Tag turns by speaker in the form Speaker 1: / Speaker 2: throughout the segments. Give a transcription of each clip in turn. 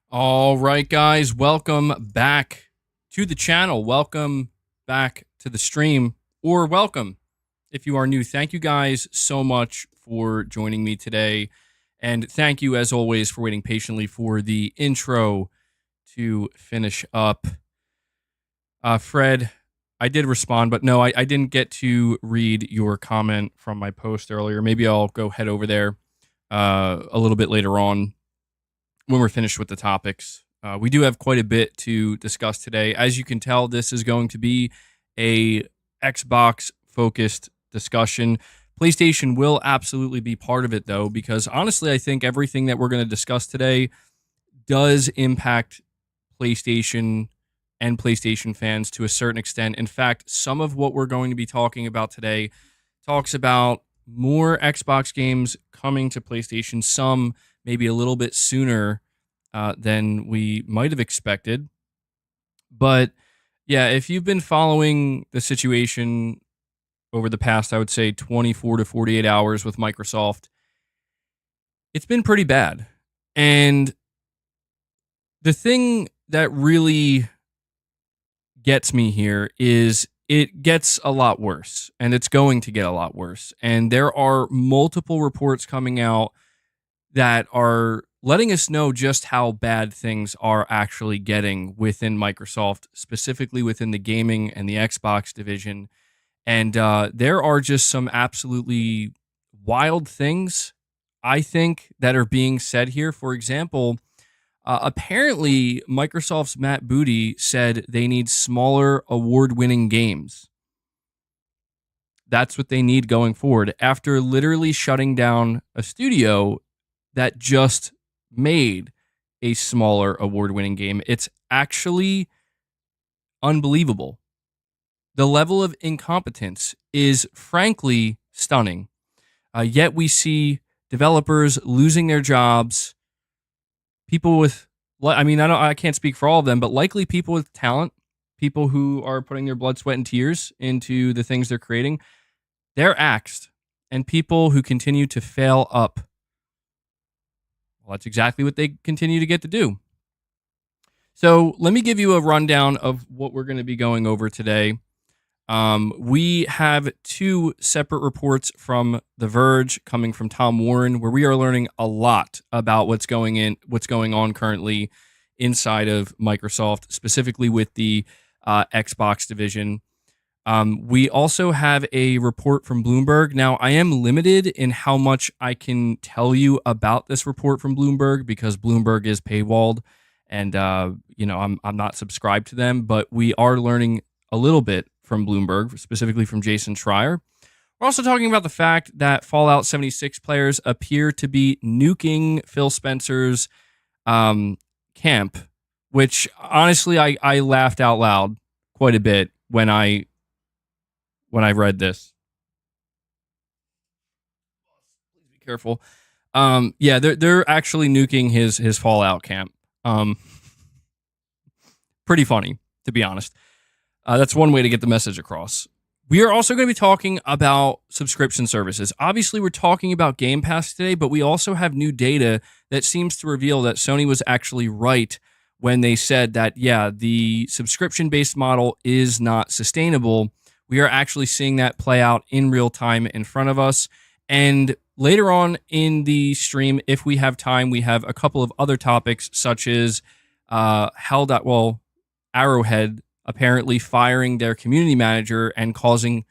Speaker 1: All right, guys, welcome back to the channel. Welcome back to the stream, or welcome if you are new. Thank you guys so much for joining me today. And thank you, as always, for waiting patiently for the intro to finish up. Fred, I did respond, but no, I didn't get to read your comment from my post earlier. Maybe I'll go head over there a little bit later on when we're finished with the topics. We do have quite a bit to discuss today. As you can tell, this is going to be a Xbox-focused discussion. PlayStation will absolutely be part of it, though, because honestly, I think everything that we're going to discuss today does impact PlayStation and PlayStation fans to a certain extent. In fact, some of what we're going to be talking about today talks about more Xbox games coming to PlayStation, some maybe a little bit sooner than we might have expected. But yeah, if you've been following the situation over the past, I would say 24 to 48 hours with Microsoft, it's been pretty bad. And the thing that really gets me here is it gets a lot worse, and it's going to get a lot worse. And there are multiple reports coming out that are letting us know just how bad things are actually getting within Microsoft, specifically within the gaming and the Xbox division. And there are just some absolutely wild things, I think, that are being said here. For example, apparently Microsoft's Matt Booty said they need smaller award-winning games. That's what they need going forward after literally shutting down a studio that just made a smaller award-winning game. It's actually unbelievable. The level of incompetence is frankly stunning. Yet we see developers losing their jobs, people with, I can't speak for all of them, but likely people with talent, people who are putting their blood, sweat, and tears into the things they're creating, they're axed. And people who continue to fail up, well, that's exactly what they continue to get to do. So let me give you a rundown of what we're going to be going over today. We have two separate reports from The Verge coming from Tom Warren, where we are learning a lot about what's going on currently inside of Microsoft, specifically with the Xbox division. We also have a report from Bloomberg. Now, I am limited in how much I can tell you about this report from Bloomberg because Bloomberg is paywalled, and I'm not subscribed to them. But we are learning a little bit from Bloomberg, specifically from Jason Schreier. We're also talking about the fact that Fallout 76 players appear to be nuking Phil Spencer's camp, which honestly I laughed out loud quite a bit when I read this. Please be careful. Yeah, they're actually nuking his Fallout camp. Pretty funny, to be honest. That's one way to get the message across. We are also going to be talking about subscription services. Obviously, we're talking about Gamepass today, but we also have new data that seems to reveal that Sony was actually right when they said that, yeah, the subscription-based model is not sustainable. We are actually seeing that play out in real time in front of us. And later on in the stream, if we have time, we have a couple of other topics, such as Arrowhead apparently firing their community manager and causing,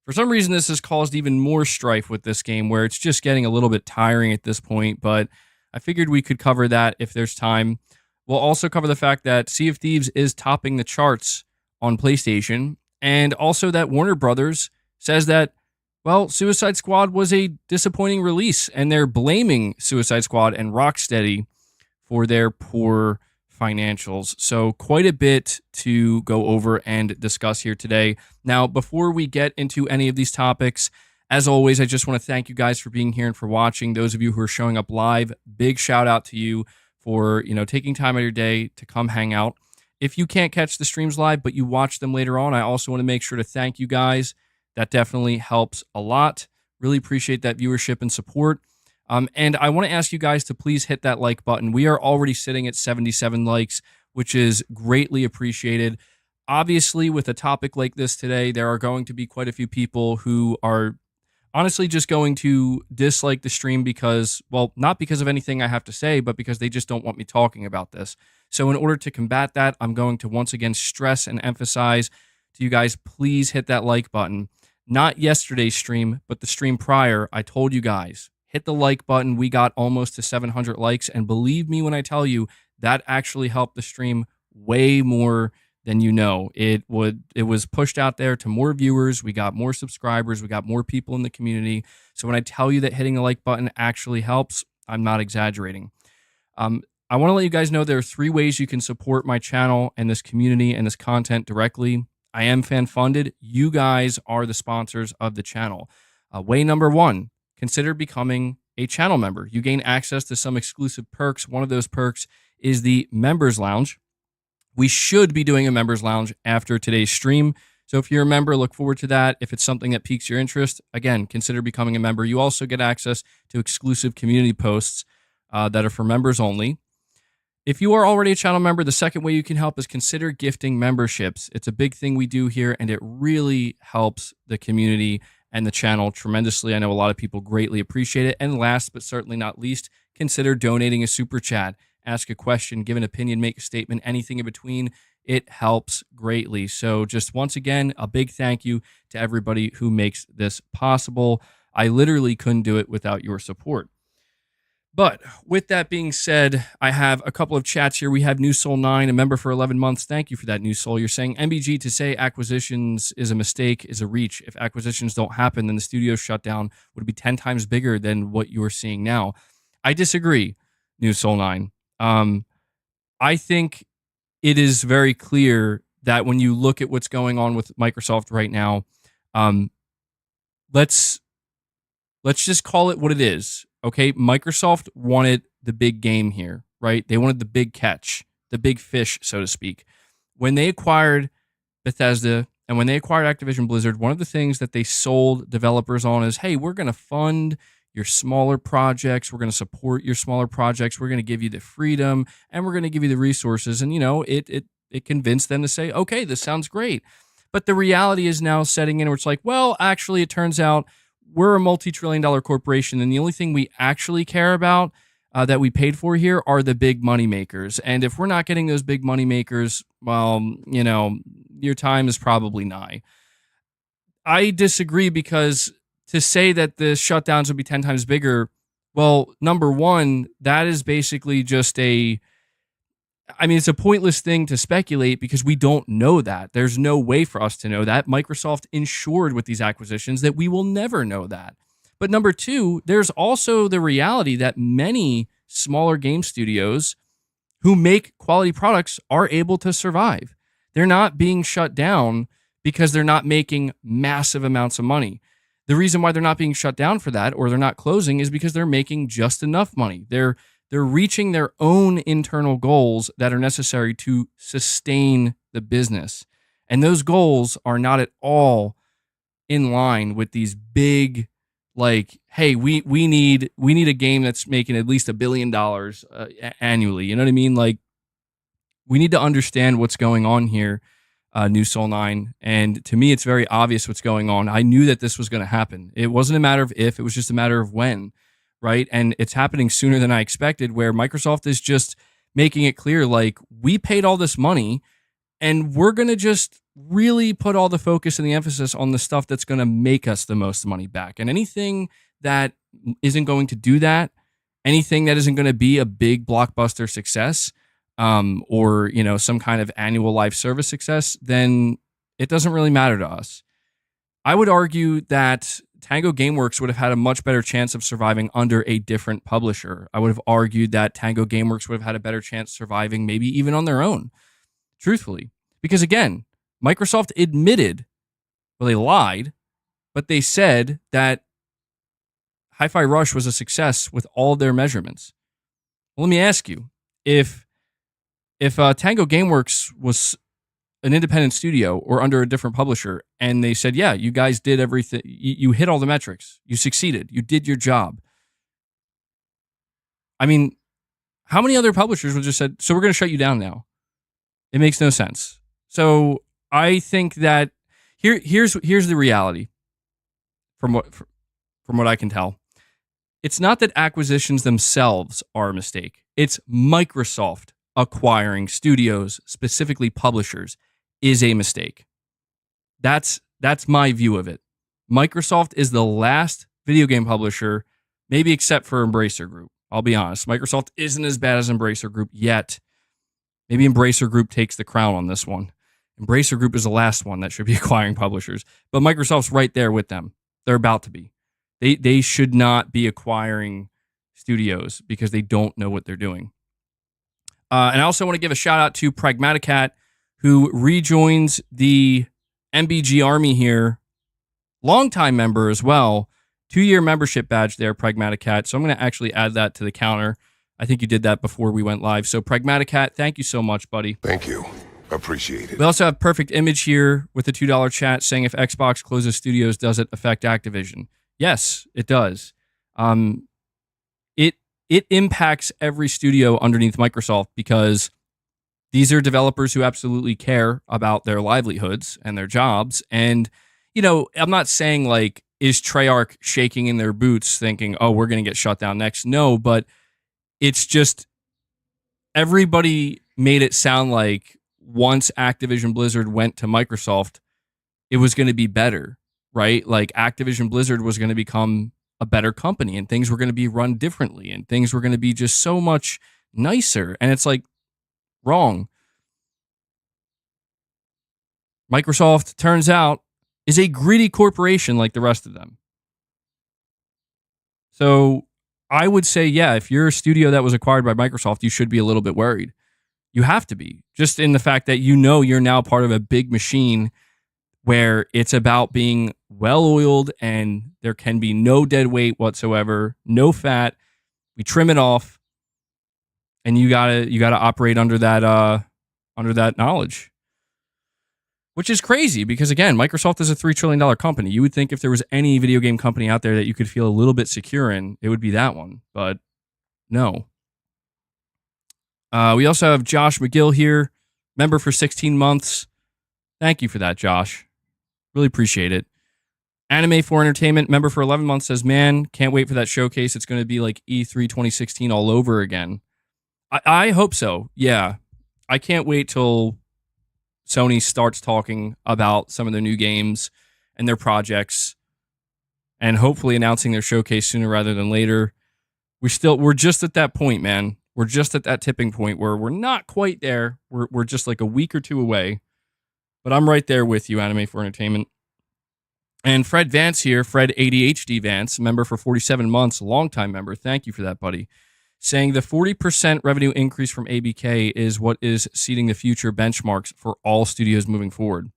Speaker 1: for some reason, this has caused even more strife with this game, where it's just getting a little bit tiring at this point. But I figured we could cover that if there's time. We'll also cover the fact that Sea of Thieves is topping the charts on PlayStation, and also that Warner Brothers says that, well, Suicide Squad was a disappointing release, and they're blaming Suicide Squad and Rocksteady for their poor financials. So quite a bit to go over and discuss here today. Now, before we get into any of these topics, as always, I just want to thank you guys for being here and for watching. Those of you who are showing up live, big shout out to you for, taking time out of your day to come hang out. If you can't catch the streams live, but you watch them later on, I also want to make sure to thank you guys. That definitely helps a lot. Really appreciate that viewership and support. And I want to ask you guys to please hit that like button. We are already sitting at 77 likes, which is greatly appreciated. Obviously, with a topic like this today, there are going to be quite a few people who are honestly just going to dislike the stream because, well, not because of anything I have to say, but because they just don't want me talking about this. So in order to combat that, I'm going to once again stress and emphasize to you guys, please hit that like button. Not yesterday's stream, but the stream prior, I told you guys, hit the like button. We got almost to 700 likes, and believe me when I tell you, that actually helped the stream way more than you know. It was pushed out there to more viewers. We got more subscribers. We got more people in the community. So when I tell you that hitting the like button actually helps, I'm not exaggerating. I want to let you guys know there are 3 ways you can support my channel and this community and this content directly. I am fan funded. You guys are the sponsors of the channel. Way number 1, consider becoming a channel member. You gain access to some exclusive perks. One of those perks is the Members Lounge. We should be doing a Members Lounge after today's stream. So if you're a member, look forward to that. If it's something that piques your interest, again, consider becoming a member. You also get access to exclusive community posts that are for members only. If you are already a channel member, the second way you can help is consider gifting memberships. It's a big thing we do here, and it really helps the community and the channel tremendously. I know a lot of people greatly appreciate it. And last but certainly not least, consider donating a super chat. Ask a question, give an opinion, make a statement, anything in between. It helps greatly. So just once again, a big thank you to everybody who makes this possible. I literally couldn't do it without your support. But with that being said, I have a couple of chats here. We have New Soul 9, a member for 11 months. Thank you for that, New Soul. You're saying, MBG, to say acquisitions is a mistake is a reach. If acquisitions don't happen, then the studio shutdown would be 10 times bigger than what you're seeing now. I disagree, New Soul 9. I think it is very clear that when you look at what's going on with Microsoft right now, let's just call it what it is. Okay, Microsoft wanted the big game here, right? They wanted the big catch, the big fish, so to speak. When they acquired Bethesda and when they acquired Activision Blizzard, one of the things that they sold developers on is, hey, we're going to fund your smaller projects. We're going to support your smaller projects. We're going to give you the freedom and we're going to give you the resources. And, you know, it convinced them to say, okay, this sounds great. But the reality is now setting in where it's like, well, actually, it turns out we're a multi-trillion-dollar corporation, and the only thing we actually care about that we paid for here are the big money makers. And if we're not getting those big money makers, well, you know, your time is probably nigh. I disagree because to say that the shutdowns would be 10 times bigger, well, number one, that is basically just it's a pointless thing to speculate because we don't know that. There's no way for us to know that. Microsoft ensured with these acquisitions that we will never know that. But number two, there's also the reality that many smaller game studios who make quality products are able to survive. They're not being shut down because they're not making massive amounts of money. The reason why they're not being shut down for that or they're not closing is because they're making just enough money. They're reaching their own internal goals that are necessary to sustain the business. And those goals are not at all in line with these big, like, hey, we need a game that's making at least $1 billion annually. You know what I mean? Like, we need to understand what's going on here, New Soul 9. And to me, it's very obvious what's going on. I knew that this was going to happen. It wasn't a matter of if, it was just a matter of when. Right. And it's happening sooner than I expected, where Microsoft is just making it clear, like, we paid all this money and we're going to just really put all the focus and the emphasis on the stuff that's going to make us the most money back. And anything that isn't going to do that, anything that isn't going to be a big blockbuster success or, you know, some kind of annual live service success, then it doesn't really matter to us. I would argue that Tango Gameworks would have had a much better chance of surviving under a different publisher. I would have argued that Tango Gameworks would have had a better chance surviving maybe even on their own, truthfully. Because again, Microsoft admitted, well, they lied, but they said that Hi-Fi Rush was a success with all of their measurements. Well, let me ask you, if Tango Gameworks was an independent studio or under a different publisher, and they said, yeah, you guys did everything, you hit all the metrics, you succeeded, you did your job, I mean, how many other publishers would just said, so we're going to shut you down now? It makes no sense. So I think that here's the reality from what I can tell. It's not that acquisitions themselves are a mistake. It's Microsoft acquiring studios, specifically publishers, is a mistake. That's my view of it. Microsoft is the last video game publisher, maybe except for Embracer Group. I'll be honest. Microsoft isn't as bad as Embracer Group yet. Maybe Embracer Group takes the crown on this one. Embracer Group is the last one that should be acquiring publishers. But Microsoft's right there with them. They're about to be. They should not be acquiring studios because they don't know what they're doing. And I also want to give a shout out to Pragmaticat, who rejoins the MBG Army here. Longtime member as well. 2-year membership badge there, Pragmaticat. So I'm going to actually add that to the counter. I think you did that before we went live. So Pragmaticat, thank you so much, buddy.
Speaker 2: Thank you. Appreciate it.
Speaker 1: We also have Perfect Image here with the $2 chat saying if Xbox closes studios, does it affect Activision? Yes, it does. It impacts every studio underneath Microsoft because these are developers who absolutely care about their livelihoods and their jobs. And, you know, I'm not saying like, is Treyarch shaking in their boots thinking, oh, we're going to get shut down next? No, but it's just everybody made it sound like once Activision Blizzard went to Microsoft, it was going to be better, right? Like Activision Blizzard was going to become a better company and things were going to be run differently and things were going to be just so much nicer. And it's like, wrong. Microsoft, turns out, is a greedy corporation like the rest of them. So I would say, yeah, if you're a studio that was acquired by Microsoft, you should be a little bit worried. You have to be, just in the fact that you know you're now part of a big machine where it's about being well-oiled and there can be no dead weight whatsoever, no fat. We trim it off, and you gotta operate under that knowledge, which is crazy because again, Microsoft is a $3 trillion company. You would think if there was any video game company out there that you could feel a little bit secure in, it would be that one, but no. We also have Josh McGill here, member for 16 months. Thank you for that, Josh. Really appreciate it. Anime for Entertainment, member for 11 months, says, man, can't wait for that showcase. It's going to be like E3 2016 all over again. I hope so. Yeah. I can't wait till Sony starts talking about some of their new games and their projects and hopefully announcing their showcase sooner rather than later. We're just at that point, man. We're just at that tipping point where we're not quite there. We're just like a week or two away. But I'm right there with you, Anime for Entertainment. And Fred Vance here, Fred ADHD Vance, member for 47 months, longtime member. Thank you for that, buddy. Saying the 40% revenue increase from ABK is what is seeding the future benchmarks for all studios moving forward.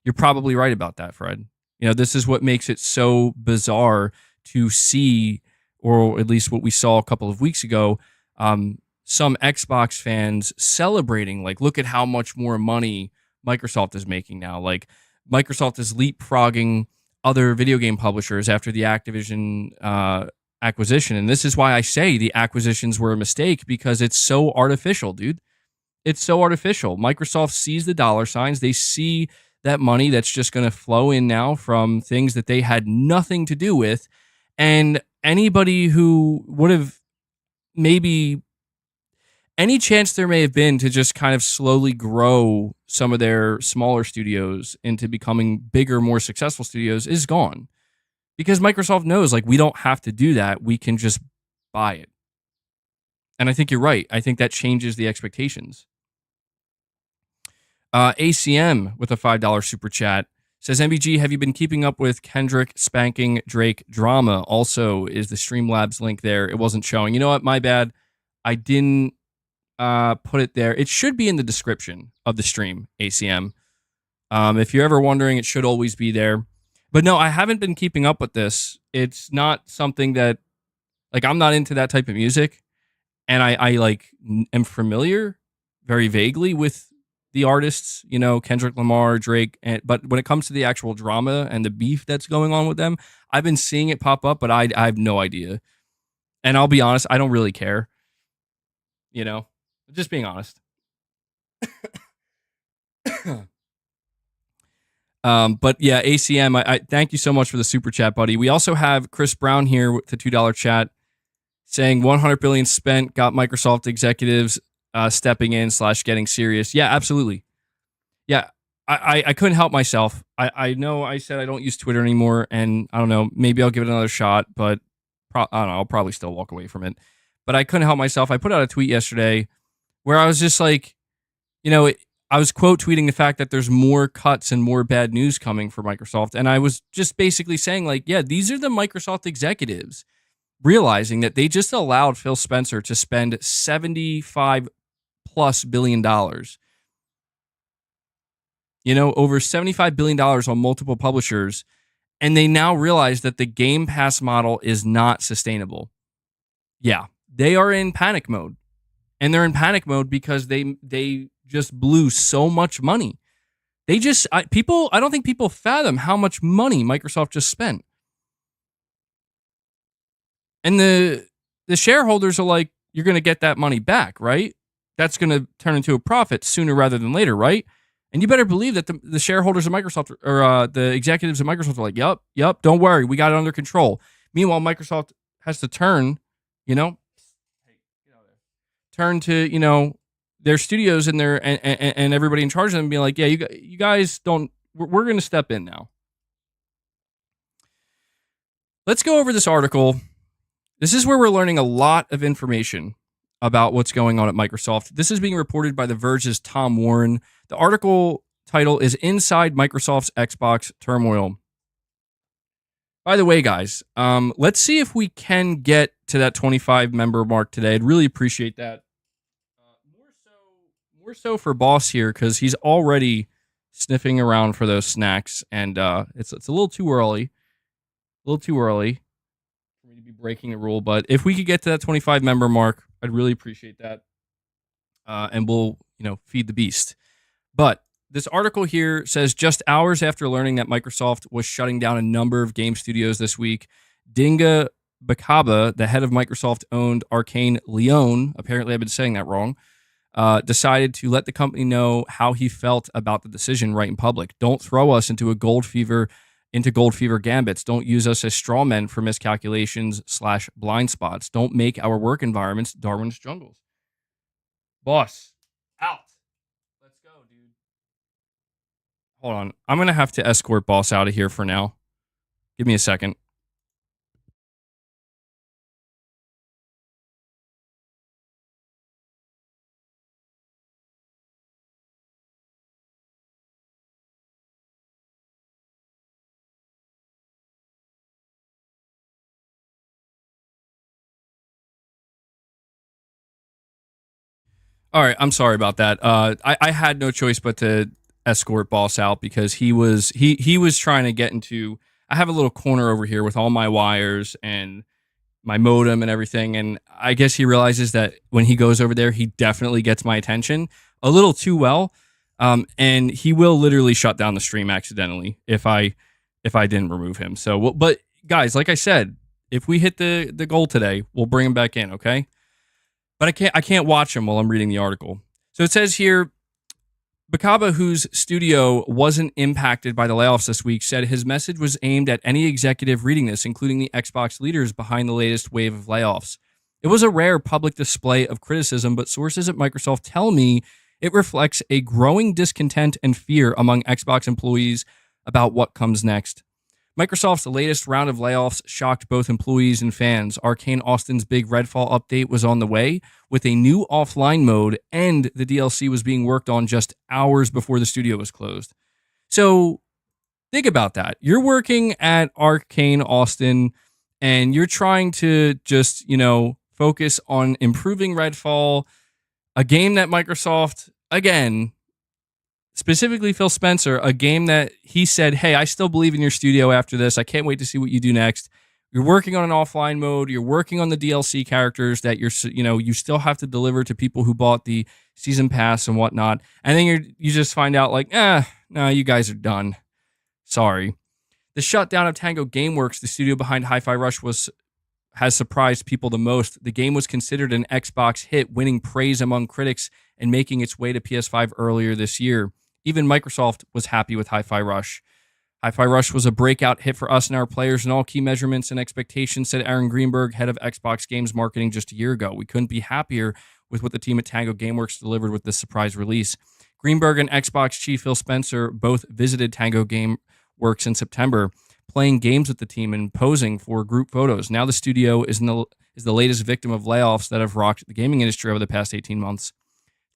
Speaker 1: You're probably right about that, Fred. You know, this is what makes it so bizarre to see, or at least what we saw a couple of weeks ago, some Xbox fans celebrating, like, look at how much more money Microsoft is making now. Like, Microsoft is leapfrogging other video game publishers after the Activision acquisition. And this is why I say the acquisitions were a mistake, because it's so artificial, dude. It's so artificial. Microsoft sees the dollar signs. They see that money that's just going to flow in now from things that they had nothing to do with. And anybody who would have maybe any chance there may have been to just kind of slowly grow some of their smaller studios into becoming bigger, more successful studios is gone. Because Microsoft knows, like, we don't have to do that. We can just buy it. And I think you're right. I think that changes the expectations. ACM with a $5 super chat says, MBG, have you been keeping up with Kendrick spanking Drake drama? Also, is the Streamlabs link there? It wasn't showing. You know what? My bad. I didn't put it there. It should be in the description of the stream, ACM. If you're ever wondering, it should always be there. But no, I haven't been keeping up with this. It's not something that, like, I'm not into that type of music. And I like, am familiar very vaguely with the artists, you know, Kendrick Lamar, Drake. But when it comes to the actual drama and the beef that's going on with them, I've been seeing it pop up, but I have no idea. And I'll be honest, I don't really care. You know, just being honest. But yeah, ACM, I thank you so much for the super chat, buddy. We also have Chris Brown here with the $2 chat saying 100 billion spent, got Microsoft executives stepping in / getting serious. Yeah, absolutely. Yeah, I couldn't help myself. I know I said I don't use Twitter anymore, and I don't know, maybe I'll give it another shot, but I don't know, I'll probably still walk away from it. But I couldn't help myself. I put out a tweet yesterday where I was just like, I was quote tweeting the fact that there's more cuts and more bad news coming for Microsoft. And I was just basically saying, like, yeah, these are the Microsoft executives realizing that they just allowed Phil Spencer to spend $75+ billion. Over $75 billion on multiple publishers. And they now realize that the Game Pass model is not sustainable. Yeah, they are in panic mode. And they're in panic mode because they just blew so much money. I don't think people fathom how much money Microsoft just spent. And the shareholders are like, you're going to get that money back, right? That's going to turn into a profit sooner rather than later, right? And you better believe that the shareholders of Microsoft or the executives of Microsoft are like, yep, don't worry, we got it under control. Meanwhile, Microsoft has to turn to, their studios and and everybody in charge of them being like, yeah, you guys don't, we're going to step in now. Let's go over this article. This is where we're learning a lot of information about what's going on at Microsoft. This is being reported by The Verge's Tom Warren. The article title is Inside Microsoft's Xbox Turmoil. By the way, guys, let's see if we can get to that 25 member mark today. I'd really appreciate that. More so for Boss here, because he's already sniffing around for those snacks, and it's a little too early. A little too early for me to be breaking the rule, but if we could get to that 25 member mark, I'd really appreciate that. And we'll, feed the beast. But this article here says just hours after learning that Microsoft was shutting down a number of game studios this week, Dinga Bakaba, the head of Microsoft-owned Arcane Leon, apparently I've been saying that wrong, decided to let the company know how he felt about the decision right in public. Don't throw us into gold fever gambits. Don't use us as straw men for miscalculations / blind spots. Don't make our work environments Darwin's jungles. Boss, out. Let's go, dude. Hold on. I'm going to have to escort Boss out of here for now. Give me a second. All right, I'm sorry about that. I had no choice but to escort Boss out because he was trying to get into. I have a little corner over here with all my wires and my modem and everything, and I guess he realizes that when he goes over there, he definitely gets my attention a little too well, and he will literally shut down the stream accidentally if I didn't remove him. So, but guys, like I said, if we hit the goal today, we'll bring him back in, okay? But I can't watch him while I'm reading the article. So it says here, Bakaba, whose studio wasn't impacted by the layoffs this week, said his message was aimed at any executive reading this, including the Xbox leaders behind the latest wave of layoffs. It was a rare public display of criticism, but sources at Microsoft tell me it reflects a growing discontent and fear among Xbox employees about what comes next. Microsoft's latest round of layoffs shocked both employees and fans. Arcane Austin's big Redfall update was on the way with a new offline mode, and the DLC was being worked on just hours before the studio was closed. So think about that. You're working at Arcane Austin, and you're trying to just, focus on improving Redfall, a game that Microsoft, again, specifically Phil Spencer, a game that he said, hey, I still believe in your studio after this. I can't wait to see what you do next. You're working on an offline mode. You're working on the DLC characters that you still have to deliver to people who bought the season pass and whatnot. And then you just find out like, no, you guys are done. Sorry. The shutdown of Tango Gameworks, the studio behind Hi-Fi Rush, was has surprised people the most. The game was considered an Xbox hit, winning praise among critics and making its way to PS5 earlier this year. Even Microsoft was happy with Hi-Fi Rush. Hi-Fi Rush was a breakout hit for us and our players in all key measurements and expectations, said Aaron Greenberg, head of Xbox Games Marketing just a year ago. We couldn't be happier with what the team at Tango Gameworks delivered with this surprise release. Greenberg and Xbox chief Phil Spencer both visited Tango Gameworks in September, playing games with the team and posing for group photos. Now the studio is the latest victim of layoffs that have rocked the gaming industry over the past 18 months.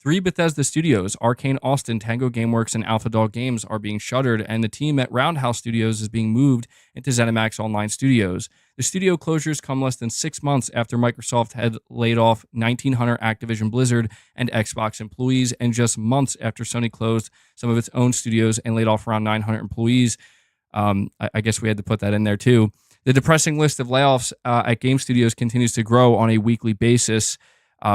Speaker 1: 3 Bethesda studios, Arcane Austin, Tango Gameworks, and Alpha Dog Games, are being shuttered, and the team at Roundhouse Studios is being moved into ZeniMax Online Studios. The studio closures come less than 6 months after Microsoft had laid off 1,900 Activision Blizzard and Xbox employees, and just months after Sony closed some of its own studios and laid off around 900 employees. I guess we had to put that in there too. The depressing list of layoffs at game studios continues to grow on a weekly basis.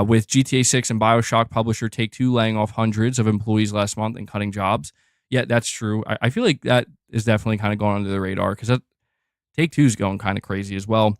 Speaker 1: With GTA 6 and BioShock publisher Take-Two laying off hundreds of employees last month and cutting jobs. Yeah, that's true. I feel like that is definitely kind of going under the radar because Take-Two is going kind of crazy as well.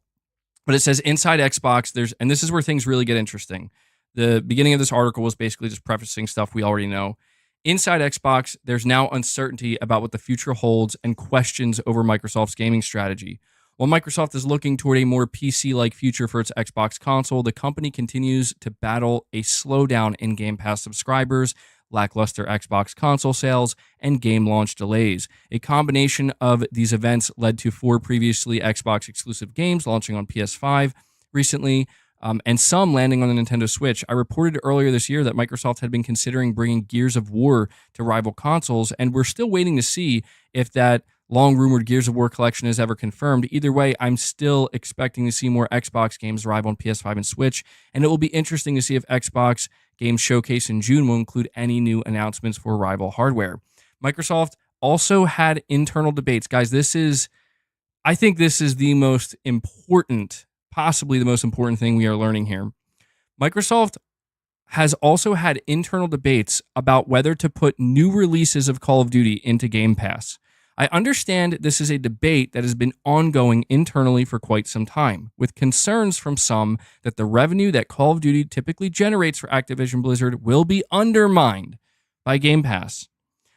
Speaker 1: But it says inside Xbox, and this is where things really get interesting. The beginning of this article was basically just prefacing stuff we already know. Inside Xbox, there's now uncertainty about what the future holds and questions over Microsoft's gaming strategy. While Microsoft is looking toward a more PC-like future for its Xbox console, the company continues to battle a slowdown in Gamepass subscribers, lackluster Xbox console sales, and game launch delays. A combination of these events led to 4 previously Xbox-exclusive games launching on PS5 recently, and some landing on the Nintendo Switch. I reported earlier this year that Microsoft had been considering bringing Gears of War to rival consoles, and we're still waiting to see if that long-rumored Gears of War collection is ever confirmed. Either way, I'm still expecting to see more Xbox games arrive on PS5 and Switch, and it will be interesting to see if Xbox Games Showcase in June will include any new announcements for rival hardware. Microsoft also had internal debates. Guys, I think this is the most important, possibly the most important thing we are learning here. Microsoft has also had internal debates about whether to put new releases of Call of Duty into Game Pass. I understand this is a debate that has been ongoing internally for quite some time, with concerns from some that the revenue that Call of Duty typically generates for Activision Blizzard will be undermined by Game Pass.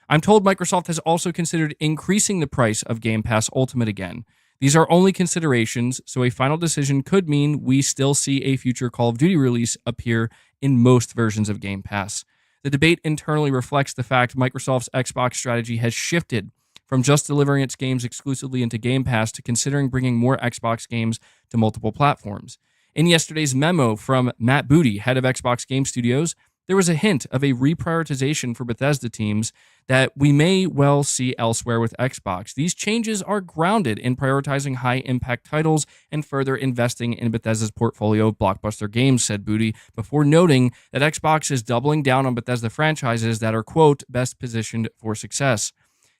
Speaker 1: I'm told Microsoft has also considered increasing the price of Game Pass Ultimate again. These are only considerations, so a final decision could mean we still see a future Call of Duty release appear in most versions of Game Pass. The debate internally reflects the fact Microsoft's Xbox strategy has shifted from just delivering its games exclusively into Game Pass to considering bringing more Xbox games to multiple platforms. In yesterday's memo from Matt Booty, head of Xbox Game Studios, there was a hint of a reprioritization for Bethesda teams that we may well see elsewhere with Xbox. These changes are grounded in prioritizing high-impact titles and further investing in Bethesda's portfolio of blockbuster games, said Booty, before noting that Xbox is doubling down on Bethesda franchises that are, quote, best positioned for success.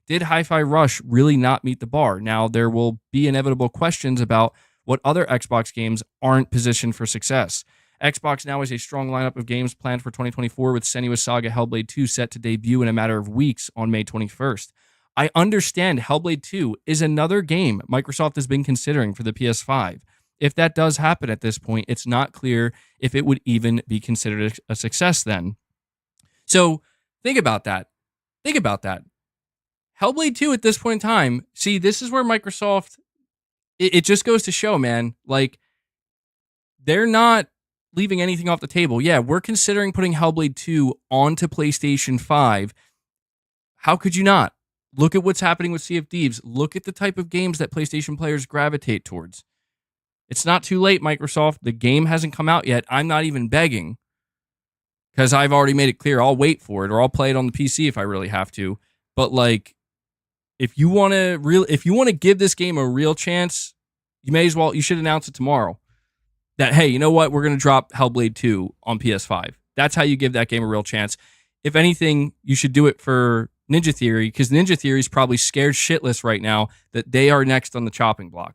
Speaker 1: Did Hi-Fi Rush really not meet the bar? Now, there will be inevitable questions about what other Xbox games aren't positioned for success. Xbox now has a strong lineup of games planned for 2024, with Senua's Saga Hellblade 2 set to debut in a matter of weeks on May 21st. I understand Hellblade 2 is another game Microsoft has been considering for the PS5. If that does happen at this point, it's not clear if it would even be considered a success then. So think about that. Think about that. Hellblade 2 at this point in time, see, this is where Microsoft, it just goes to show, man, like, they're not leaving anything off the table. Yeah, we're considering putting Hellblade 2 onto PlayStation 5. How could you not? Look at what's happening with Sea of Thieves. Look at the type of games that PlayStation players gravitate towards. It's not too late, Microsoft. The game hasn't come out yet. I'm not even begging, because I've already made it clear I'll wait for it, or I'll play it on the PC if I really have to. But, like, if you want to give this game a real chance, you should announce it tomorrow. That, hey, you know what? We're going to drop Hellblade 2 on PS5. That's how you give that game a real chance. If anything, you should do it for Ninja Theory, because Ninja Theory is probably scared shitless right now that they are next on the chopping block.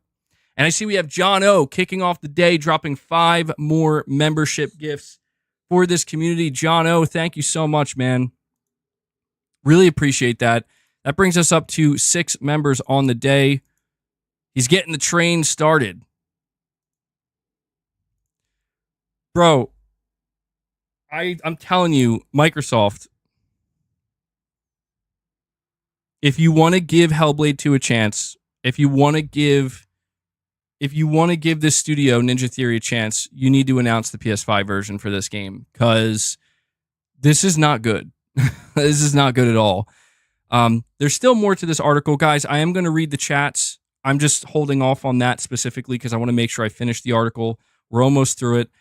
Speaker 1: And I see we have John O kicking off the day, dropping 5 more membership gifts for this community. John O, thank you so much, man. Really appreciate that. That brings us up to 6 members on the day. He's getting the train started. Bro, I'm telling you, Microsoft, if you want to give Hellblade 2 a chance, if you want to give this studio Ninja Theory a chance, you need to announce the PS5 version for this game, because this is not good. This is not good at all. There's still more to this article, guys. I am going to read the chats. I'm just holding off on that specifically because I want to make sure I finish the article. We're almost through it.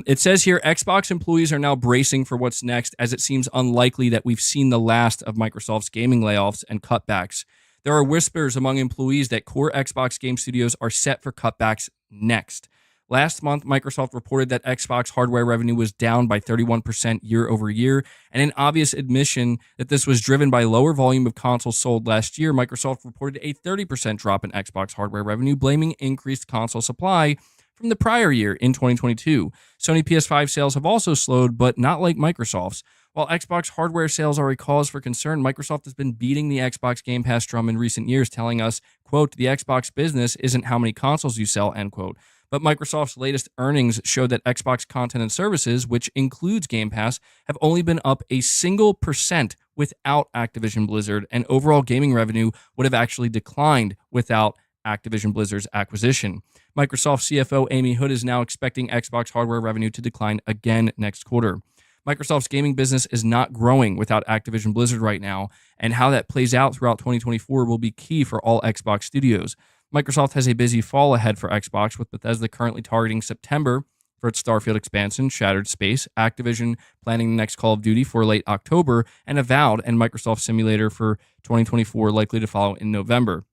Speaker 1: It says here, Xbox employees are now bracing for what's next, as it seems unlikely that we've seen the last of Microsoft's gaming layoffs and cutbacks. There are whispers among employees that core Xbox game studios are set for cutbacks next. Last month, Microsoft reported that Xbox hardware revenue was down by 31% year over year, and an obvious admission that this was driven by lower volume of consoles sold last year. Microsoft reported a 30% drop in Xbox hardware revenue, blaming increased console supply from the prior year in 2022. Sony PS5 sales have also slowed, but not like Microsoft's. While Xbox hardware sales are a cause for concern, Microsoft has been beating the Xbox Gamepass drum in recent years, telling us, quote, the Xbox business isn't how many consoles you sell, end quote. But Microsoft's latest earnings showed that Xbox content and services, which includes Game Pass, have only been up a single % without Activision Blizzard, and overall gaming revenue would have actually declined without Activision Blizzard's acquisition. Microsoft CFO Amy Hood is now expecting Xbox hardware revenue to decline again next quarter. Microsoft's gaming business is not growing without Activision Blizzard right now, and how that plays out throughout 2024 will be key for all Xbox studios. Microsoft has a busy fall ahead for Xbox, with Bethesda currently targeting September for its Starfield expansion, Shattered Space, Activision planning the next Call of Duty for late October, and Avowed and Microsoft Simulator for 2024 likely to follow in November.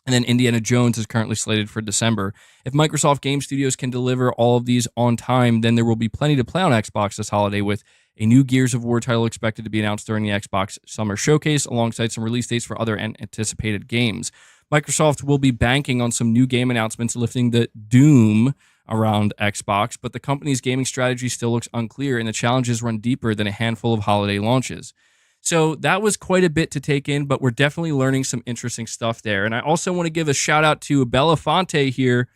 Speaker 1: And then Indiana Jones is currently slated for December. If Microsoft Game Studios can deliver all of these on time, then there will be plenty to play on Xbox this holiday, with a new Gears of War title expected to be announced during the Xbox Summer Showcase, alongside some release dates for other anticipated games. Microsoft will be banking on some new game announcements lifting the doom around Xbox, but the company's gaming strategy still looks unclear, and the challenges run deeper than a handful of holiday launches. So that was quite a bit to take in, but we're definitely learning some interesting stuff there. And I also want to give a shout out to Belafonte here,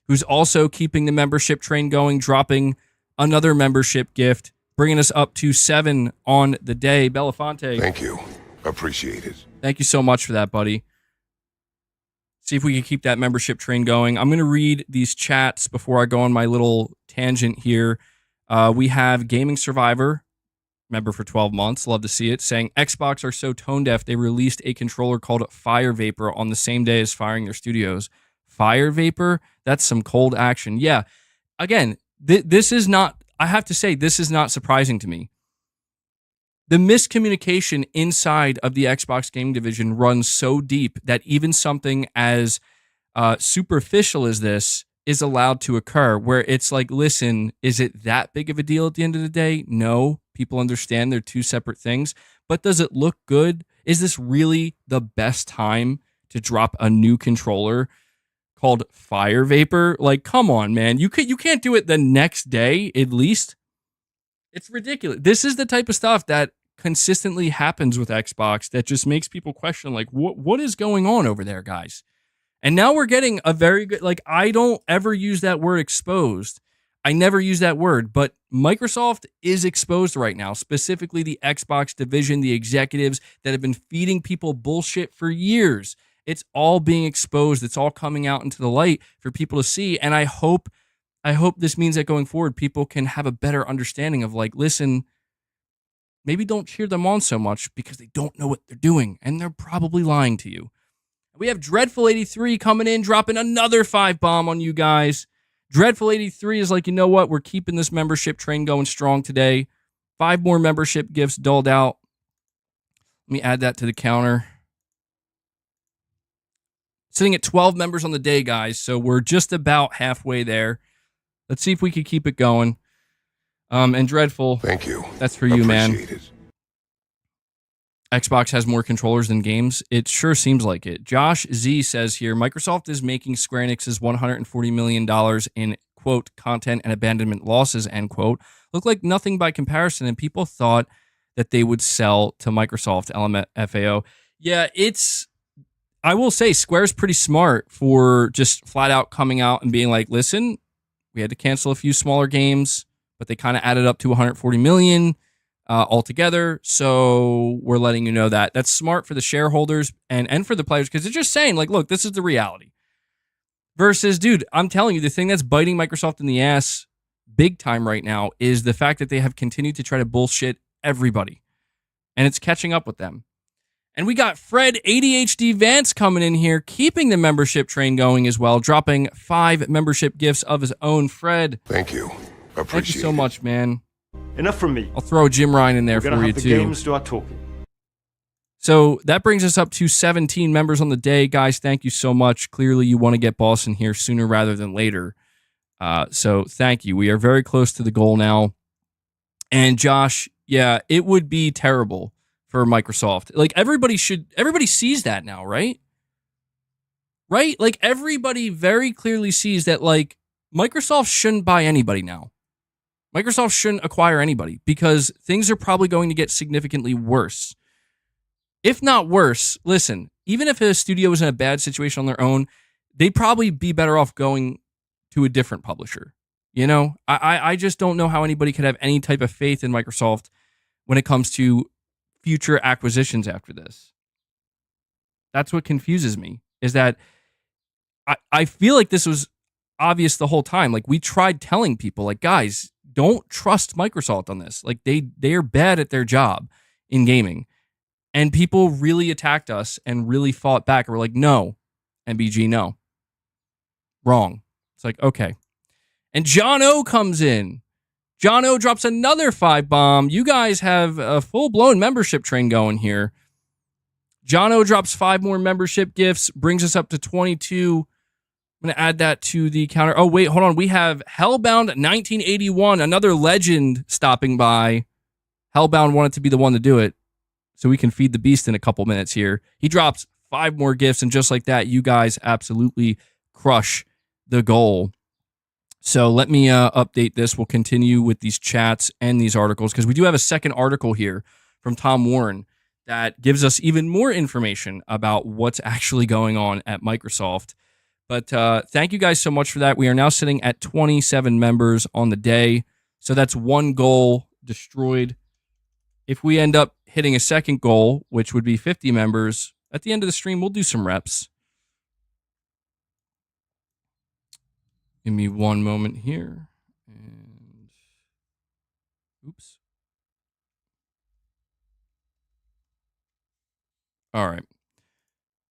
Speaker 1: who's also keeping the membership train going, dropping another membership gift, bringing us up to 7 on the day. Belafonte.
Speaker 2: Thank you. Appreciate it.
Speaker 1: Thank you so much for that, buddy. See if we can keep that membership train going. I'm going to read these chats before I go on my little tangent here. We have Gaming Survivor, member for 12 months, love to see it, saying Xbox are so tone deaf they released a controller called Fire Vapor on the same day as firing their studios. Fire Vapor? That's some cold action. Yeah. Again, this is not, I have to say, this is not surprising to me. The miscommunication inside of the Xbox gaming division runs so deep that even something as superficial as this is allowed to occur, where it's like, listen, is it that big of a deal at the end of the day? No, people understand they're two separate things, but does it look good? Is this really the best time to drop a new controller called Fire Vapor? Like, come on, man. You can't do it the next day, at least. It's ridiculous. This is the type of stuff that consistently happens with Xbox that just makes people question, like, what is going on over there, guys? And now we're getting a very good, like, I don't ever use that word exposed. I never use that word, but Microsoft is exposed right now, specifically the Xbox division, the executives that have been feeding people bullshit for years. It's all being exposed. It's all coming out into the light for people to see. And I hope this means that going forward, people can have a better understanding of, like, listen, maybe don't cheer them on so much because they don't know what they're doing, and they're probably lying to you. We have Dreadful83 coming in, dropping another 5 bomb on you guys. Dreadful83 is like, you know what? We're keeping this membership train going strong today. 5 more membership gifts doled out. Let me add that to the counter. Sitting at 12 members on the day, guys, so we're just about halfway there. Let's see if we can keep it going. And Dreadful,
Speaker 2: thank you.
Speaker 1: That's for you, man.
Speaker 2: Appreciate it.
Speaker 1: Xbox has more controllers than games. It sure seems like it. Josh Z says here, Microsoft is making Square Enix's $140 million in, quote, content and abandonment losses, end quote, look like nothing by comparison, and people thought that they would sell to Microsoft, LMFAO. Yeah, I will say Square's pretty smart for just flat out coming out and being like, listen, we had to cancel a few smaller games, but they kind of added up to 140 million altogether. So we're letting you know that that's smart for the shareholders and for the players, because they're just saying, like, look, this is the reality. Versus, dude, I'm telling you, the thing that's biting Microsoft in the ass big time right now is the fact that they have continued to try to bullshit everybody, and it's catching up with them. And we got Fred ADHD Vance coming in here, keeping the membership train going as well, dropping 5 membership gifts of his own. Fred,
Speaker 2: Thank you. Appreciate
Speaker 1: thank you so much, man.
Speaker 3: Enough from me.
Speaker 1: I'll throw Jim Ryan in there
Speaker 3: We're gonna
Speaker 1: for you
Speaker 3: have the
Speaker 1: too.
Speaker 3: games start talking.
Speaker 1: So that brings us up to 17 members on the day. Guys, thank you so much. Clearly, you want to get Boss in here sooner rather than later. So thank you. We are very close to the goal now. And Josh, yeah, it would be terrible for Microsoft. Like, everybody sees that now, right? Right? Like, everybody very clearly sees that, like, Microsoft shouldn't buy anybody now. Microsoft shouldn't acquire anybody because things are probably going to get significantly worse. If not worse, listen, even if a studio was in a bad situation on their own, they'd probably be better off going to a different publisher. You know, I just don't know how anybody could have any type of faith in Microsoft when it comes to future acquisitions after this. That's what confuses me, is that I feel like this was obvious the whole time. Like, we tried telling people, like, guys, don't trust Microsoft on this. Like, they are bad at their job in gaming. And people really attacked us and really fought back. And we're like, no, MBG, no. Wrong. It's like, okay. And John O comes in. John O drops another 5 bomb. You guys have a full-blown membership train going here. John O drops 5 more membership gifts, brings us up to 22. I'm going to add that to the counter. Oh, wait, hold on. We have Hellbound 1981, another legend stopping by. Hellbound wanted to be the one to do it, so we can feed the beast in a couple minutes here. He drops 5 more gifts, and just like that, you guys absolutely crush the goal. So let me update this. We'll continue with these chats and these articles, because we do have a second article here from Tom Warren that gives us even more information about what's actually going on at Microsoft. But thank you guys so much for that. We are now sitting at 27 members on the day. So that's 1 goal destroyed. If we end up hitting a second goal, which would be 50 members, at the end of the stream, we'll do some reps. Give me one moment here. And oops. All right.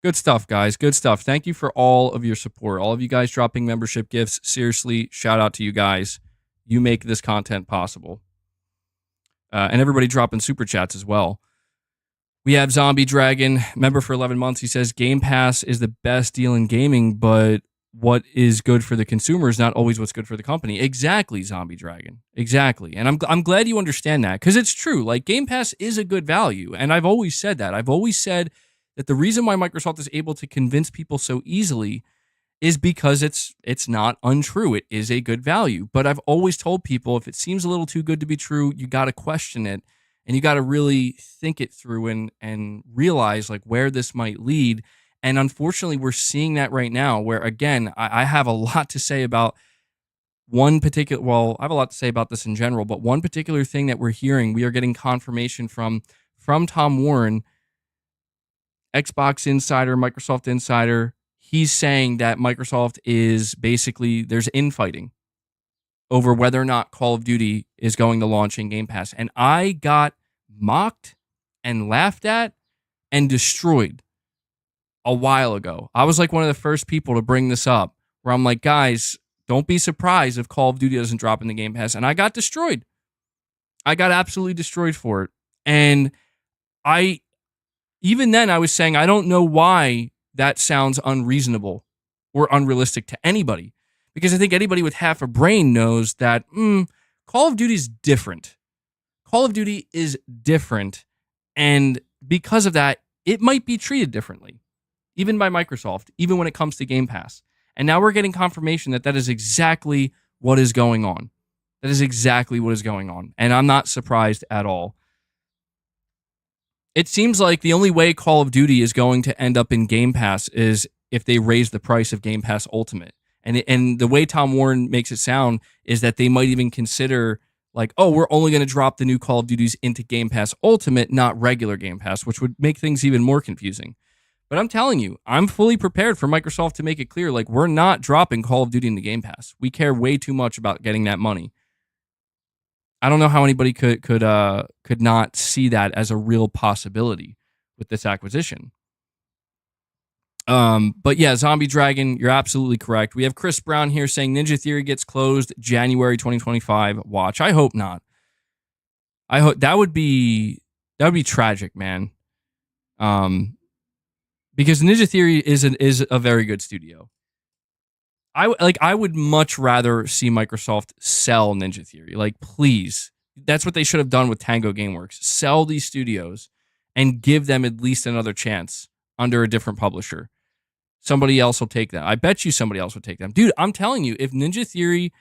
Speaker 1: Good stuff, guys. Good stuff. Thank you for all of your support. All of you guys dropping membership gifts. Seriously, shout out to you guys. You make this content possible. And everybody dropping super chats as well. We have Zombie Dragon, member for 11 months. He says, Game Pass is the best deal in gaming, but what is good for the consumer is not always what's good for the company. Exactly, Zombie Dragon. Exactly. And I'm glad you understand that, because it's true. Like, Game Pass is a good value. And I've always said that. I've always said that the reason why Microsoft is able to convince people so easily is because it's not untrue. It is a good value. But I've always told people, if it seems a little too good to be true, you got to question it, and you got to really think it through and realize, like, where this might lead. And unfortunately, we're seeing that right now, where, again, I have a lot to say about one particular, well, I have a lot to say about this in general, but one particular thing that we're hearing, we are getting confirmation from Tom Warren, Xbox Insider, Microsoft Insider. He's saying that Microsoft is basically, there's infighting over whether or not Call of Duty is going to launch in Game Pass. And I got mocked and laughed at and destroyed a while ago. I was like one of the first people to bring this up, where I'm like, guys, don't be surprised if Call of Duty doesn't drop in the Game Pass. And I got destroyed. I got absolutely destroyed for it. And even then I was saying, I don't know why that sounds unreasonable or unrealistic to anybody, because I think anybody with half a brain knows that Call of Duty is different. Call of Duty is different. And because of that, it might be treated differently, even by Microsoft, even when it comes to Game Pass. And now we're getting confirmation that that is exactly what is going on. That is exactly what is going on. And I'm not surprised at all. It seems like the only way Call of Duty is going to end up in Game Pass is if they raise the price of Game Pass Ultimate. And the way Tom Warren makes it sound is that they might even consider like, oh, we're only going to drop the new Call of Duties into Game Pass Ultimate, not regular Game Pass, which would make things even more confusing. But I'm telling you, I'm fully prepared for Microsoft to make it clear, like, we're not dropping Call of Duty into Game Pass. We care way too much about getting that money. I don't know how anybody could not see that as a real possibility with this acquisition. But yeah, Zombie Dragon, you're absolutely correct. We have Chris Brown here saying Ninja Theory gets closed January 2025. Watch. I hope not. I hope that would be tragic, man. Because Ninja Theory is a very good studio. I would much rather see Microsoft sell Ninja Theory. Like, please. That's what they should have done with Tango Gameworks. Sell these studios and give them at least another chance under a different publisher. Somebody else will take them. I bet you somebody else would take them. Dude, I'm telling you, if Ninja Theory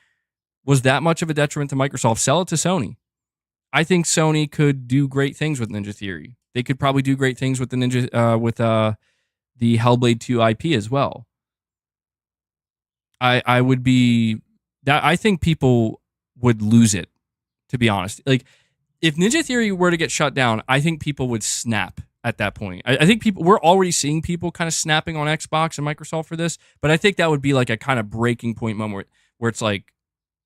Speaker 1: was that much of a detriment to Microsoft, sell it to Sony. I think Sony could do great things with Ninja Theory. They could probably do great things with the the Hellblade 2 IP as well. I would be that. I think people would lose it, to be honest. Like, if Ninja Theory were to get shut down, I think people would snap at that point. I think we're already seeing people kind of snapping on Xbox and Microsoft for this, but I think that would be like a kind of breaking point moment where it's like,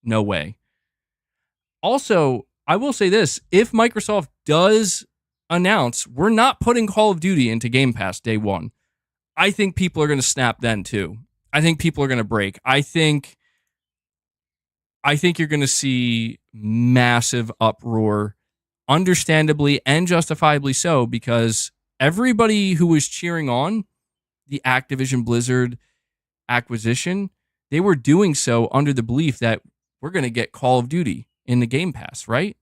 Speaker 1: no way. Also, I will say this, if Microsoft does announce we're not putting Call of Duty into Game Pass day one, I think people are going to snap then too. I think people are going to break. I think you're going to see massive uproar, understandably and justifiably so, because everybody who was cheering on the Activision Blizzard acquisition, they were doing so under the belief that we're going to get Call of Duty in the Game Pass, right?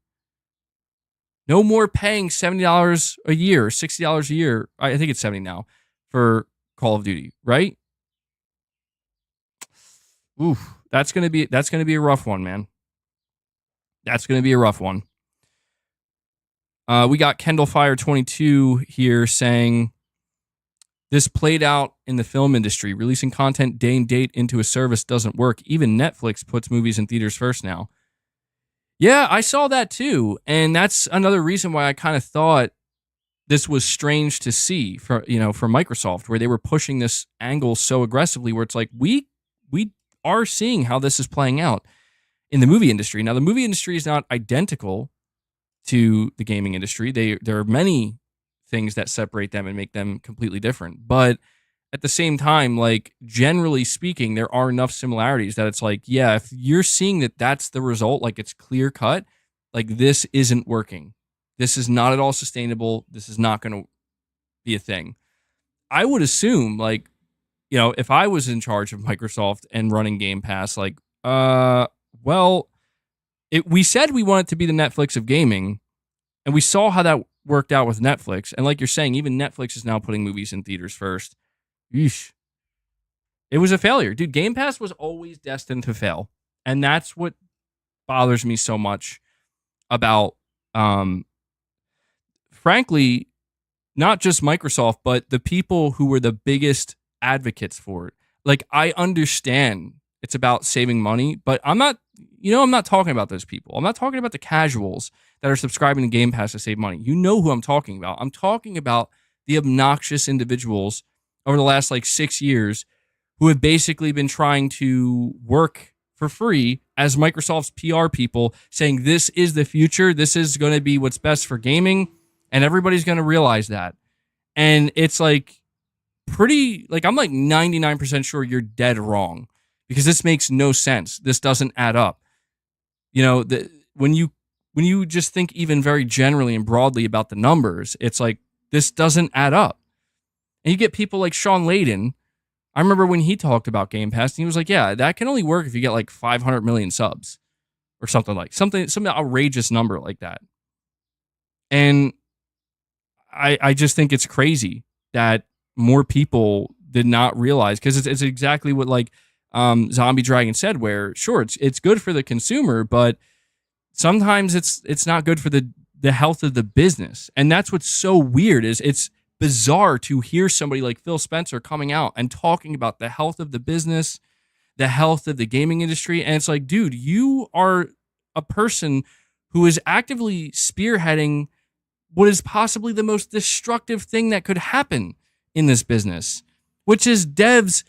Speaker 1: No more paying $70 a year, $60 a year. I think it's $70 now for Call of Duty, right? Oof, that's gonna be a rough one, man. That's gonna be a rough one. We got Kendall Fire 22 here saying this played out in the film industry. Releasing content day and date into a service doesn't work. Even Netflix puts movies in theaters first now. Yeah, I saw that too, and that's another reason why I kind of thought this was strange to see for Microsoft, where they were pushing this angle so aggressively, where it's like we are seeing how this is playing out in the movie industry. Now, the movie industry is not identical to the gaming industry. There are many things that separate them and make them completely different. But at the same time, like, generally speaking, there are enough similarities that it's like, yeah, if you're seeing that that's the result, like it's clear cut, like this isn't working. This is not at all sustainable. This is not going to be a thing. I would assume, like, if I was in charge of Microsoft and running Game Pass, like, we said we want it to be the Netflix of gaming, and we saw how that worked out with Netflix. And like you're saying, even Netflix is now putting movies in theaters first. Yeesh. It was a failure. Dude, Game Pass was always destined to fail. And that's what bothers me so much about, frankly, not just Microsoft, but the people who were the biggest advocates for it. Like, I understand it's about saving money, but I'm not talking about those people. I'm not talking about the casuals that are subscribing to Game Pass to save money. You know who I'm talking about. I'm talking about the obnoxious individuals over the last 6 years who have basically been trying to work for free as Microsoft's PR people, saying this is the future, this is going to be what's best for gaming, and everybody's going to realize that. And it's I'm 99% sure you're dead wrong, because this makes no sense. This doesn't add up. When you just think even very generally and broadly about the numbers, it's like, this doesn't add up. And you get people like Sean Layden. I remember when he talked about Game Pass, and he was like, yeah, that can only work if you get 500 million subs or some outrageous number like that. And I just think it's crazy that more people did not realize, because it's exactly what Zombie Dragon said, where sure, it's good for the consumer, but sometimes it's not good for the health of the business. And that's what's so weird, is it's bizarre to hear somebody like Phil Spencer coming out and talking about the health of the business, the health of the gaming industry. And it's like, dude, you are a person who is actively spearheading what is possibly the most destructive thing that could happen in this business, which is devs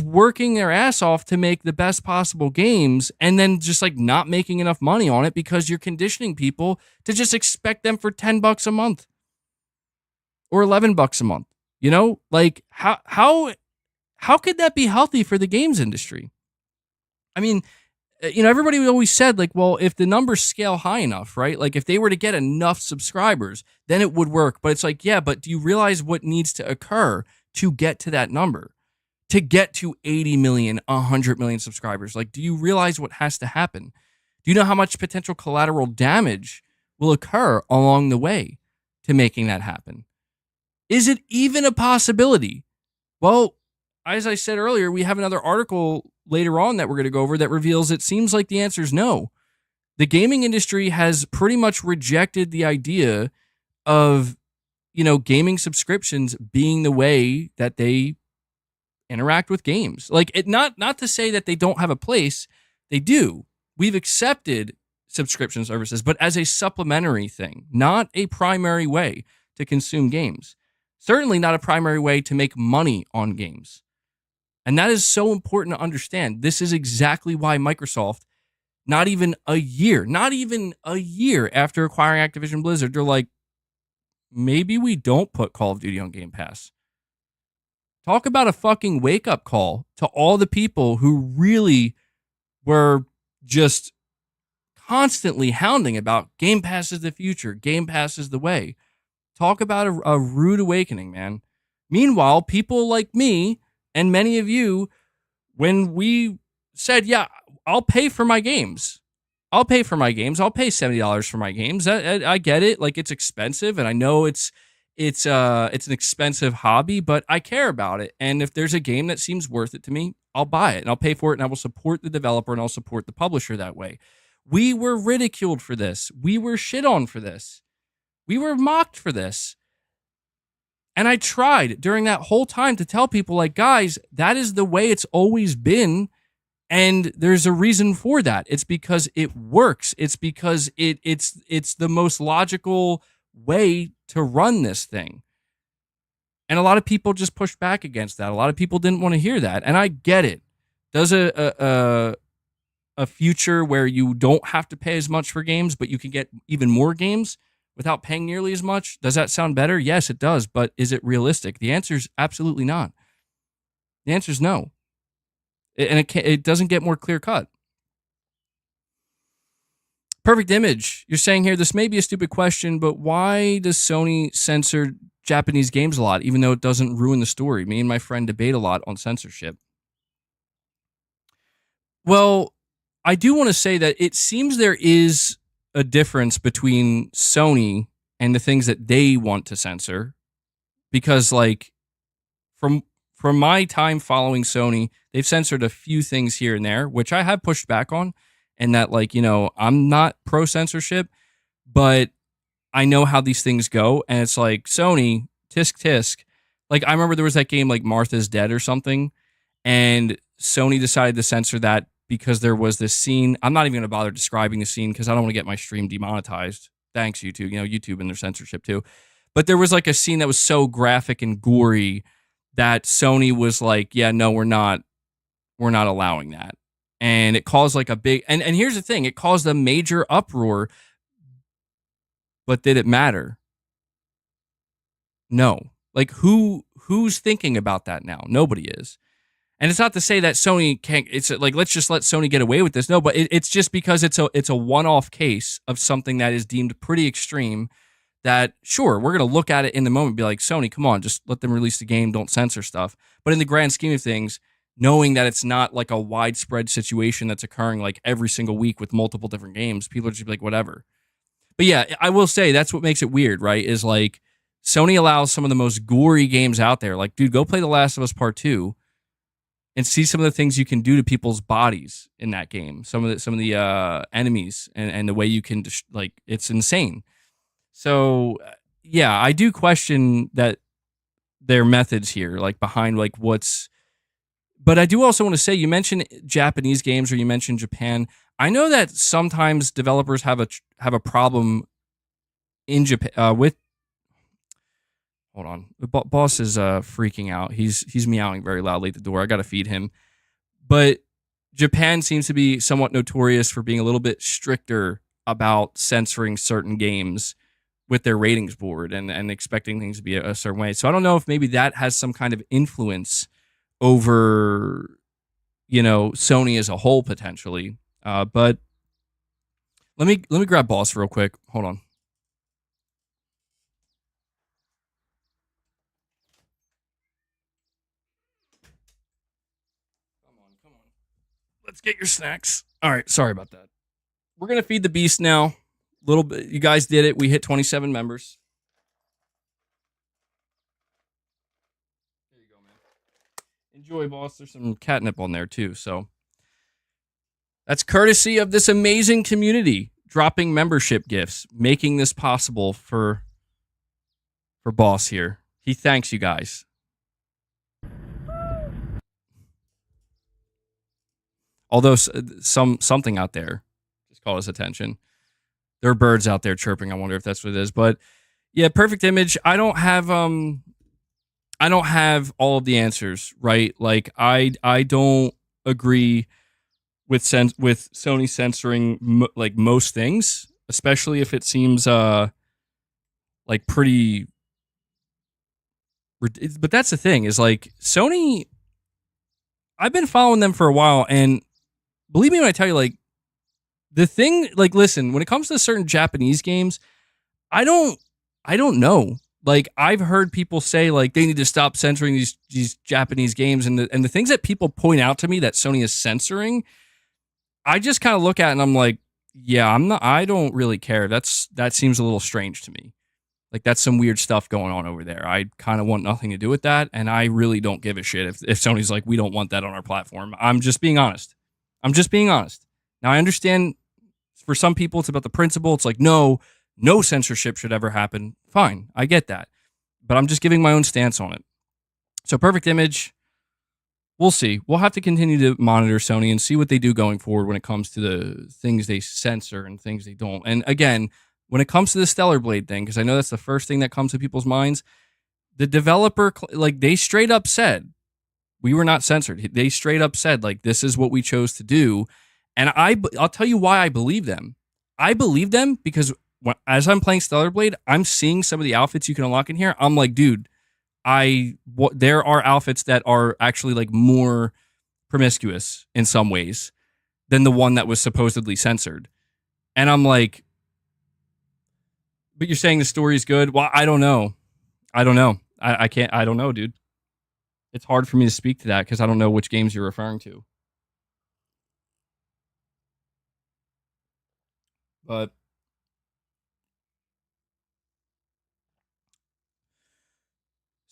Speaker 1: working their ass off to make the best possible games and then just like not making enough money on it because you're conditioning people to just expect them for $10 a month or $11 a month. You know, like how could that be healthy for the games industry? I mean, you know, everybody always said like, well, if the numbers scale high enough, right? Like if they were to get enough subscribers, then it would work. But it's like, yeah, but do you realize what needs to occur to get to that number? To get to 80 million, 100 million subscribers? Like, do you realize what has to happen? Do you know how much potential collateral damage will occur along the way to making that happen? Is it even a possibility? Well, as I said earlier, we have another article later on that we're going to go over that reveals it seems like the answer is no. The gaming industry has pretty much rejected the idea of, you know, gaming subscriptions being the way that they interact with games. Like, it not to say that they don't have a place, they do. We've accepted subscription services, but as a supplementary thing, not a primary way to consume games. Certainly not a primary way to make money on games. And that is so important to understand. This is exactly why Microsoft, not even a year after acquiring Activision Blizzard, they're like, maybe we don't put Call of Duty on Game Pass. Talk about a fucking wake-up call to all the people who really were just constantly hounding about Game Pass is the future, Game Pass is the way. Talk about a rude awakening, man. Meanwhile, people like me and many of you, when we said, yeah, I'll pay for my games. I'll pay $70 for my games. I get it. Like, it's expensive, and I know it's an expensive hobby, but I care about it. And if there's a game that seems worth it to me, I'll buy it and I'll pay for it, and I will support the developer and I'll support the publisher that way. We were ridiculed for this. We were shit on for this. We were mocked for this. And I tried during that whole time to tell people, like, guys, that is the way it's always been. And there's a reason for that. It's because it works. It's because it's the most logical way to run this thing. And a lot of people just pushed back against that. A lot of people didn't want to hear that. And I get it. Does a future where you don't have to pay as much for games, but you can get even more games without paying nearly as much, does that sound better? Yes, it does. But is it realistic? The answer is absolutely not. The answer is no. And it doesn't get more clear cut. Perfect Image. You're saying here, this may be a stupid question, but why does Sony censor Japanese games a lot, even though it doesn't ruin the story? Me and my friend debate a lot on censorship. Well, I do want to say that it seems there is a difference between Sony and the things that they want to censor, because like from my time following Sony, they've censored a few things here and there, which I have pushed back on, and that, like, you know, I'm not pro censorship, but I know how these things go, and it's like, Sony, tisk. Like, I remember there was that game like Martha's Dead or something, and Sony decided to censor that because there was this scene. I'm not even going to bother describing the scene because I don't want to get my stream demonetized. Thanks, YouTube. You know, YouTube and their censorship too. But there was like a scene that was so graphic and gory that Sony was like, yeah, no, we're not allowing that. And it caused like a big, and here's the thing, it caused a major uproar. But did it matter? No. Like, who's thinking about that now? Nobody is. And it's not to say that Sony can't, it's like, let's just let Sony get away with this. No, but it's just because it's a one-off case of something that is deemed pretty extreme, that, sure, we're going to look at it in the moment and be like, Sony, come on, just let them release the game, don't censor stuff. But in the grand scheme of things, knowing that it's not like a widespread situation that's occurring like every single week with multiple different games, people are just like, whatever. But yeah, I will say that's what makes it weird, right? Is like, Sony allows some of the most gory games out there. Like, dude, go play The Last of Us Part 2 and see some of the things you can do to people's bodies in that game. Some of the enemies and the way you can, like, it's insane. So yeah, I do question that their methods here, like behind like what's. But I do also want to say, you mentioned Japanese games or you mentioned Japan. I know that sometimes developers have a problem in Japan with. Hold on, the boss is freaking out. He's meowing very loudly at the door. I got to feed him. But Japan seems to be somewhat notorious for being a little bit stricter about censoring certain games with their ratings board and expecting things to be a certain way. So I don't know if maybe that has some kind of influence over, Sony as a whole potentially. But let me grab boss real quick. Hold on. Come on. Let's get your snacks. All right, sorry about that. We're gonna feed the beast now. Little bit. You guys did it. We hit 27 members. There you go, man. Enjoy, boss. There's some catnip on there too. So that's courtesy of this amazing community dropping membership gifts, making this possible for boss here. He thanks you guys. Although something out there just caught his attention. There are birds out there chirping. I wonder if that's what it is. But yeah, perfect image. I don't have all of the answers, right? Like I don't agree with Sony censoring like most things, especially if it seems like pretty. But that's the thing is like Sony. I've been following them for a while, and believe me when I tell you, like the thing, like listen, when it comes to certain Japanese games, I don't know. Like I've heard people say like they need to stop censoring these Japanese games, and the things that people point out to me that Sony is censoring, I just kind of look at it and I'm like, yeah, I don't really care. That seems a little strange to me. Like that's some weird stuff going on over there. I kind of want nothing to do with that, and I really don't give a shit if Sony's like, we don't want that on our platform. I'm just being honest. Now I understand for some people it's about the principle. It's like no censorship should ever happen. Fine, I get that, but I'm just giving my own stance on it. So perfect image. We'll see. We'll have to continue to monitor Sony and see what they do going forward when it comes to the things they censor and things they don't. And again, when it comes to the Stellar Blade thing, because I know that's the first thing that comes to people's minds, the developer, like they straight up said, we were not censored. They straight up said, like, this is what we chose to do. And I'll tell you why I believe them. I believe them because as I'm playing Stellar Blade, I'm seeing some of the outfits you can unlock in here. I'm like, dude, there are outfits that are actually like more promiscuous in some ways than the one that was supposedly censored. And I'm like, but you're saying the story is good? Well, I don't know. I can't. I don't know, dude. It's hard for me to speak to that because I don't know which games you're referring to. But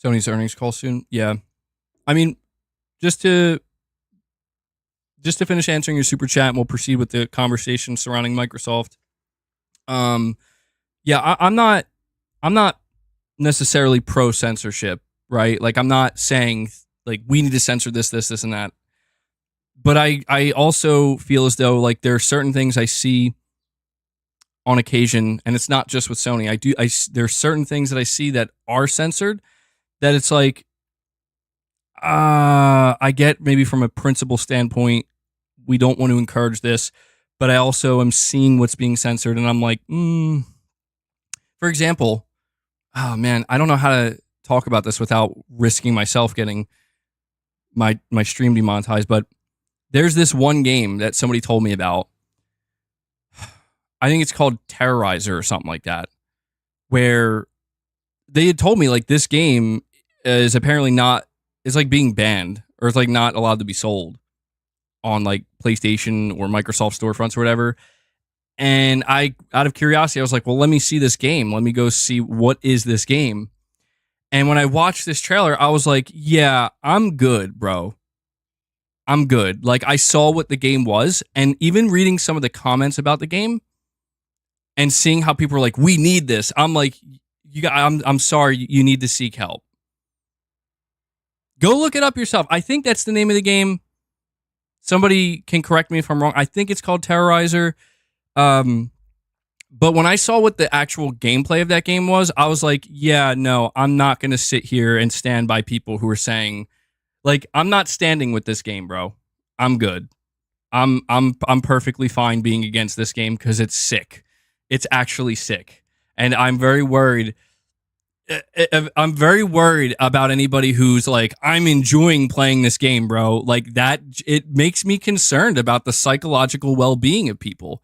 Speaker 1: Sony's earnings call soon. Yeah, I mean, just to finish answering your super chat, and we'll proceed with the conversation surrounding Microsoft. Yeah, I'm not necessarily pro censorship, right? Like I'm not saying like we need to censor this, and that. But I also feel as though like there are certain things I see on occasion, and it's not just with Sony. There are certain things that I see that are censored that it's like, I get maybe from a principle standpoint, we don't want to encourage this, but I also am seeing what's being censored, and I'm like, For example, oh man, I don't know how to talk about this without risking myself getting my stream demonetized, but there's this one game that somebody told me about. I think it's called Terrorizer or something like that, where they had told me like this game is apparently not, it's like being banned or it's like not allowed to be sold on like PlayStation or Microsoft storefronts or whatever. And I, out of curiosity, I was like, well, let me see this game. Let me go see what is this game. And when I watched this trailer, I was like, yeah, I'm good, bro. I'm good. Like I saw what the game was, and even reading some of the comments about the game and seeing how people were like, we need this. I'm like, I'm sorry, you need to seek help. Go look it up yourself. I think that's the name of the game. Somebody can correct me if I'm wrong. I think it's called Terrorizer. But when I saw what the actual gameplay of that game was, I was like, yeah, no, I'm not going to sit here and stand by people who are saying, like, I'm not standing with this game, bro. I'm good. I'm perfectly fine being against this game because it's sick. It's actually sick. And I'm very worried. I'm very worried about anybody who's like, I'm enjoying playing this game, bro. Like that, it makes me concerned about the psychological well-being of people.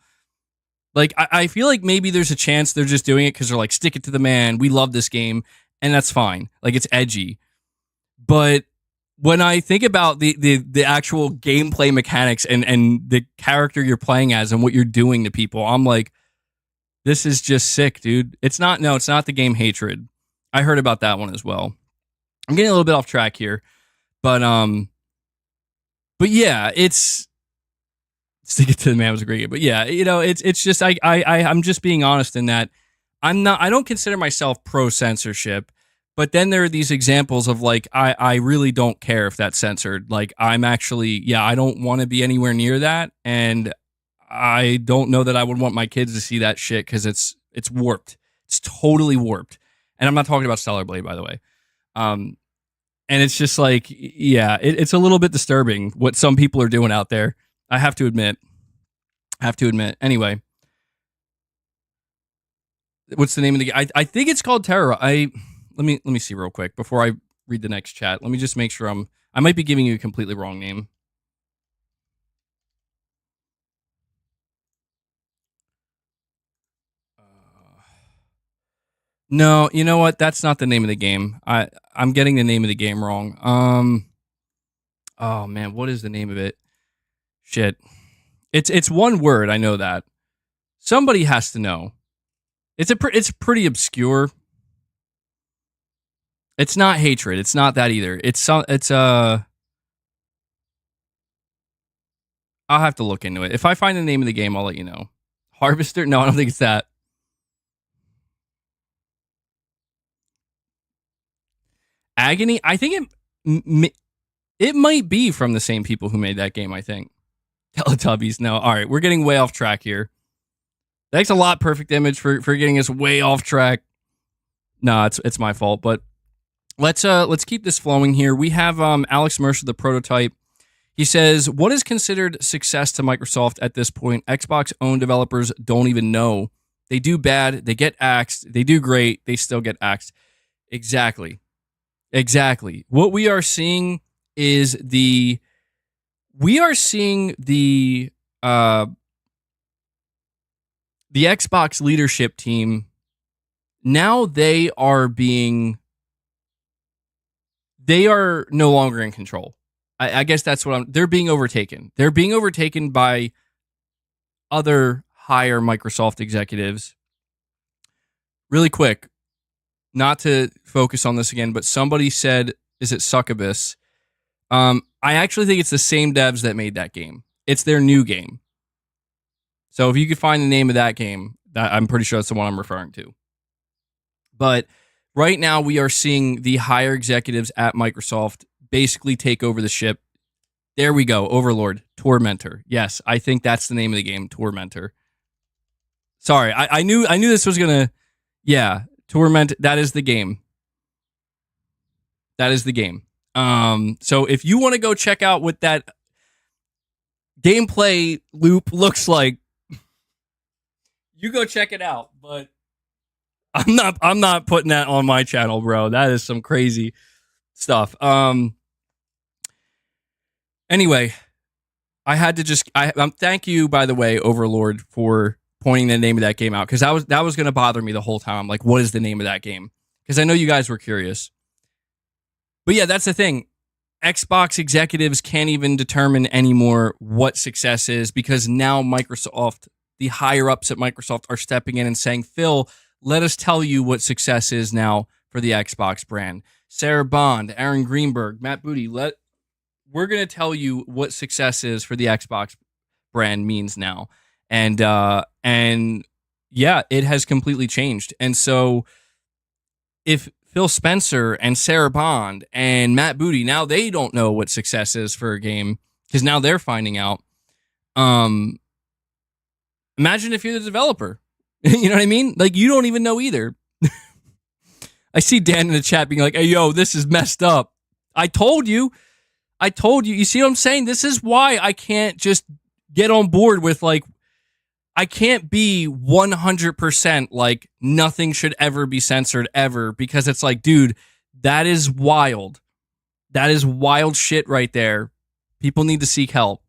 Speaker 1: Like, I feel like maybe there's a chance they're just doing it because they're like, stick it to the man. We love this game. And that's fine. Like, it's edgy. But when I think about the actual gameplay mechanics and the character you're playing as and what you're doing to people, I'm like, this is just sick, dude. It's not the game Hatred. I heard about that one as well. I'm getting a little bit off track here. But yeah, it's Stick It to the Man was a great game. But yeah, it's just I'm just being honest in that I don't consider myself pro censorship, but then there are these examples of like I really don't care if that's censored. Like I'm actually, I don't want to be anywhere near that, and I don't know that I would want my kids to see that shit because it's warped. It's totally warped. And I'm not talking about Stellar Blade, by the way. And it's just like, it's a little bit disturbing what some people are doing out there. I have to admit. Anyway, what's the name of the game? I think it's called Terror. Let me see real quick before I read the next chat. Let me just make sure I might be giving you a completely wrong name. No, you know what? That's not the name of the game. I'm getting the name of the game wrong. Oh man, what is the name of it? Shit. It's one word. I know that. Somebody has to know. It's pretty obscure. It's not Hatred. It's not that either. I'll have to look into it. If I find the name of the game, I'll let you know. Harvester? No, I don't think it's that. Agony? I think it might be from the same people who made that game, I think. Teletubbies. No. All right, we're getting way off track here. Thanks a lot, Perfect Image, for getting us way off track. No, it's my fault, but let's keep this flowing here. We have Alex Mercer, the prototype. He says, what is considered success to Microsoft at this point? Xbox-owned developers don't even know. They do bad, they get axed. They do great, they still get axed. Exactly. What we are seeing is the Xbox leadership team. Now they are no longer in control. I guess that's they're being overtaken. They're being overtaken by other higher Microsoft executives. Really quick, not to focus on this again, but somebody said, is it Succubus? I actually think it's the same devs that made that game. It's their new game. So if you could find the name of that game, I'm pretty sure that's the one I'm referring to. But right now we are seeing the higher executives at Microsoft basically take over the ship. There we go. Overlord. Tormentor. Yes, I think that's the name of the game. Tormentor. Sorry, I knew this was going to... Yeah, Torment. That is the game. So if you want to go check out what that gameplay loop looks like, you go check it out. But I'm not putting that on my channel, bro. That is some crazy stuff. Anyway, I had to just thank you, by the way, Overlord, for pointing the name of that game out, because that was going to bother me the whole time. I'm like, what is the name of that game? Because I know you guys were curious. But yeah, that's the thing. Xbox executives can't even determine anymore what success is, because now Microsoft, the higher ups at Microsoft, are stepping in and saying, Phil, let us tell you what success is now for the Xbox brand. Sarah Bond, Aaron Greenberg, Matt Booty, we're going to tell you what success is for the Xbox brand means now. And yeah, it has completely changed. And so if Phil Spencer and Sarah Bond and Matt Booty, now they don't know what success is for a game, because now they're finding out. Imagine if you're the developer. You know what I mean? Like, you don't even know either. I see Dan in the chat being like, hey, yo, this is messed up. I told you. You see what I'm saying? This is why I can't just get on board with, like, I can't be 100% like nothing should ever be censored ever, because it's like, dude, that is wild. That is wild shit right there. People need to seek help.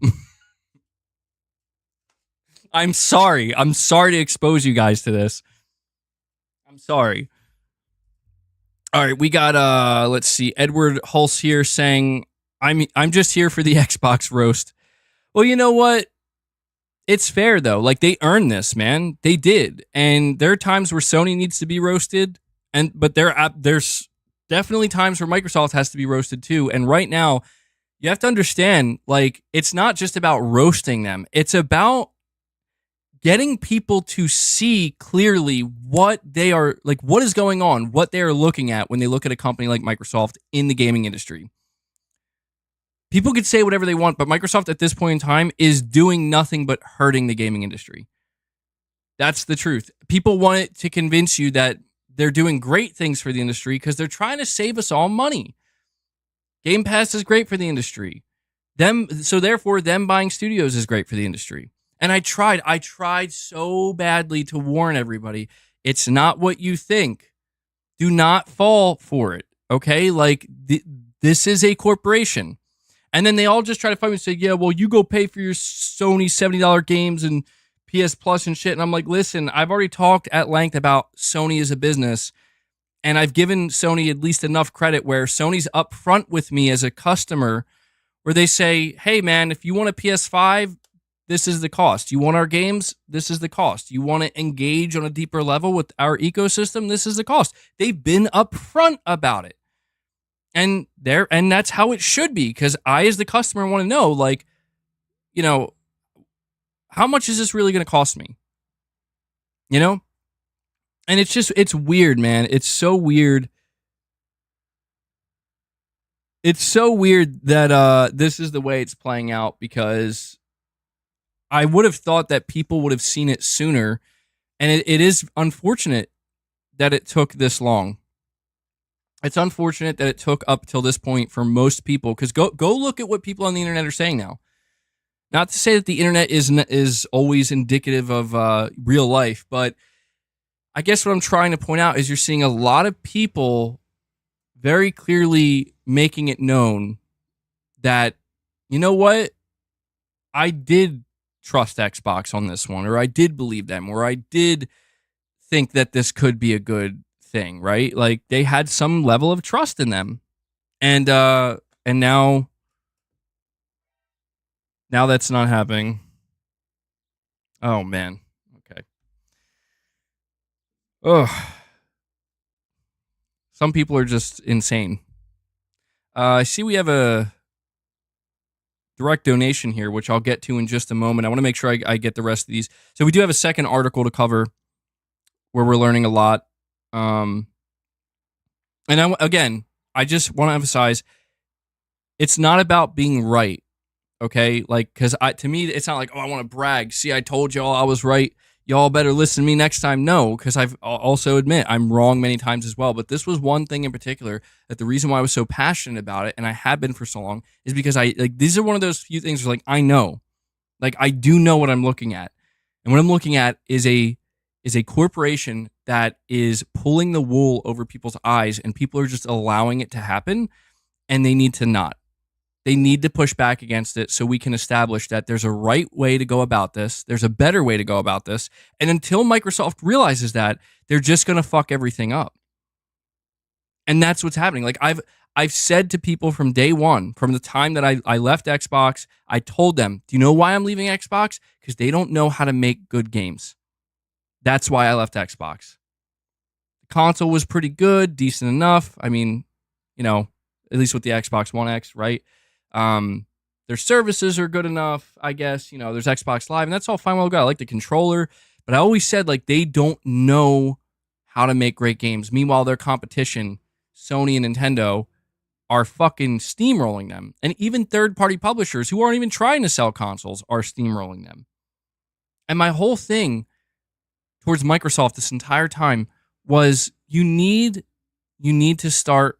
Speaker 1: I'm sorry. I'm sorry to expose you guys to this. I'm sorry. All right, we got let's see, Edward Hulse here saying, I'm just here for the Xbox roast. Well, you know what? It's fair though. Like, they earned this, man. They did. And there are times where Sony needs to be roasted, but there's definitely times where Microsoft has to be roasted too. And right now, you have to understand, like, it's not just about roasting them. It's about getting people to see clearly what they are, like, what is going on, what they are looking at when they look at a company like Microsoft in the gaming industry. People could say whatever they want, but Microsoft at this point in time is doing nothing but hurting the gaming industry. That's the truth. People want it to convince you that they're doing great things for the industry because they're trying to save us all money. Gamepass is great for the industry. So therefore, them buying studios is great for the industry. And I tried so badly to warn everybody. It's not what you think. Do not fall for it, okay? Like, this is a corporation. And then they all just try to fight me and say, yeah, well, you go pay for your Sony $70 games and PS Plus and shit. And I'm like, listen, I've already talked at length about Sony as a business, and I've given Sony at least enough credit where Sony's upfront with me as a customer, where they say, hey, man, if you want a PS5, this is the cost. You want our games? This is the cost. You want to engage on a deeper level with our ecosystem? This is the cost. They've been upfront about it. And that's how it should be, because I, as the customer, want to know, like, you know, how much is this really going to cost me? You know? And it's weird, man. It's so weird. It's so weird that this is the way it's playing out, because I would have thought that people would have seen it sooner, and it is unfortunate that it took this long. It's unfortunate that it took up till this point for most people, because go look at what people on the internet are saying now. Not to say that the internet is always indicative of real life, but I guess what I'm trying to point out is you're seeing a lot of people very clearly making it known that, you know what, I did trust Xbox on this one, or I did believe them, or I did think that this could be a good thing, right? Like, they had some level of trust in them, and now that's not happening. Oh man. Okay. Ugh. Some people are just insane. I see we have a direct donation here, which I'll get to in just a moment. I want to make sure I get the rest of these. So we do have a second article to cover where we're learning a lot. And I just want to emphasize, it's not about being right, okay? Like, because to me, it's not like, oh, I want to brag. See, I told y'all I was right. Y'all better listen to me next time. No, because I've also admit I'm wrong many times as well. But this was one thing in particular that the reason why I was so passionate about it, and I have been for so long, is because these are one of those few things where, like, I know. Like, I do know what I'm looking at. And what I'm looking at is a corporation that is pulling the wool over people's eyes, and people are just allowing it to happen, and they need to not. They need to push back against it so we can establish that there's a right way to go about this. There's a better way to go about this. And until Microsoft realizes that, they're just going to fuck everything up. And that's what's happening. Like, I've said to people from day one, from the time that I left Xbox, I told them, do you know why I'm leaving Xbox? Because they don't know how to make good games. That's why I left Xbox. The console was pretty good, decent enough. I mean, you know, at least with the Xbox One X, right? Their services are good enough, I guess. You know, there's Xbox Live, and that's all fine, well good. I like the controller, but I always said, like, they don't know how to make great games. Meanwhile, their competition, Sony and Nintendo, are fucking steamrolling them. And even third-party publishers who aren't even trying to sell consoles are steamrolling them. And my whole thing towards Microsoft this entire time was you need to start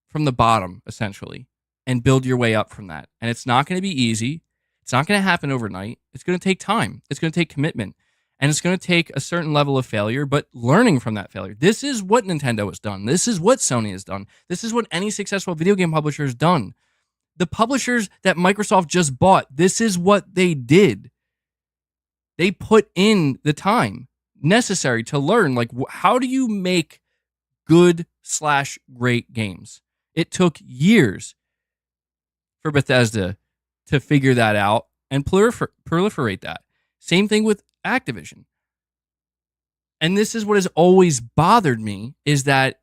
Speaker 1: from the bottom, essentially, and build your way up from that. And it's not going to be easy. It's not going to happen overnight. It's going to take time. It's going to take commitment. And it's going to take a certain level of failure, but learning from that failure. This is what Nintendo has done. This is what Sony has done. This is what any successful video game publisher has done. The publishers that Microsoft just bought, this is what they did. They put in the time necessary to learn, like, how do you make good/great games? It took years for Bethesda to figure that out and proliferate that. Same thing with Activision. And this is what has always bothered me, is that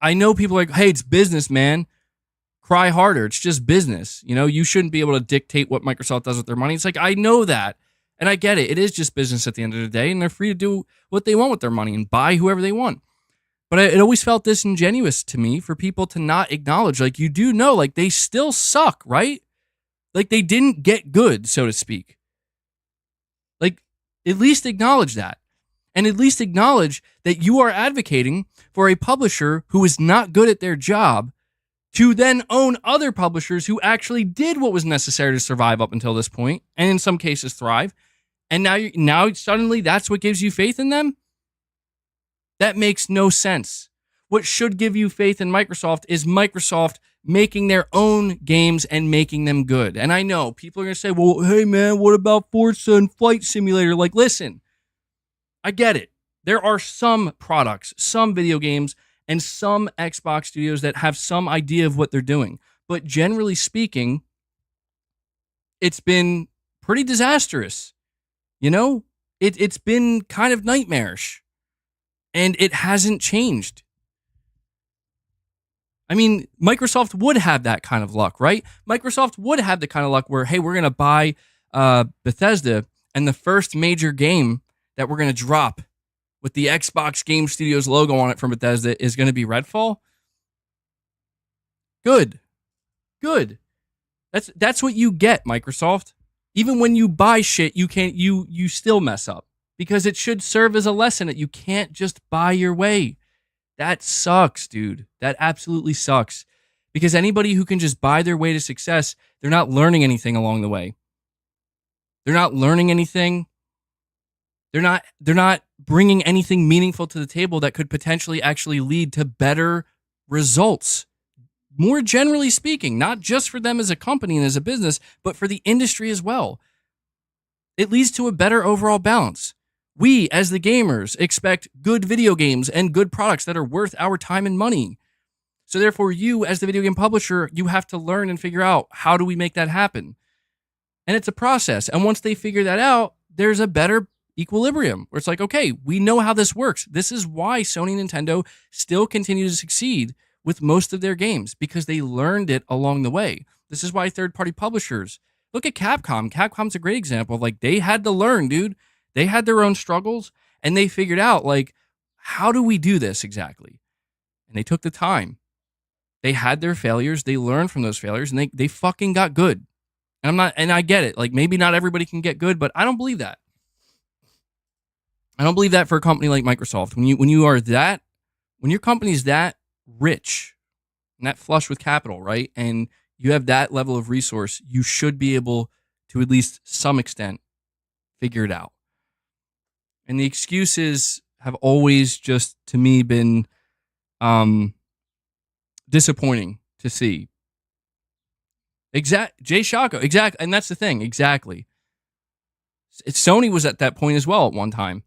Speaker 1: I know people are like, hey, it's business, man. Cry harder. It's just business. You know, you shouldn't be able to dictate what Microsoft does with their money. It's like, I know that. And I get it. It is just business at the end of the day, and they're free to do what they want with their money and buy whoever they want. But it always felt disingenuous to me for people to not acknowledge, like, you do know, like, they still suck, right? Like, they didn't get good, so to speak. Like, at least acknowledge that. And at least acknowledge that you are advocating for a publisher who is not good at their job to then own other publishers who actually did what was necessary to survive up until this point, and in some cases thrive. And now suddenly that's what gives you faith in them? That makes no sense. What should give you faith in Microsoft is Microsoft making their own games and making them good. And I know people are going to say, well, hey man, what about Forza and Flight Simulator? Like, listen, I get it. There are some products, some video games, and some Xbox studios that have some idea of what they're doing. But generally speaking, it's been pretty disastrous. You know, it's been kind of nightmarish. And it hasn't changed. I mean, Microsoft would have that kind of luck, right? Microsoft would have the kind of luck where, hey, we're going to buy Bethesda, and the first major game that we're going to drop with the Xbox Game Studios logo on it from Bethesda is going to be Redfall. Good. That's what you get, Microsoft. Even when you buy shit, you still mess up, because it should serve as a lesson that you can't just buy your way. That sucks, dude. That absolutely sucks. Because anybody who can just buy their way to success, they're not learning anything along the way. They're not learning anything. They're not bringing anything meaningful to the table that could potentially actually lead to better results. More generally speaking, not just for them as a company and as a business, but for the industry as well. It leads to a better overall balance. We, as the gamers, expect good video games and good products that are worth our time and money. So therefore, you, as the video game publisher, you have to learn and figure out, how do we make that happen? And it's a process. And once they figure that out, there's a better equilibrium where it's like, okay, we know how this works. This is why Sony and Nintendo still continue to succeed with most of their games, because they learned it along the way. This is why third-party publishers, look at Capcom. Capcom's a great example of, like, they had to learn, dude. They had their own struggles, and they figured out, like, how do we do this exactly? And they took the time. They had their failures. They learned from those failures, and they fucking got good. And I get it. Like, maybe not everybody can get good, but I don't believe that. I don't believe that for a company like Microsoft. When your company's that rich and that flush with capital, right? And you have that level of resource, you should be able to, at least some extent, figure it out. And the excuses have always just, to me, been disappointing to see. Jay Shako, exactly. And that's the thing, exactly. Sony was at that point as well at one time.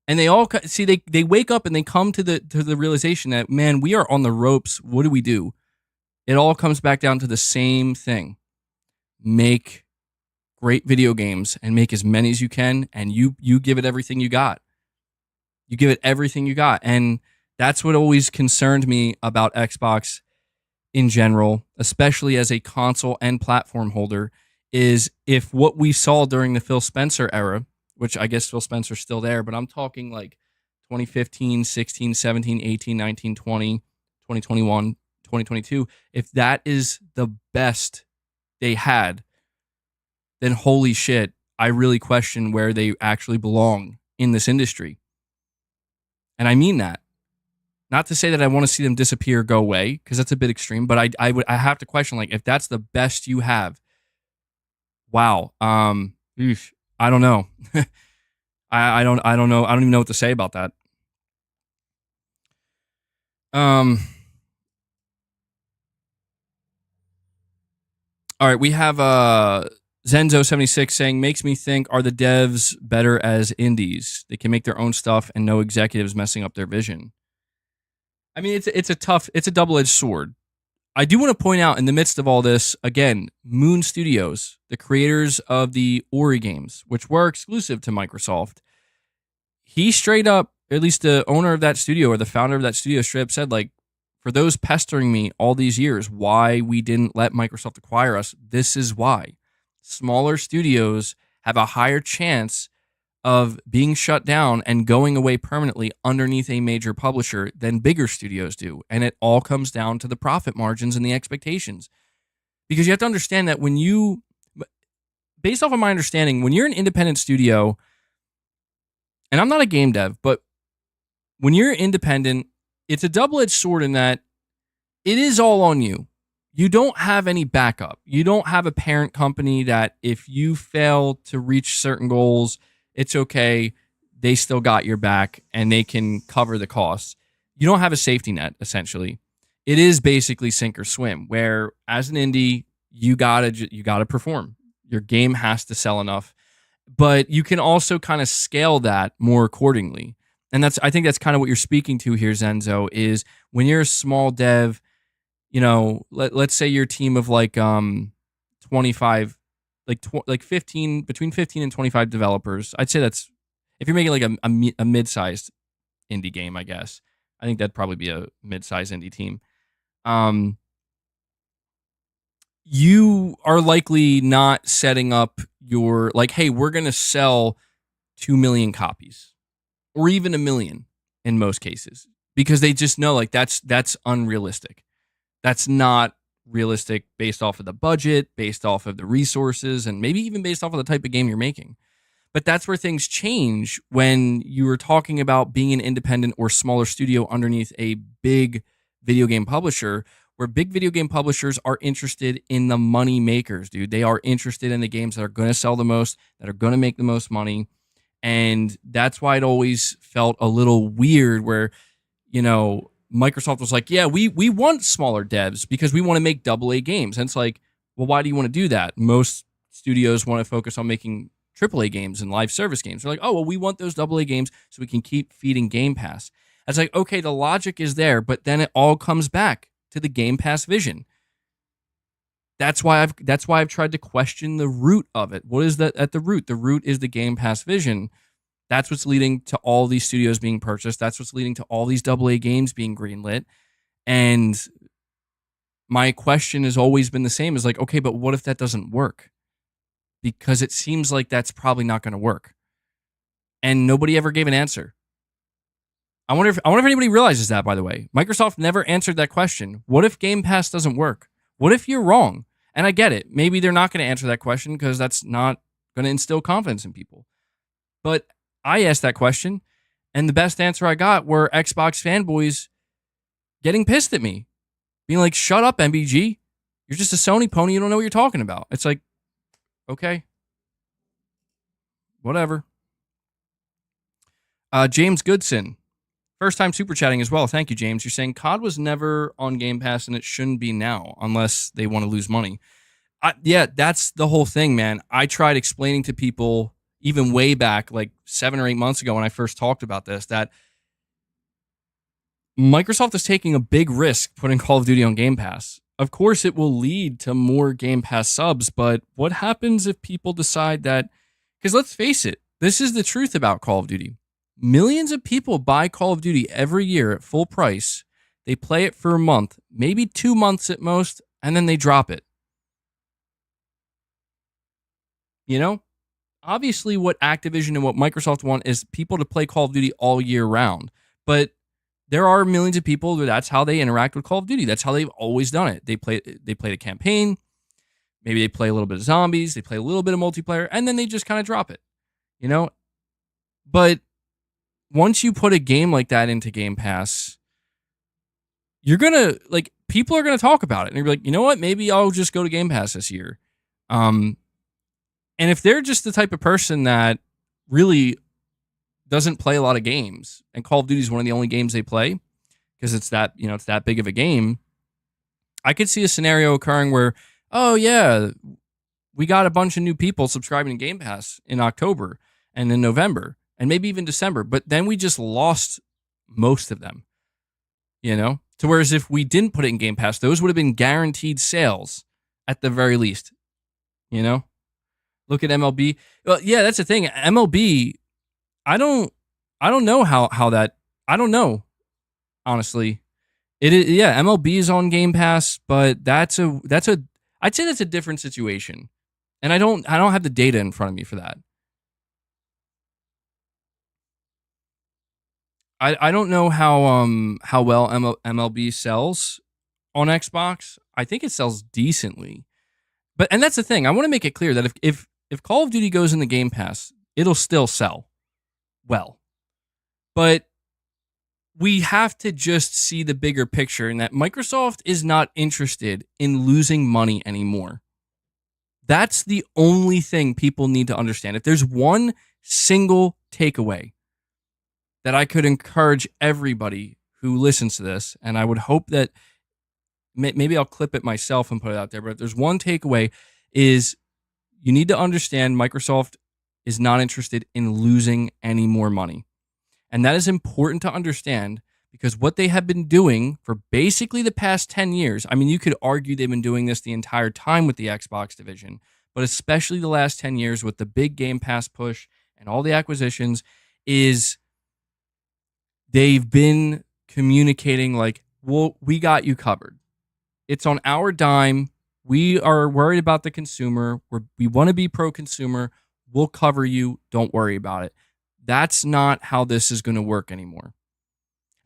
Speaker 1: And they all see, they wake up and they come to the realization that, man, we are on the ropes. What do we do? It all comes back down to the same thing. Make great video games and make as many as you can, and you give it everything you got. You give it everything you got. And that's what always concerned me about Xbox in general, especially as a console and platform holder, is if what we saw during the Phil Spencer era, which I guess Phil Spencer's still there, but I'm talking like 2015, 16, 17, 18, 19, 20, 2021, 2022, if that is the best they had, then holy shit, I really question where they actually belong in this industry. And I mean that. Not to say that I want to see them disappear, go away, because that's a bit extreme, but I have to question, like, if that's the best you have, wow. I don't know. I don't know. I don't even know what to say about that. All right, we have Zenzo76 saying, makes me think, are the devs better as indies? They can make their own stuff and no executives messing up their vision. I mean, it's a double-edged sword. I do want to point out, in the midst of all this, again, Moon Studios, the creators of the Ori games, which were exclusive to Microsoft, he straight up, at least the owner of that studio or the founder of that studio straight up said, like, for those pestering me all these years, why we didn't let Microsoft acquire us, this is why. Smaller studios have a higher chance of being shut down and going away permanently underneath a major publisher than bigger studios do. And it all comes down to the profit margins and the expectations. Because you have to understand that based off of my understanding, when you're an independent studio, and I'm not a game dev, but when you're independent, it's a double-edged sword in that it is all on you. You don't have any backup. You don't have a parent company that if you fail to reach certain goals, it's okay. They still got your back and they can cover the costs. You don't have a safety net, essentially. It is basically sink or swim, where as an indie, you gotta perform. Your game has to sell enough, but you can also kind of scale that more accordingly. And I think that's kind of what you're speaking to here, Zenzo, is when you're a small dev, let's say your team of like 25, like 15, between 15 and 25 developers. I'd say that's, if you're making like a mid-sized indie game, I guess. I think that'd probably be a mid-sized indie team. You are likely not setting up your, like, hey, we're going to sell 2 million copies or even 1 million in most cases, because they just know, like, that's unrealistic. That's not realistic based off of the budget, based off of the resources, and maybe even based off of the type of game you're making. But that's where things change when you are talking about being an independent or smaller studio underneath a big video game publisher, where big video game publishers are interested in the money makers, dude. They are interested in the games that are going to sell the most, that are going to make the most money. And that's why it always felt a little weird where, Microsoft was like, yeah, we want smaller devs because we want to make AA games. And it's like, well, why do you want to do that? Most studios want to focus on making AAA games and live service games. They're like, oh, well, we want those AA games so we can keep feeding Game Pass. It's like, okay, the logic is there, but then it all comes back to the Game Pass vision. That's why I've tried to question the root of it. What is that at the root? The root is the Game Pass vision. That's what's leading to all these studios being purchased. That's what's leading to all these AA games being greenlit. And my question has always been the same, is like, okay, but what if that doesn't work? Because it seems like that's probably not going to work. And nobody ever gave an answer. I wonder if anybody realizes that, by the way. Microsoft never answered that question. What if Game Pass doesn't work? What if you're wrong? And I get it. Maybe they're not going to answer that question because that's not going to instill confidence in people. But I asked that question, and the best answer I got were Xbox fanboys getting pissed at me, being like, shut up, MBG. You're just a Sony pony. You don't know what you're talking about. It's like, okay, whatever. James Goodson, first time super chatting as well. Thank you, James. You're saying COD was never on Game Pass and it shouldn't be now unless they want to lose money. Yeah, that's the whole thing, man. I tried explaining to people even way back, like 7 or 8 months ago when I first talked about this, that Microsoft is taking a big risk putting Call of Duty on Game Pass. Of course, it will lead to more Game Pass subs, but what happens if people decide that, because let's face it, this is the truth about Call of Duty. Millions of people buy Call of Duty every year at full price. They play it for a month, maybe 2 months at most, and then they drop it. Obviously what Activision and what Microsoft want is people to play Call of Duty all year round. But there are millions of people that that's how they interact with Call of Duty. That's how they've always done it. They play a campaign, maybe they play a little bit of zombies, they play a little bit of multiplayer, and then they just kind of drop it, you know? But once you put a game like that into Game Pass, you're gonna, like, people are gonna talk about it, and you're like, you know what? Maybe I'll just go to Game Pass this year. And if they're just the type of person that really doesn't play a lot of games, and Call of Duty is one of the only games they play because it's that, it's that big of a game, I could see a scenario occurring where, oh yeah, we got a bunch of new people subscribing to Game Pass in October and in November and maybe even December, but then we just lost most of them, to whereas if we didn't put it in Game Pass, those would have been guaranteed sales at the very least, Look at MLB. Well, yeah, that's the thing. MLB, I don't know how that, I don't know, honestly. It is, yeah, MLB is on Game Pass, but I'd say that's a different situation. And I don't have the data in front of me for that. I don't know how well MLB sells on Xbox. I think it sells decently. And that's the thing. I want to make it clear that if Call of Duty goes in the Game Pass, it'll still sell well. But we have to just see the bigger picture, and that Microsoft is not interested in losing money anymore. That's the only thing people need to understand. If there's one single takeaway that I could encourage everybody who listens to this, and I would hope that maybe I'll clip it myself and put it out there, but if there's one takeaway, is you need to understand Microsoft is not interested in losing any more money. And that is important to understand because what they have been doing for basically the past 10 years, I mean, you could argue they've been doing this the entire time with the Xbox division, but especially the last 10 years with the big Game Pass push and all the acquisitions, is they've been communicating like, well, we got you covered. It's on our dime. We are worried about the consumer. We want to be pro-consumer. We'll cover you. Don't worry about it. That's not how this is going to work anymore.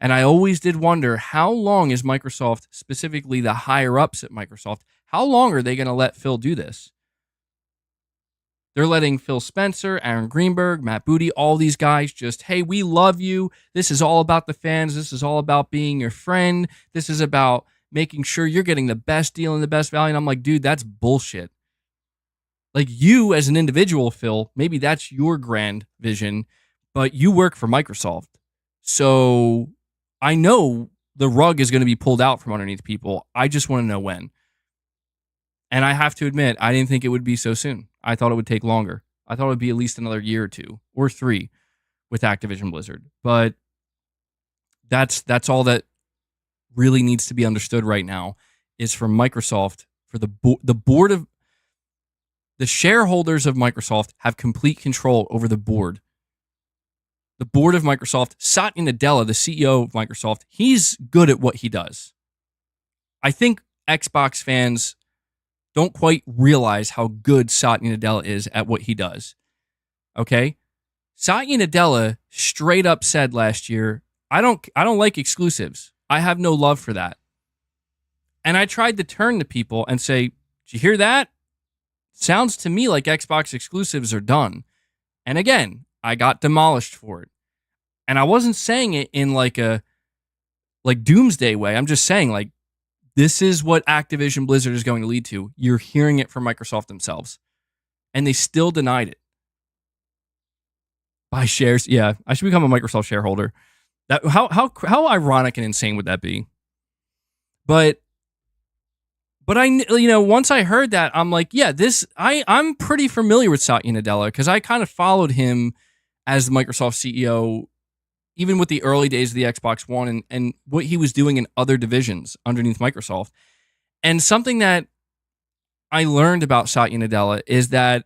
Speaker 1: And I always did wonder, how long is Microsoft, specifically the higher-ups at Microsoft, how long are they going to let Phil do this? They're letting Phil Spencer, Aaron Greenberg, Matt Booty, all these guys just, hey, we love you. This is all about the fans. This is all about being your friend. This is about making sure you're getting the best deal and the best value. And I'm like, dude, that's bullshit. Like, you as an individual, Phil, maybe that's your grand vision, but you work for Microsoft. So I know the rug is going to be pulled out from underneath people. I just want to know when. And I have to admit, I didn't think it would be so soon. I thought it would take longer. I thought it would be at least another year or 2 or 3 with Activision Blizzard. But that's all that really needs to be understood right now, is from Microsoft, for the board of the shareholders of Microsoft have complete control over the board. The board of Microsoft, Satya Nadella, the CEO of Microsoft, he's good at what he does. I think Xbox fans don't quite realize how good Satya Nadella is at what he does. Okay? Satya Nadella straight up said last year, I don't like exclusives. I have no love for that. And I tried to turn to people and say, did you hear that? Sounds to me like Xbox exclusives are done. And again, I got demolished for it. And I wasn't saying it in like a doomsday way. I'm just saying, like, this is what Activision Blizzard is going to lead to. You're hearing it from Microsoft themselves. And they still denied it. Buy shares. Yeah, I should become a Microsoft shareholder. That how ironic and insane would that be? But I, once I heard that, I'm like, yeah, I'm pretty familiar with Satya Nadella because I kind of followed him as the Microsoft CEO, even with the early days of the Xbox One and what he was doing in other divisions underneath Microsoft. And something that I learned about Satya Nadella is that,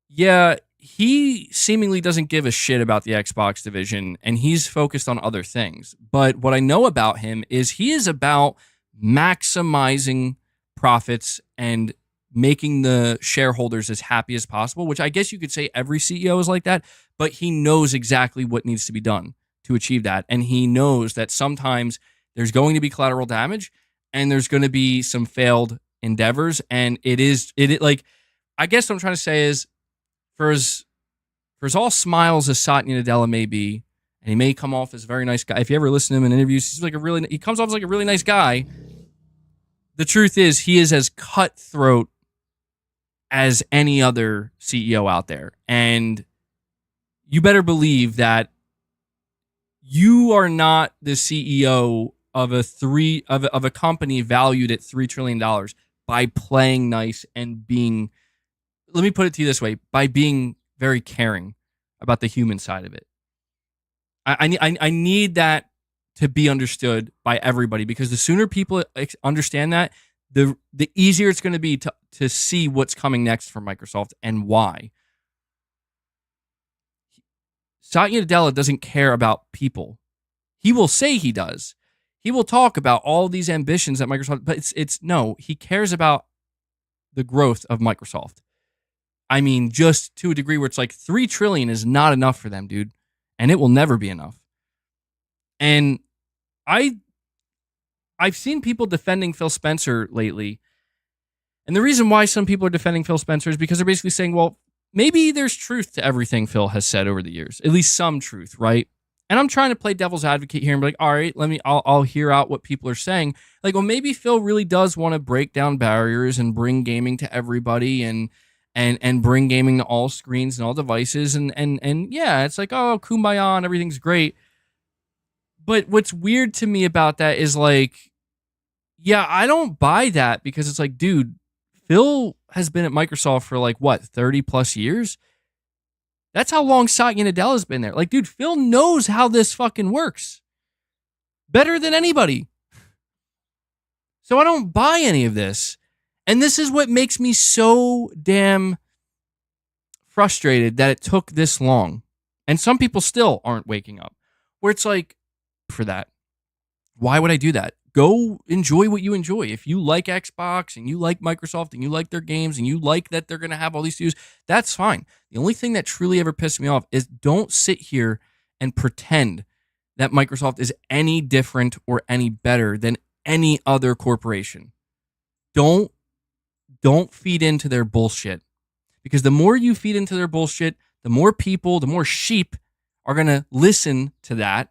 Speaker 1: yeah, he seemingly doesn't give a shit about the Xbox division, and he's focused on other things. But what I know about him is he is about maximizing profits and making the shareholders as happy as possible, which I guess you could say every CEO is like that, but he knows exactly what needs to be done to achieve that. And he knows that sometimes there's going to be collateral damage and there's going to be some failed endeavors. And like, I guess what I'm trying to say is, for as all smiles as Satya Nadella may be, and he may come off as a very nice guy. If you ever listen to him in interviews, he comes off as like a really nice guy. The truth is, he is as cutthroat as any other CEO out there. And you better believe that you are not the CEO of a company valued at $3 trillion by playing nice and being, let me put it to you this way, by being very caring about the human side of it. I need that to be understood by everybody, because the sooner people understand that, the easier it's going to be to see what's coming next for Microsoft and why. Satya Nadella doesn't care about people. He will say he does. He will talk about all these ambitions at Microsoft, but no, he cares about the growth of Microsoft. I mean, just to a degree where it's like $3 trillion is not enough for them, dude. And it will never be enough. And I've seen people defending Phil Spencer lately. And the reason why some people are defending Phil Spencer is because they're basically saying, well, maybe there's truth to everything Phil has said over the years. At least some truth, right? And I'm trying to play devil's advocate here and be like, all right, I'll hear out what people are saying. Like, well, maybe Phil really does want to break down barriers and bring gaming to everybody and bring gaming to all screens and all devices. And yeah, it's like, oh, kumbaya and everything's great. But what's weird to me about that is like, yeah, I don't buy that, because it's like, dude, Phil has been at Microsoft for like, what, 30 plus years? That's how long Satya Nadella's been there. Like, dude, Phil knows how this fucking works better than anybody. So I don't buy any of this. And this is what makes me so damn frustrated that it took this long. And some people still aren't waking up. Where it's like, for that, why would I do that? Go enjoy what you enjoy. If you like Xbox and you like Microsoft and you like their games and you like that they're going to have all these studios, that's fine. The only thing that truly ever pissed me off is don't sit here and pretend that Microsoft is any different or any better than any other corporation. Don't feed into their bullshit, because the more you feed into their bullshit, the more people, the more sheep are going to listen to that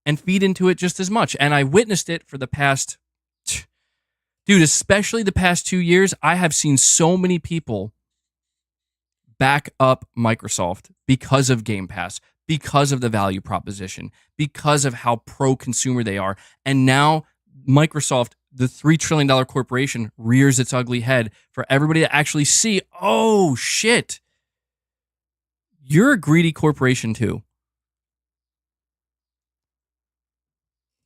Speaker 1: and feed into it just as much. And I witnessed it for the past, dude, especially the past 2 years. I have seen so many people back up Microsoft because of Game Pass, because of the value proposition, because of how pro-consumer they are. And now Microsoft, the $3 trillion corporation, rears its ugly head for everybody to actually see, oh, shit, you're a greedy corporation too.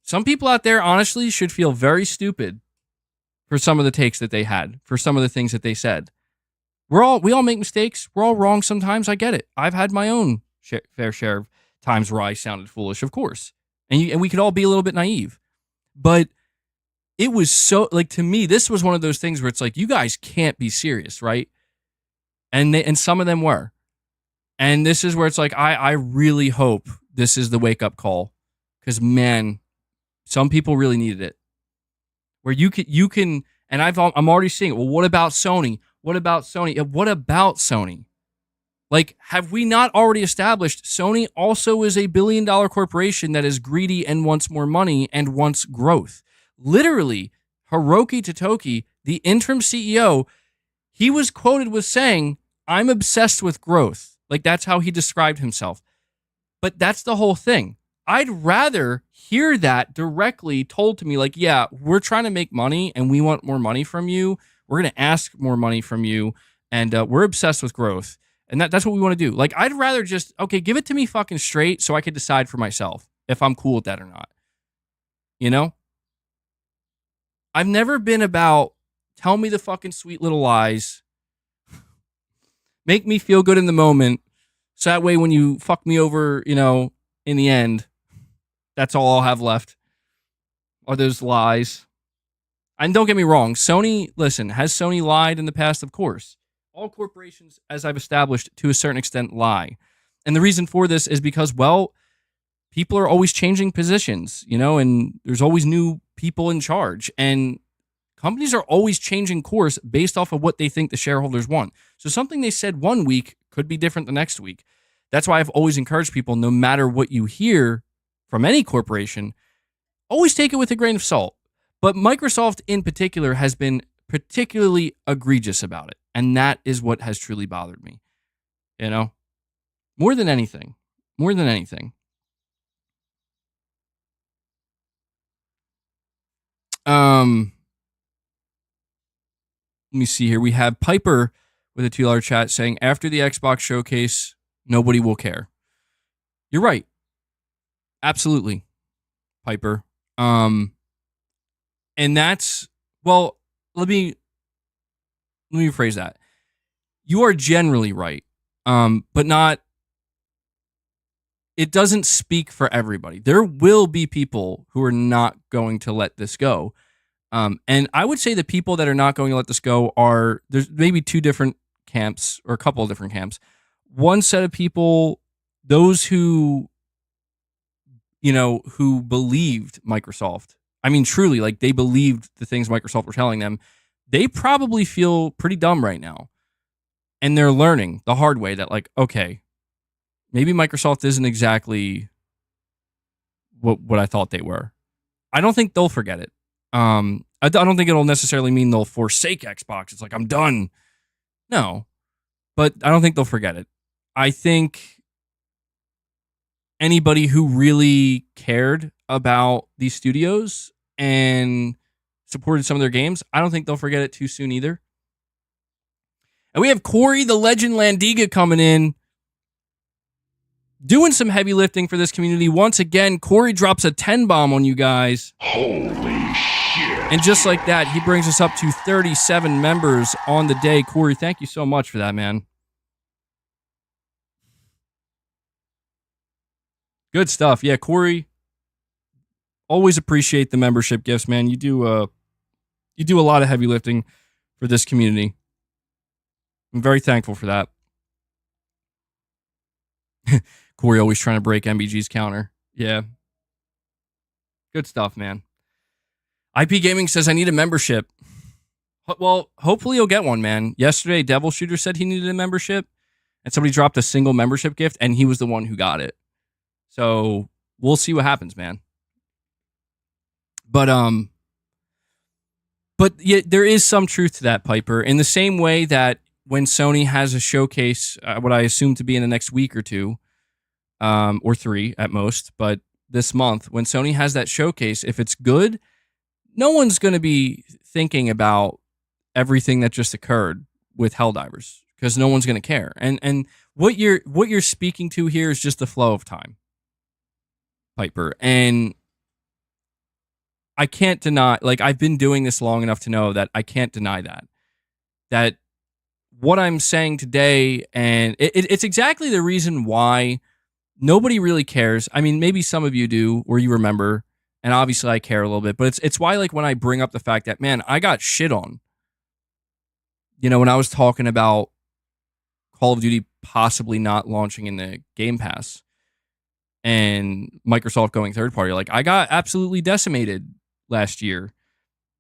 Speaker 1: Some people out there, honestly, should feel very stupid for some of the takes that they had, for some of the things that they said. We all make mistakes. We're all wrong sometimes. I get it. I've had my own fair share of times where I sounded foolish, of course. And we could all be a little bit naive. But it was so, like, to me, this was one of those things where it's like, you guys can't be serious, right? And some of them were. And this is where it's like, I really hope this is the wake-up call. Because, man, some people really needed it. Where you can, and I'm already seeing it. Well, what about Sony? What about Sony? What about Sony? Like, have we not already established Sony also is a billion-dollar corporation that is greedy and wants more money and wants growth? Literally, Hiroki Totoki, the interim CEO, he was quoted with saying, I'm obsessed with growth. Like, that's how he described himself. But that's the whole thing. I'd rather hear that directly told to me, like, yeah, we're trying to make money and we want more money from you. We're going to ask more money from you, and we're obsessed with growth. And that's what we want to do. Like, I'd rather just, okay, give it to me fucking straight so I could decide for myself if I'm cool with that or not. You know? I've never been about, tell me the fucking sweet little lies. Make me feel good in the moment. So that way when you fuck me over, you know, in the end, that's all I'll have left are those lies. And don't get me wrong, Sony, listen, has Sony lied in the past? Of course. All corporations, as I've established, to a certain extent, lie. And the reason for this is because, well, people are always changing positions, and there's always new people in charge. And companies are always changing course based off of what they think the shareholders want. So something they said one week could be different the next week. That's why I've always encouraged people, no matter what you hear from any corporation, always take it with a grain of salt. But Microsoft in particular has been particularly egregious about it. And that is what has truly bothered me. More than anything. More than anything. Let me see here. We have Piper with a $2 chat saying, after the Xbox showcase, nobody will care. You're right. Absolutely, Piper. And that's, well, let me rephrase that. You are generally right. But not, it doesn't speak for everybody. There will be people who are not going to let this go. And I would say the people that are not going to let this go there's maybe two different camps, or a couple of different camps. One set of people, those who believed Microsoft. I mean, truly, like, they believed the things Microsoft were telling them. They probably feel pretty dumb right now. And they're learning the hard way that, like, okay, maybe Microsoft isn't exactly what I thought they were. I don't think they'll forget it. I don't think it'll necessarily mean they'll forsake Xbox. It's like, I'm done. No. But I don't think they'll forget it. I think anybody who really cared about these studios and supported some of their games, I don't think they'll forget it too soon either. And we have Corey the Legend Landiga coming in, doing some heavy lifting for this community. Once again, Corey drops a 10 bomb on you guys.
Speaker 2: Holy shit.
Speaker 1: And just like that, he brings us up to 37 members on the day. Corey, thank you so much for that, man. Good stuff. Yeah, Corey, always appreciate the membership gifts, man. You do a lot of heavy lifting for this community. I'm very thankful for that. Corey always trying to break MBG's counter. Yeah. Good stuff, man. IP Gaming says, I need a membership. Well, hopefully you'll get one, man. Yesterday, Devil Shooter said he needed a membership, and somebody dropped a single membership gift, and he was the one who got it. So we'll see what happens, man. But yeah, there is some truth to that, Piper. In the same way that when Sony has a showcase, what I assume to be in the next week or two, or 3 at most, but this month, when Sony has that showcase, if it's good, no one's going to be thinking about everything that just occurred with Helldivers, because no one's going to care. And what you're speaking to here is just the flow of time, Piper. And I can't deny, like, I've been doing this long enough to know that I can't deny that what I'm saying today, and it's exactly the reason why nobody really cares. I mean, maybe some of you do, or you remember, and obviously I care a little bit, but it's why, like, when I bring up the fact that, man, I got shit on, when I was talking about Call of Duty possibly not launching in the Gamepass and Microsoft going third party, like, I got absolutely decimated last year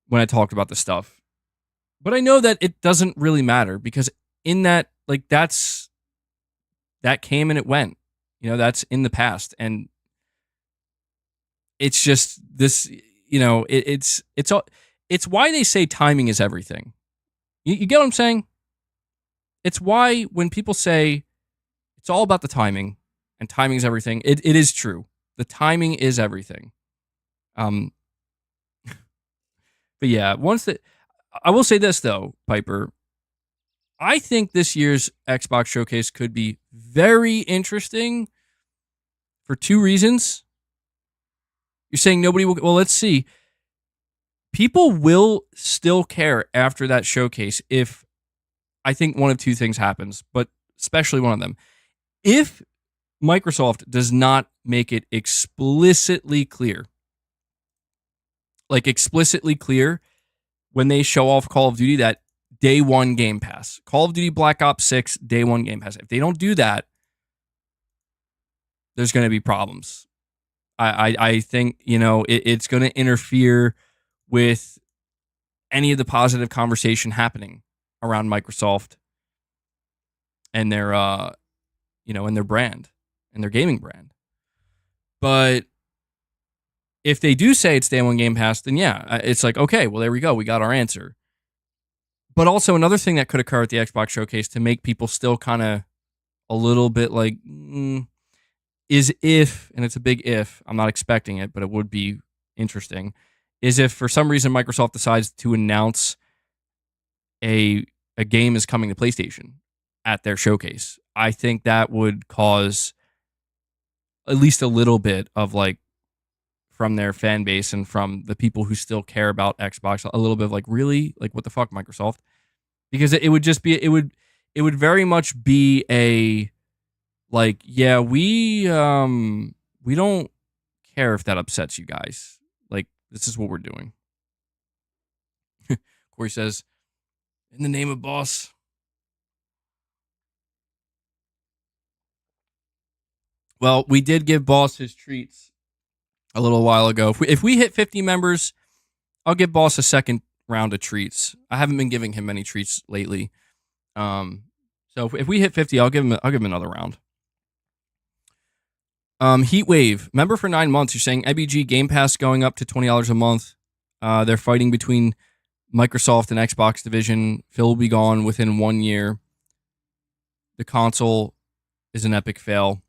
Speaker 1: when I talked about this stuff. But I know that it doesn't really matter, because in that, like, that came and it went. That's in the past. And it's just this, it's why they say timing is everything. You get what I'm saying? It's why when people say it's all about the timing and timing is everything, it is true. The timing is everything. But yeah, I will say this, though, Piper. I think this year's Xbox Showcase could be very interesting for 2 reasons. You're saying nobody will... Well, let's see. People will still care after that showcase if, I think, one of 2 things happens, but especially one of them. If Microsoft does not make it explicitly clear, when they show off Call of Duty, that day 1 Game Pass. Call of Duty Black Ops 6, day 1 Game Pass. If they don't do that, there's going to be problems. I think, it's going to interfere with any of the positive conversation happening around Microsoft and their, and their brand and their gaming brand. But if they do say it's day one Game Pass, then yeah, it's like, okay, well, there we go. We got our answer. But also another thing that could occur at the Xbox showcase to make people still kind of a little bit like, is if, and it's a big if, I'm not expecting it, but it would be interesting, is if for some reason Microsoft decides to announce a game is coming to PlayStation at their showcase. I think that would cause at least a little bit of like, from their fan base and from the people who still care about Xbox, a little bit of like, really? Like, what the fuck, Microsoft? Because it would just be, it would very much be a, like, yeah, we don't care if that upsets you guys. Like, this is what we're doing. Corey says, in the name of boss. Well, we did give boss his treats a little while ago. If we hit 50 members, I'll give boss a second round of treats. I haven't been giving him many treats lately. So if we hit 50, I'll give him another round. Heatwave, member for 9 months. You're saying EBG Game Pass going up to $20 a month. They're fighting between Microsoft and Xbox division. Phil will be gone within 1 year. The console is an epic fail.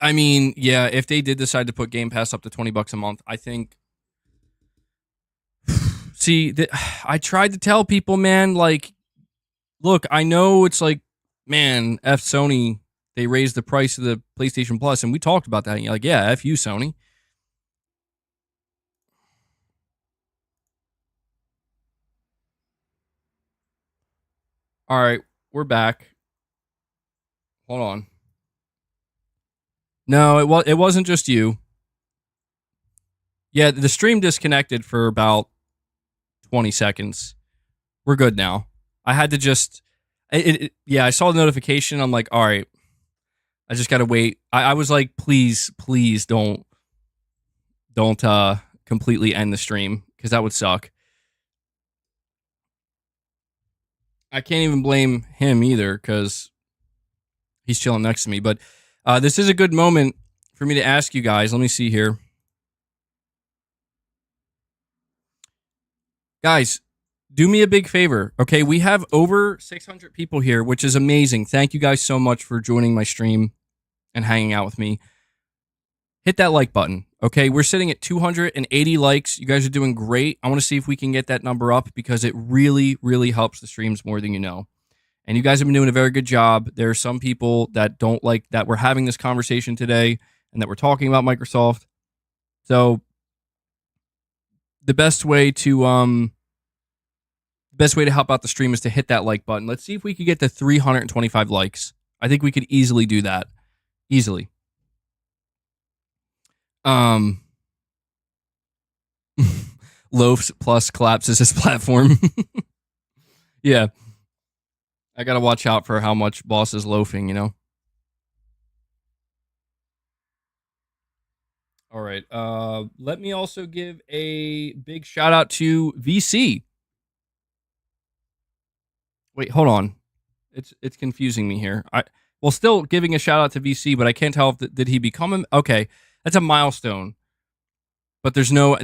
Speaker 1: I mean, yeah, if they did decide to put Game Pass up to $20 a month, I think. See, I tried to tell people, man, like, look, I know it's like, man, F Sony, they raised the price of the PlayStation Plus, and we talked about that. And you're like, yeah, F you, Sony. All right, we're back. Hold on. No, it wasn't just you. Yeah, the stream disconnected for about 20 seconds. We're good now. I had to just... I saw the notification. I'm like, all right, I just got to wait. I was like, please don't completely end the stream, because that would suck. I can't even blame him either, because he's chilling next to me. But this is a good moment for me to ask you guys. Let me see here. Guys, do me a big favor, okay? We have over 600 people here, which is amazing. Thank you guys so much for joining my stream and hanging out with me. Hit that like button, okay? We're sitting at 280 likes. You guys are doing great. I want to see if we can get that number up, because it really, really helps the streams more than you know. And you guys have been doing a very good job. There are some people that don't like that we're having this conversation today and that we're talking about Microsoft. So the best way to help out the stream is to hit that like button. Let's see if we could get to 325 likes. I think we could easily do that. Easily. Loafs plus collapses his platform. Yeah. I gotta watch out for how much boss is loafing, you know? All right. Let me also give a big shout out to VC. Wait, hold on. It's confusing me here. Still giving a shout out to VC, but I can't tell if did he become him. Okay, that's a milestone, but there's no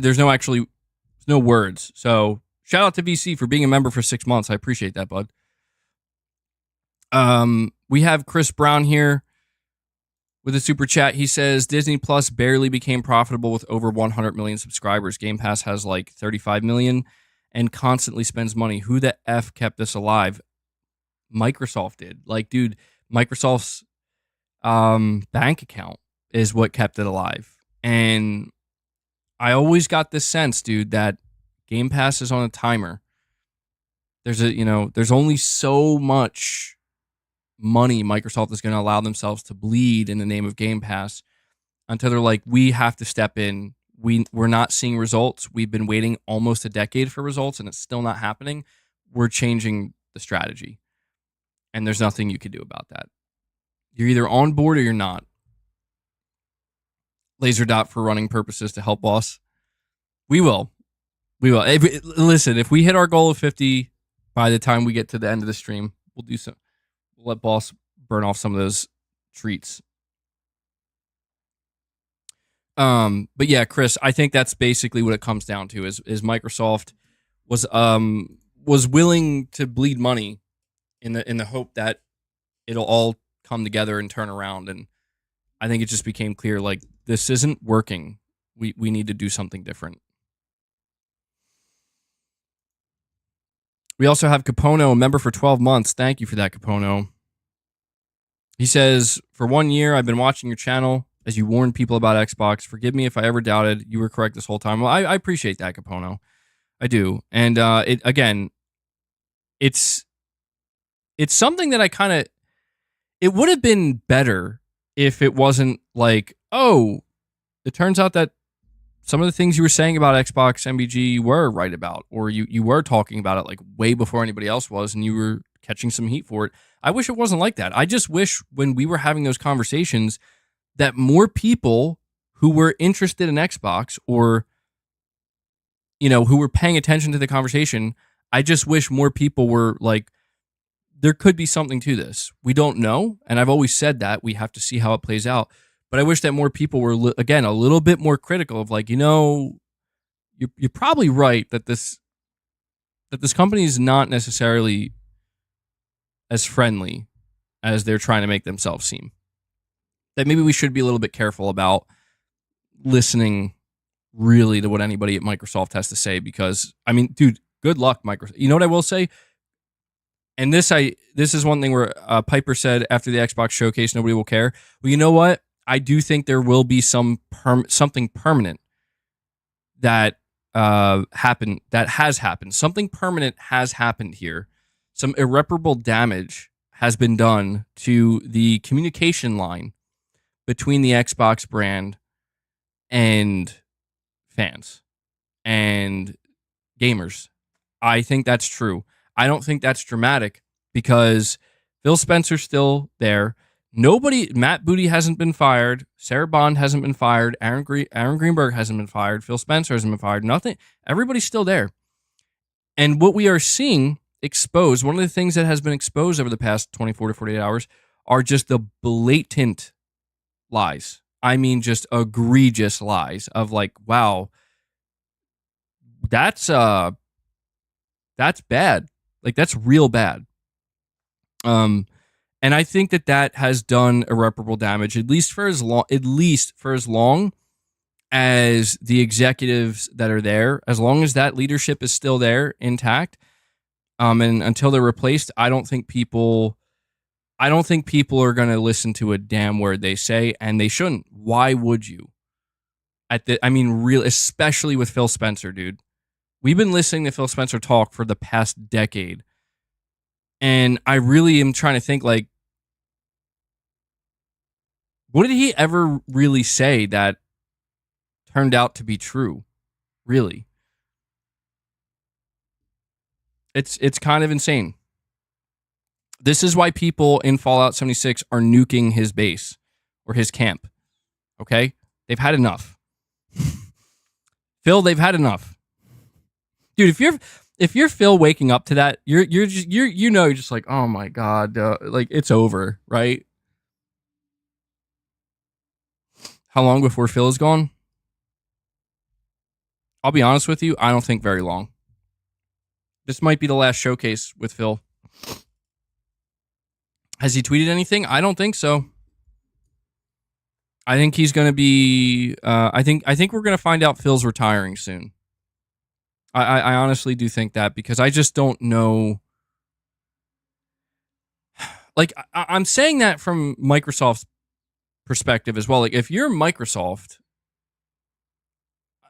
Speaker 1: words. So shout out to VC for being a member for 6 months. I appreciate that, bud. We have Chris Brown here with a super chat. He says Disney Plus barely became profitable with over 100 million subscribers. Game Pass has like 35 million and constantly spends money. Who the F kept this alive? Microsoft did. Like, dude, Microsoft's bank account is what kept it alive. And I always got this sense, dude, that Game Pass is on a timer. There's only so much money Microsoft is going to allow themselves to bleed in the name of Game Pass until they're like, we have to step in. We're not seeing results. We've been waiting almost a decade for results, and it's still not happening. We're changing the strategy, and there's nothing you can do about that. You're either on board or you're not. laser dot for running purposes to help boss. We will. Listen, if we hit our goal of 50 by the time we get to the end of the stream, we'll do some. We'll let boss burn off some of those treats. But yeah, Chris, I think that's basically what it comes down to is Microsoft was willing to bleed money in the hope that it'll all come together and turn around. And I think it just became clear, like, this isn't working. We need to do something different. We also have Capono, a member for 12 months. Thank you for that, Capono. He says, for 1 year, I've been watching your channel as you warned people about Xbox. Forgive me if I ever doubted you were correct this whole time. Well, I appreciate that, Capono. I do. And it's something that I kind of... It would have been better if it wasn't like, oh, it turns out that some of the things you were saying about Xbox MBG you were right about, or you were talking about it like way before anybody else was, and you were catching some heat for it. I wish it wasn't like that. I just wish when we were having those conversations that more people who were interested in Xbox or, who were paying attention to the conversation, I just wish more people were like, there could be something to this. We don't know, and I've always said that. We have to see how it plays out. But I wish that more people were, again, a little bit more critical of like, you're probably right that this company is not necessarily as friendly as they're trying to make themselves seem. That maybe we should be a little bit careful about listening really to what anybody at Microsoft has to say, because, I mean, dude, good luck, Microsoft. You know what I will say? And this is one thing where Piper said after the Xbox showcase, nobody will care. Well, you know what? I do think there will be something permanent that happened, that has happened. Something permanent has happened here. Some irreparable damage has been done to the communication line between the Xbox brand and fans and gamers. I think that's true. I don't think that's dramatic because Phil Spencer's still there. Matt Booty hasn't been fired. Sarah Bond hasn't been fired. Aaron Greenberg hasn't been fired. Phil Spencer hasn't been fired. Nothing. Everybody's still there. And what we are seeing exposed, one of the things that has been exposed over the past 24 to 48 hours are just the blatant lies. I mean, just egregious lies of like, wow, that's bad. Like, that's real bad. And I think that has done irreparable damage, at least for as long as the executives that are there, as long as that leadership is still there intact, and until they're replaced, I don't think people are going to listen to a damn word they say, and they shouldn't. Why would you? Especially with Phil Spencer, dude. We've been listening to Phil Spencer talk for the past decade. And I really am trying to think, like, what did he ever really say that turned out to be true? Really? It's kind of insane. This is why people in Fallout 76 are nuking his base or his camp. Okay? They've had enough. Phil, they've had enough. Dude, if you're Phil waking up to that, you're just like, oh my God, like, it's over, right? How long before Phil is gone? I'll be honest with you, I don't think very long. This might be the last showcase with Phil. Has he tweeted anything? I don't think so. I think he's going to be... I think we're going to find out Phil's retiring soon. I honestly do think that, because I just don't know. Like, I'm saying that from Microsoft's perspective as well. Like, if you're Microsoft,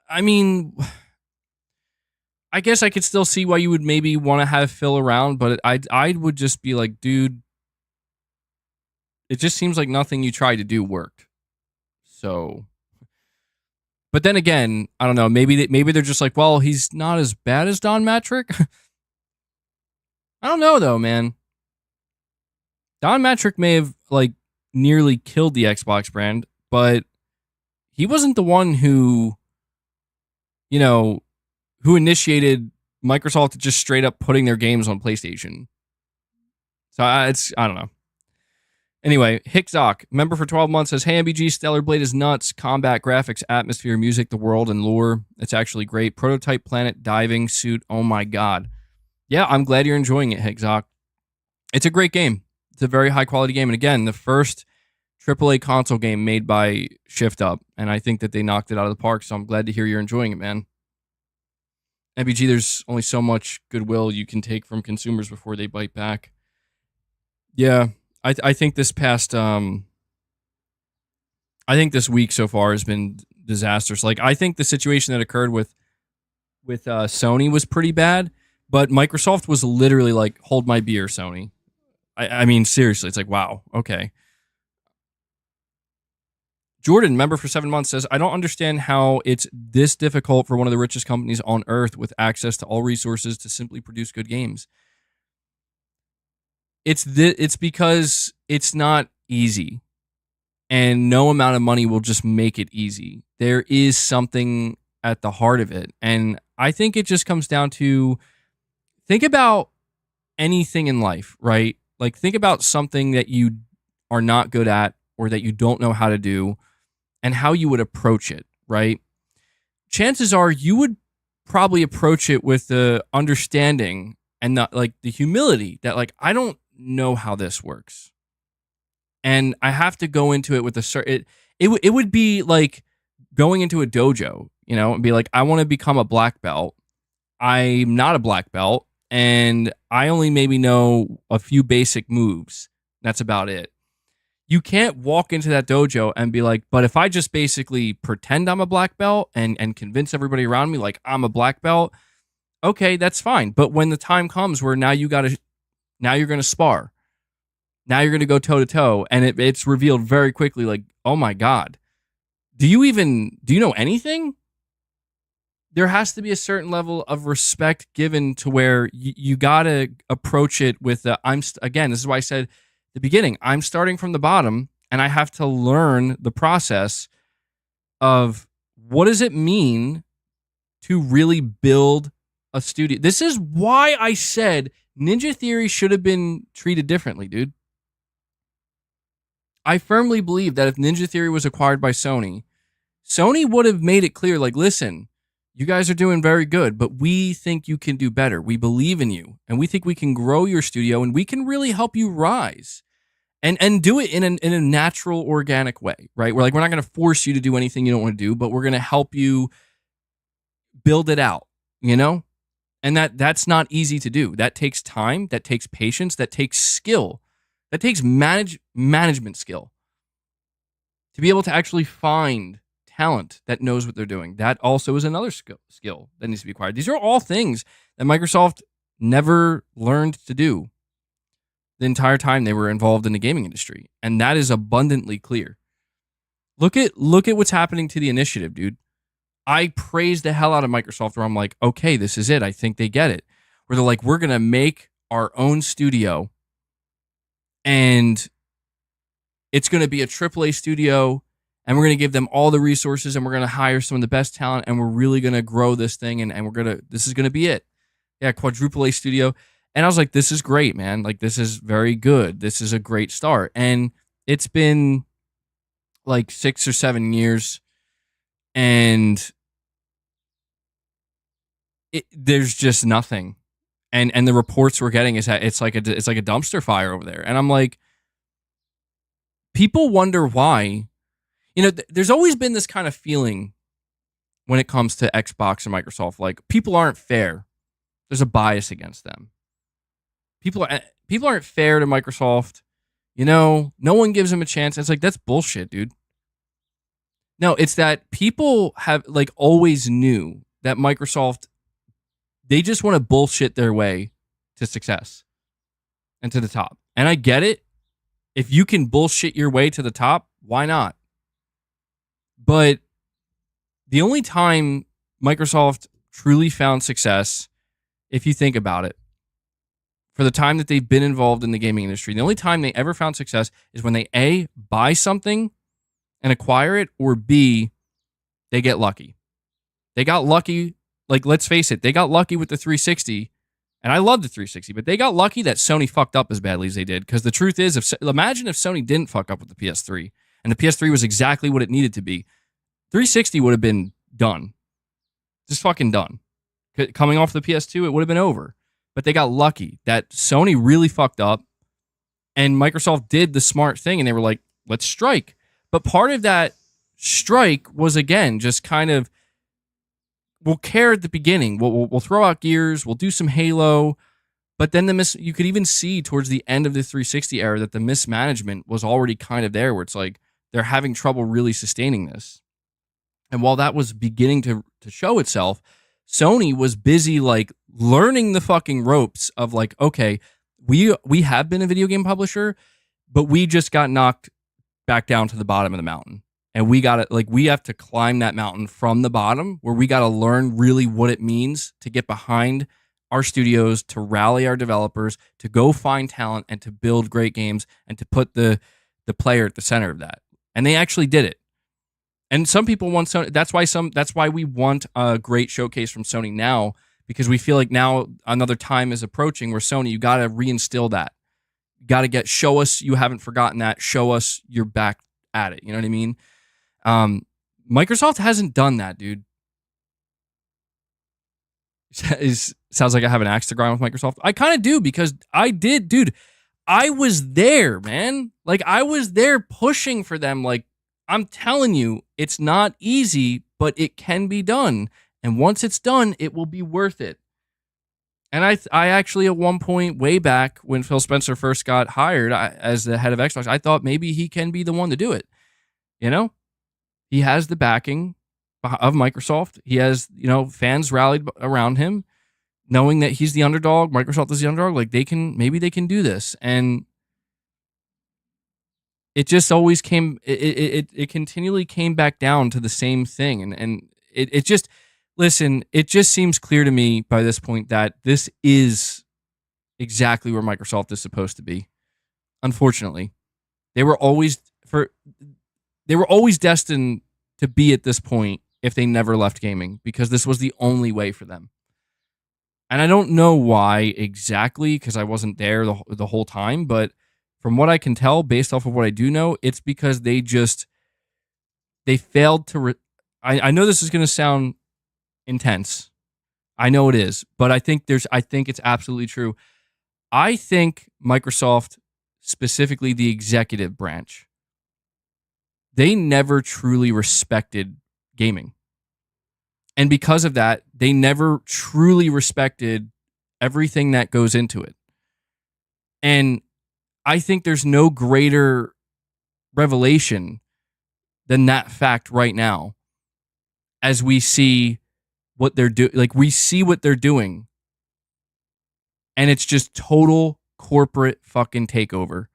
Speaker 1: I mean, I guess I could still see why you would maybe want to have Phil around, but I would just be like, dude, it just seems like nothing you tried to do worked. So, but then again, I don't know. Maybe they're just like, well, he's not as bad as Don Matrick. I don't know though, man. Don Matrick may have like nearly killed the Xbox brand, but he wasn't the one who, who initiated Microsoft just straight up putting their games on PlayStation. So I don't know. Anyway, Hickzock, member for 12 months, says, hey, MBG, Stellar Blade is nuts. Combat, graphics, atmosphere, music, the world, and lore. It's actually great. Prototype planet, diving suit. Oh my God. Yeah, I'm glad you're enjoying it, Hickzock. It's a great game. It's a very high quality game. And again, the first AAA console game made by Shift Up. And I think that they knocked it out of the park. So I'm glad to hear you're enjoying it, man. MBG, there's only so much goodwill you can take from consumers before they bite back. Yeah, I think this past, I think this week so far has been disastrous. Like, I think the situation that occurred with Sony was pretty bad, but Microsoft was literally like, hold my beer, Sony. I mean, seriously, it's like, wow, okay. Jordan, member for 7 months, says, I don't understand how it's this difficult for one of the richest companies on earth with access to all resources to simply produce good games. It's because it's not easy, and no amount of money will just make it easy. There is something at the heart of it, and I think it just comes down to, think about anything in life, right? Like, think about something that you are not good at or that you don't know how to do and how you would approach it, right? Chances are you would probably approach it with the understanding and the humility that, like, I don't know how this works, and I have to go into it with a certain. It would be like going into a dojo, and be like, I want to become a black belt. I'm not a black belt, and I only maybe know a few basic moves. That's about it. You can't walk into that dojo and be like, but if I just basically pretend I'm a black belt and convince everybody around me like I'm a black belt, okay, that's fine. But when the time comes where now you're going to spar, now you're going to go toe to toe, and it's revealed very quickly, like, oh my God, do you know anything? There has to be a certain level of respect given to where you got to approach it with again, this is why I said at the beginning, I'm starting from the bottom, and I have to learn the process of what does it mean to really build a studio. This is why I said Ninja Theory should have been treated differently, dude. I firmly believe that if Ninja Theory was acquired by Sony would have made it clear, like, listen, you guys are doing very good, but we think you can do better. We believe in you, and we think we can grow your studio, and we can really help you rise, and do it in a natural, organic way, right? We're not going to force you to do anything you don't want to do, but we're going to help you build it out, And that's not easy to do. That takes time. That takes patience. That takes skill. That takes management skill. To be able to actually find talent that knows what they're doing. That also is another skill that needs to be acquired. These are all things that Microsoft never learned to do the entire time they were involved in the gaming industry. And that is abundantly clear. Look at what's happening to the initiative, dude. I praise the hell out of Microsoft where I'm like, okay, this is it. I think they get it. Where they're like, we're going to make our own studio, and it's going to be a AAA studio, and we're going to give them all the resources, and we're going to hire some of the best talent, and we're really going to grow this thing, and this is going to be it. Yeah, quadruple A studio. And I was like, this is great, man. Like, this is very good. This is a great start. And it's been like 6 or 7 years, and there's just nothing. And the reports we're getting is that it's like a dumpster fire over there. And I'm like, people wonder why. There's always been this kind of feeling when it comes to Xbox and Microsoft, like, people aren't fair. There's a bias against them. People aren't fair to Microsoft. No one gives them a chance. It's like, that's bullshit, dude. No, it's that people have, like, always knew that Microsoft, they just want to bullshit their way to success and to the top. And I get it. If you can bullshit your way to the top, why not? But the only time Microsoft truly found success, if you think about it, for the time that they've been involved in the gaming industry, the only time they ever found success is when they A, buy something and acquire it, or B, they get lucky. They got lucky. Like, let's face it, they got lucky with the 360. And I love the 360, but they got lucky that Sony fucked up as badly as they did. Because the truth is, imagine if Sony didn't fuck up with the PS3 and the PS3 was exactly what it needed to be. 360 would have been done. Just fucking done. Coming off the PS2, it would have been over. But they got lucky that Sony really fucked up and Microsoft did the smart thing and they were like, let's strike. But part of that strike was, again, just kind of, we'll care at the beginning. We'll throw out Gears. We'll do some Halo. But then you could even see towards the end of the 360 era that the mismanagement was already kind of there, where it's like they're having trouble really sustaining this. And while that was beginning to show itself, Sony was busy like learning the fucking ropes of like, okay, we have been a video game publisher, but we just got knocked back down to the bottom of the mountain. And we have to climb that mountain from the bottom, where we got to learn really what it means to get behind our studios, to rally our developers, to go find talent and to build great games and to put the player at the center of that. And they actually did it. And some people want Sony. That's why we want a great showcase from Sony now, because we feel like now another time is approaching where Sony, you got to reinstill that. You got to show us you haven't forgotten that. Show us you're back at it. You know what I mean? Microsoft hasn't done that, dude. Sounds like I have an axe to grind with Microsoft. I kind of do, because I did, dude. I was there, man. Like, I was there pushing for them. Like, I'm telling you, it's not easy, but it can be done. And once it's done, it will be worth it. And I actually, at one point way back when Phil Spencer first got hired as the head of Xbox, I thought maybe he can be the one to do it. You know? He has the backing of Microsoft. He has, fans rallied around him, knowing that he's the underdog. Microsoft is the underdog. Like, maybe they can do this. And it just always came, it continually came back down to the same thing. And it just, listen, it just seems clear to me by this point that this is exactly where Microsoft is supposed to be. Unfortunately, they were always destined to be at this point if they never left gaming, because this was the only way for them. And I don't know why exactly, because I wasn't there the whole time, but from what I can tell, based off of what I do know, it's because they failed to... I know this is going to sound intense. I know it is, but I think it's absolutely true. I think Microsoft, specifically the executive branch, they never truly respected gaming. And because of that, they never truly respected everything that goes into it. And I think there's no greater revelation than that fact right now, as we see what they're doing. Like, we see what they're doing, and it's just total corporate fucking takeover,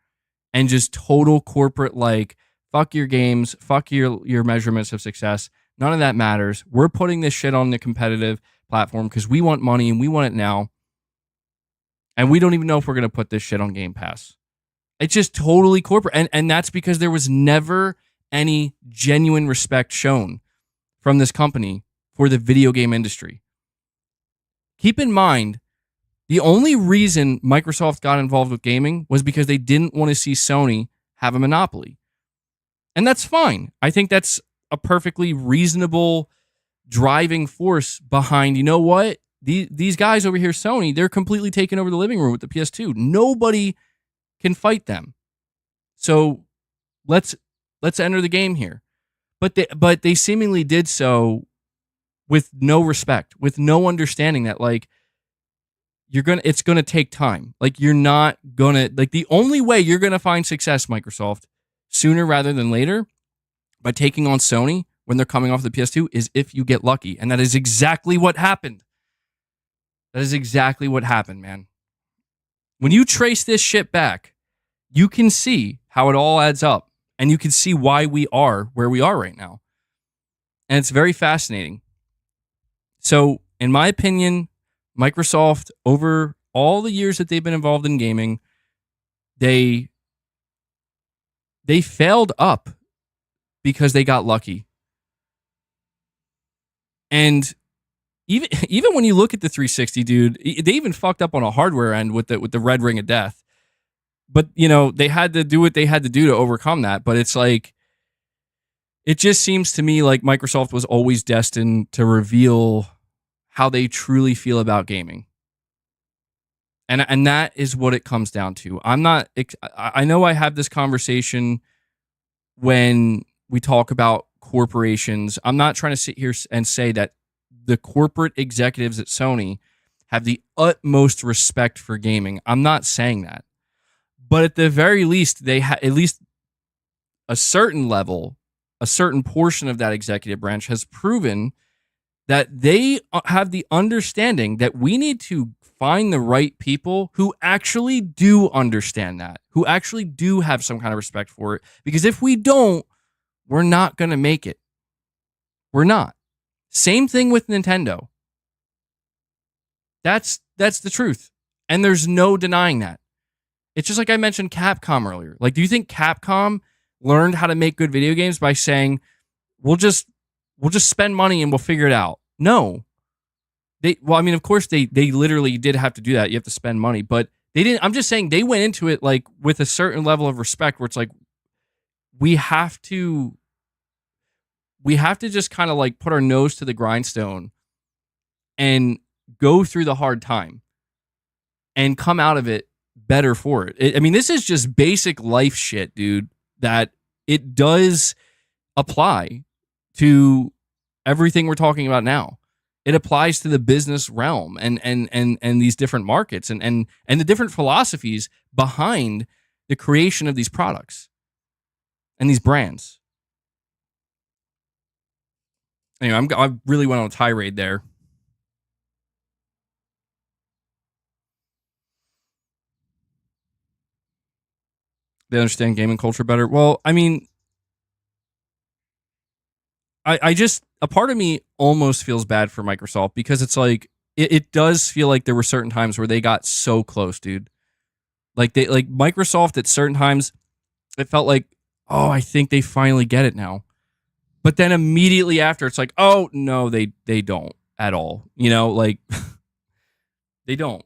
Speaker 1: and just total corporate, like, fuck your games, fuck your measurements of success. None of that matters. We're putting this shit on the competitive platform because we want money and we want it now. And we don't even know if we're going to put this shit on Game Pass. It's just totally corporate. And that's because there was never any genuine respect shown from this company for the video game industry. Keep in mind, the only reason Microsoft got involved with gaming was because they didn't want to see Sony have a monopoly. And that's fine. I think that's a perfectly reasonable driving force behind, you know what? These guys over here, Sony, they're completely taking over the living room with the PS2. Nobody can fight them. So let's enter the game here. But they seemingly did so with no respect, with no understanding that, like, it's gonna take time. Like, you're not gonna, like, the only way you're gonna find success, Microsoft, sooner rather than later, by taking on Sony when they're coming off the PS2, is if you get lucky. And that is exactly what happened. That is exactly what happened, man. When you trace this shit back, you can see how it all adds up. And you can see why we are where we are right now. And it's very fascinating. So, in my opinion, Microsoft, over all the years that they've been involved in gaming, they failed up because they got lucky. And even when you look at the 360, dude, they even fucked up on a hardware end with the red ring of death. But, they had to do what they had to do to overcome that. But it's like, it just seems to me like Microsoft was always destined to reveal how they truly feel about gaming. And that is what it comes down to. I know I have this conversation when we talk about corporations. I'm not trying to sit here and say that the corporate executives at Sony have the utmost respect for gaming. I'm not saying that. But at the very least, they at least a certain level, a certain portion of that executive branch has proven that they have the understanding that we need to find the right people who actually do understand that, who actually do have some kind of respect for it. Because if we don't, we're not going to make it. We're not. Same thing with Nintendo. That's the truth. And there's no denying that. It's just like I mentioned Capcom earlier. Like, do you think Capcom learned how to make good video games by saying, we'll just spend money and we'll figure it out? No. Of course they literally did have to do that. You have to spend money, but they didn't. I'm just saying they went into it like with a certain level of respect where it's like, we have to just kind of like put our nose to the grindstone and go through the hard time and come out of it better for it. This is just basic life shit, dude, that it does apply to everything we're talking about now. It applies to the business realm and these different markets and the different philosophies behind the creation of these products and these brands. Anyway, I really went on a tirade there. They understand gaming culture better. Well, I just, a part of me almost feels bad for Microsoft because it's like, it does feel like there were certain times where they got so close, dude. Like Microsoft at certain times, it felt like, oh, I think they finally get it now. But then immediately after, it's like, oh, no, they don't at all. They don't.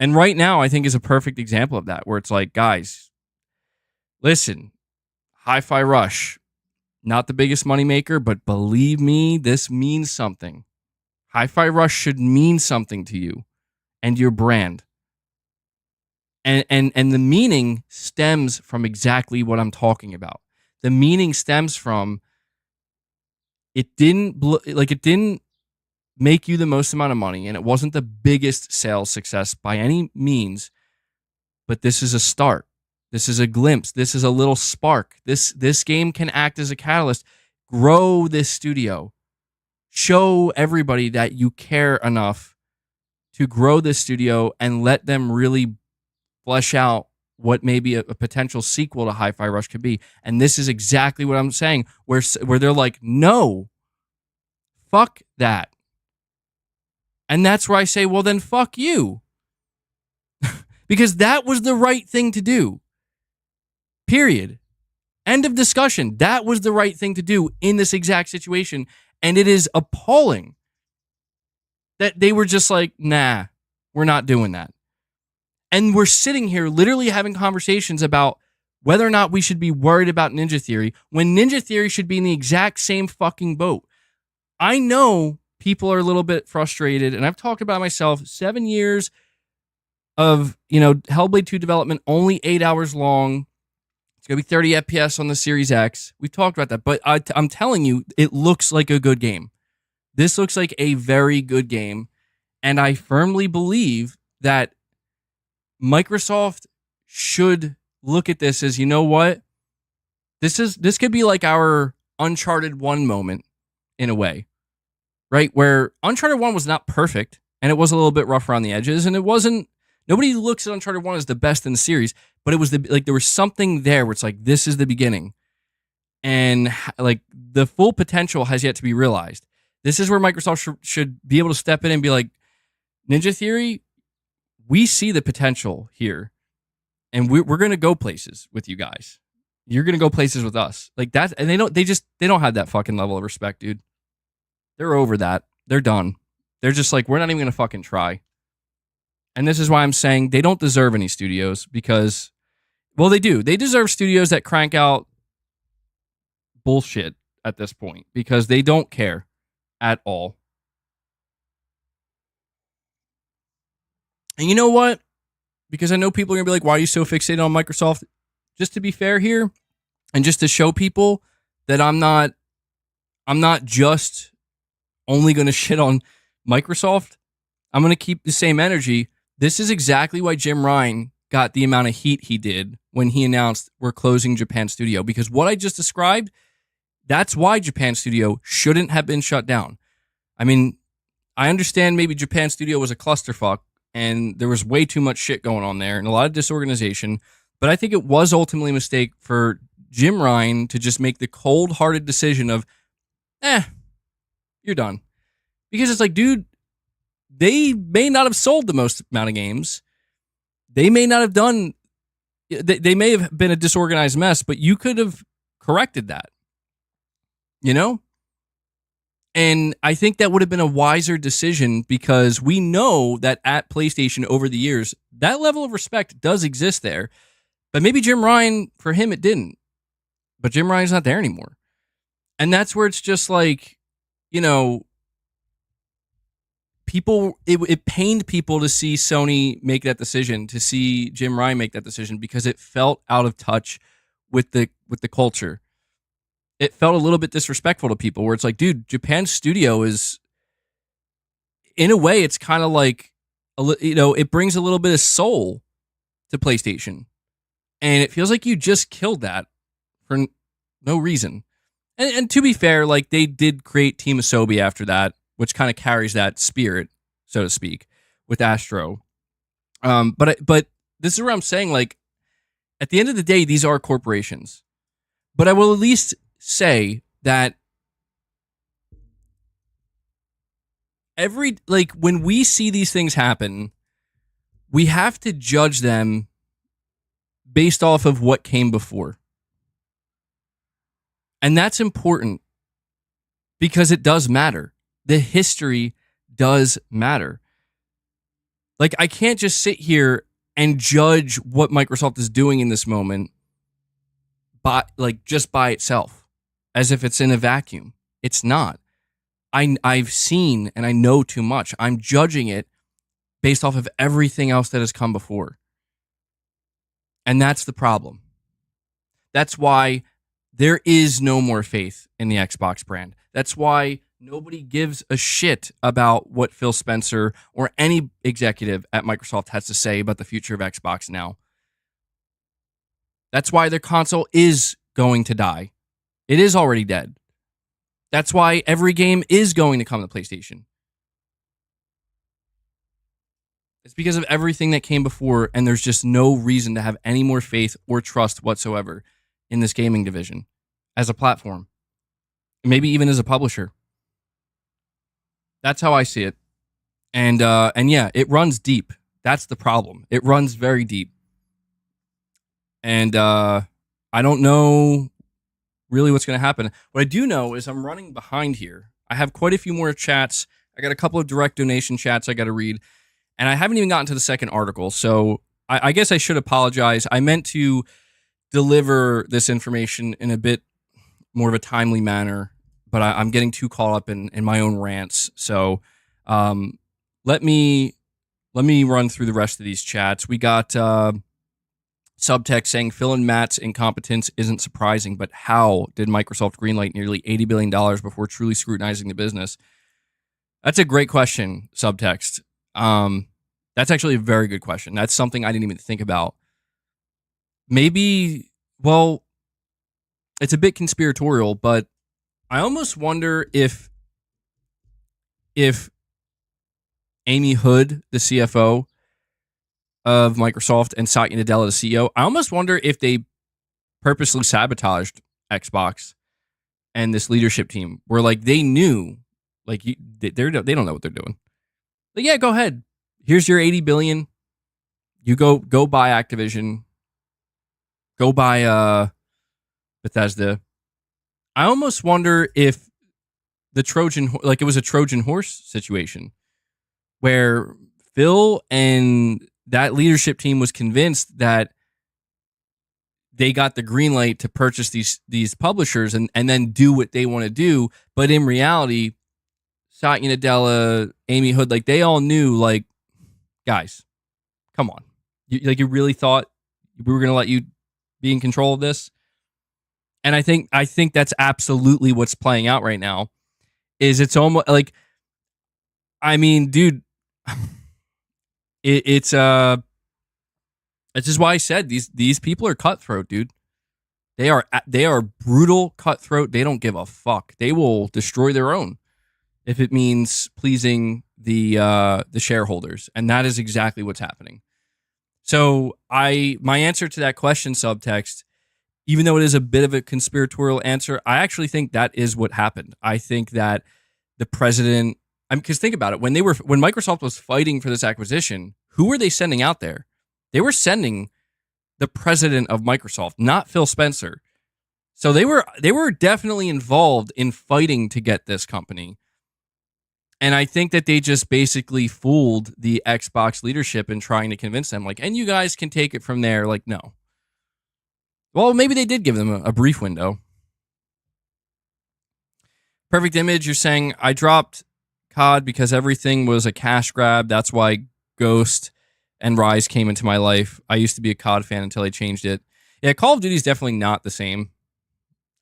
Speaker 1: And right now, I think is a perfect example of that, where it's like, guys, listen, Hi-Fi Rush, not the biggest moneymaker, but believe me, this means something. Hi-Fi Rush should mean something to you and your brand. And the meaning stems from exactly what I'm talking about. The meaning stems from it didn't make you the most amount of money, and it wasn't the biggest sales success by any means, but this is a start. This is a glimpse. This is a little spark. This game can act as a catalyst. Grow this studio. Show everybody that you care enough to grow this studio and let them really flesh out what maybe a potential sequel to Hi-Fi Rush could be. And this is exactly what I'm saying, where they're like, no, fuck that. And that's where I say, well, then fuck you. Because that was the right thing to do. Period. End of discussion. That was the right thing to do in this exact situation. And it is appalling that they were just like, nah, we're not doing that. And we're sitting here literally having conversations about whether or not we should be worried about Ninja Theory when Ninja Theory should be in the exact same fucking boat. I know people are a little bit frustrated, and I've talked about myself, 7 years of, Hellblade 2 development, only 8 hours long. It's going to be 30 FPS on the Series X. We've talked about that, but I'm telling you, it looks like a good game. This looks like a very good game, and I firmly believe that Microsoft should look at this as, you know what? This could be like our Uncharted 1 moment in a way, right? Where Uncharted 1 was not perfect, and it was a little bit rough around the edges, and it wasn't, nobody looks at Uncharted 1 as the best in the series, but it was there was something there where it's like, this is the beginning. And like the full potential has yet to be realized. This is where Microsoft should be able to step in and be like, Ninja Theory, we see the potential here, and we're going to go places with you guys. You're going to go places with us. Like that. And they don't have that fucking level of respect, dude. They're over that. They're done. They're just like, we're not even going to fucking try. And this is why I'm saying they don't deserve any studios because, well, they do. They deserve studios that crank out bullshit at this point because they don't care at all. And you know what? Because I know people are going to be like, why are you so fixated on Microsoft? Just to be fair here, and just to show people that I'm not just only going to shit on Microsoft. I'm going to keep the same energy. This is exactly why Jim Ryan got the amount of heat he did when he announced we're closing Japan Studio. Because what I just described, that's why Japan Studio shouldn't have been shut down. I mean, I understand maybe Japan Studio was a clusterfuck and there was way too much shit going on there and a lot of disorganization. But I think it was ultimately a mistake for Jim Ryan to just make the cold-hearted decision of, you're done. Because it's like, dude, they may not have sold the most amount of games. They may not have done, they may have been a disorganized mess, but you could have corrected that. You know? And I think that would have been a wiser decision because we know that at PlayStation over the years, that level of respect does exist there. But maybe Jim Ryan, for him, it didn't. But Jim Ryan's not there anymore. And that's where it's just like, you know, people, it pained people to see Sony make that decision, to see Jim Ryan make that decision because it felt out of touch with the culture. It felt a little bit disrespectful to people where it's like, dude, Japan Studio is, in a way, it's kind of like, you know, it brings a little bit of soul to PlayStation. And it feels like you just killed that for no reason. And to be fair, like they did create Team Asobi after that, which kind of carries that spirit, so to speak, with Astro. But this is where I'm saying, like, at the end of the day, these are corporations. But I will at least say that when we see these things happen, we have to judge them based off of what came before. And that's important because it does matter. The history does matter. Like, I can't just sit here and judge what Microsoft is doing in this moment just by itself, as if it's in a vacuum. It's not. I've seen and I know too much. I'm judging it based off of everything else that has come before. And that's the problem. That's why there is no more faith in the Xbox brand. That's why nobody gives a shit about what Phil Spencer or any executive at Microsoft has to say about the future of Xbox now. That's why their console is going to die. It is already dead. That's why every game is going to come to PlayStation. It's because of everything that came before, and there's just no reason to have any more faith or trust whatsoever in this gaming division as a platform, maybe even as a publisher. That's how I see it. And yeah, it runs deep. That's the problem. It runs very deep. And I don't know really what's going to happen. What I do know is I'm running behind here. I have quite a few more chats. I got a couple of direct donation chats I got to read. And I haven't even gotten to the second article. So I guess I should apologize. I meant to deliver this information in a bit more of a timely manner, but I'm getting too caught up in my own rants. So let me run through the rest of these chats. We got subtext saying Phil and Matt's incompetence isn't surprising, but how did Microsoft greenlight nearly $80 billion before truly scrutinizing the business? That's a great question, subtext. That's actually a very good question. That's something I didn't even think about. Maybe, well, it's a bit conspiratorial, but I almost wonder if Amy Hood, the CFO of Microsoft, and Satya Nadella, the CEO, I almost wonder if they purposely sabotaged Xbox and this leadership team, where like they knew, like they don't know what they're doing. But yeah, go ahead. Here's your $80 billion. You go buy Activision. Go buy Bethesda. I almost wonder if the Trojan, like it was a Trojan horse situation where Phil and that leadership team was convinced that they got the green light to purchase these publishers and then do what they want to do. But in reality, Satya Nadella, Amy Hood, like they all knew, like, guys, come on. You really thought we were going to let you be in control of this? And I think that's absolutely what's playing out right now. Is it's almost like, I mean, dude, it's just why I said these people are cutthroat, dude. They are brutal cutthroat. They don't give a fuck. They will destroy their own if it means pleasing the shareholders, and that is exactly what's happening. So my answer to that question subtext, even though it is a bit of a conspiratorial answer, I actually think that is what happened. I think that the president, because think about it, when Microsoft was fighting for this acquisition, who were they sending out there? They were sending the president of Microsoft, not Phil Spencer. So they were definitely involved in fighting to get this company. And I think that they just basically fooled the Xbox leadership in trying to convince them, like, and you guys can take it from there. Like, no. Well, maybe they did give them a brief window. Perfect Image, you're saying, I dropped COD because everything was a cash grab. That's why Ghost and Rise came into my life. I used to be a COD fan until I changed it. Yeah, Call of Duty is definitely not the same.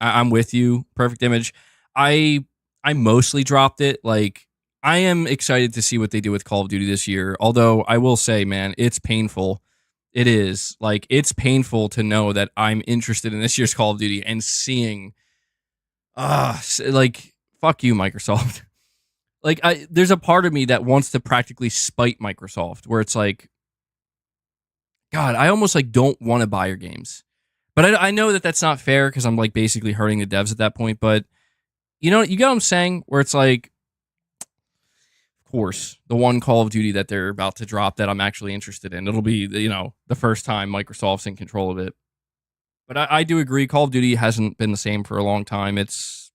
Speaker 1: I'm with you, Perfect Image. I mostly dropped it. Like, I am excited to see what they do with Call of Duty this year. Although I will say, man, it's painful. It is. Like, it's painful to know that I'm interested in this year's Call of Duty and seeing, like, fuck you, Microsoft. Like, there's a part of me that wants to practically spite Microsoft, where it's like, God, I almost like don't want to buy your games. But I know that that's not fair because I'm like basically hurting the devs at that point. But you know, you get what I'm saying? Where it's like, of course, the one Call of Duty that they're about to drop that I'm actually interested in. It'll be, you know, the first time Microsoft's in control of it. But I do agree, Call of Duty hasn't been the same for a long time. It's,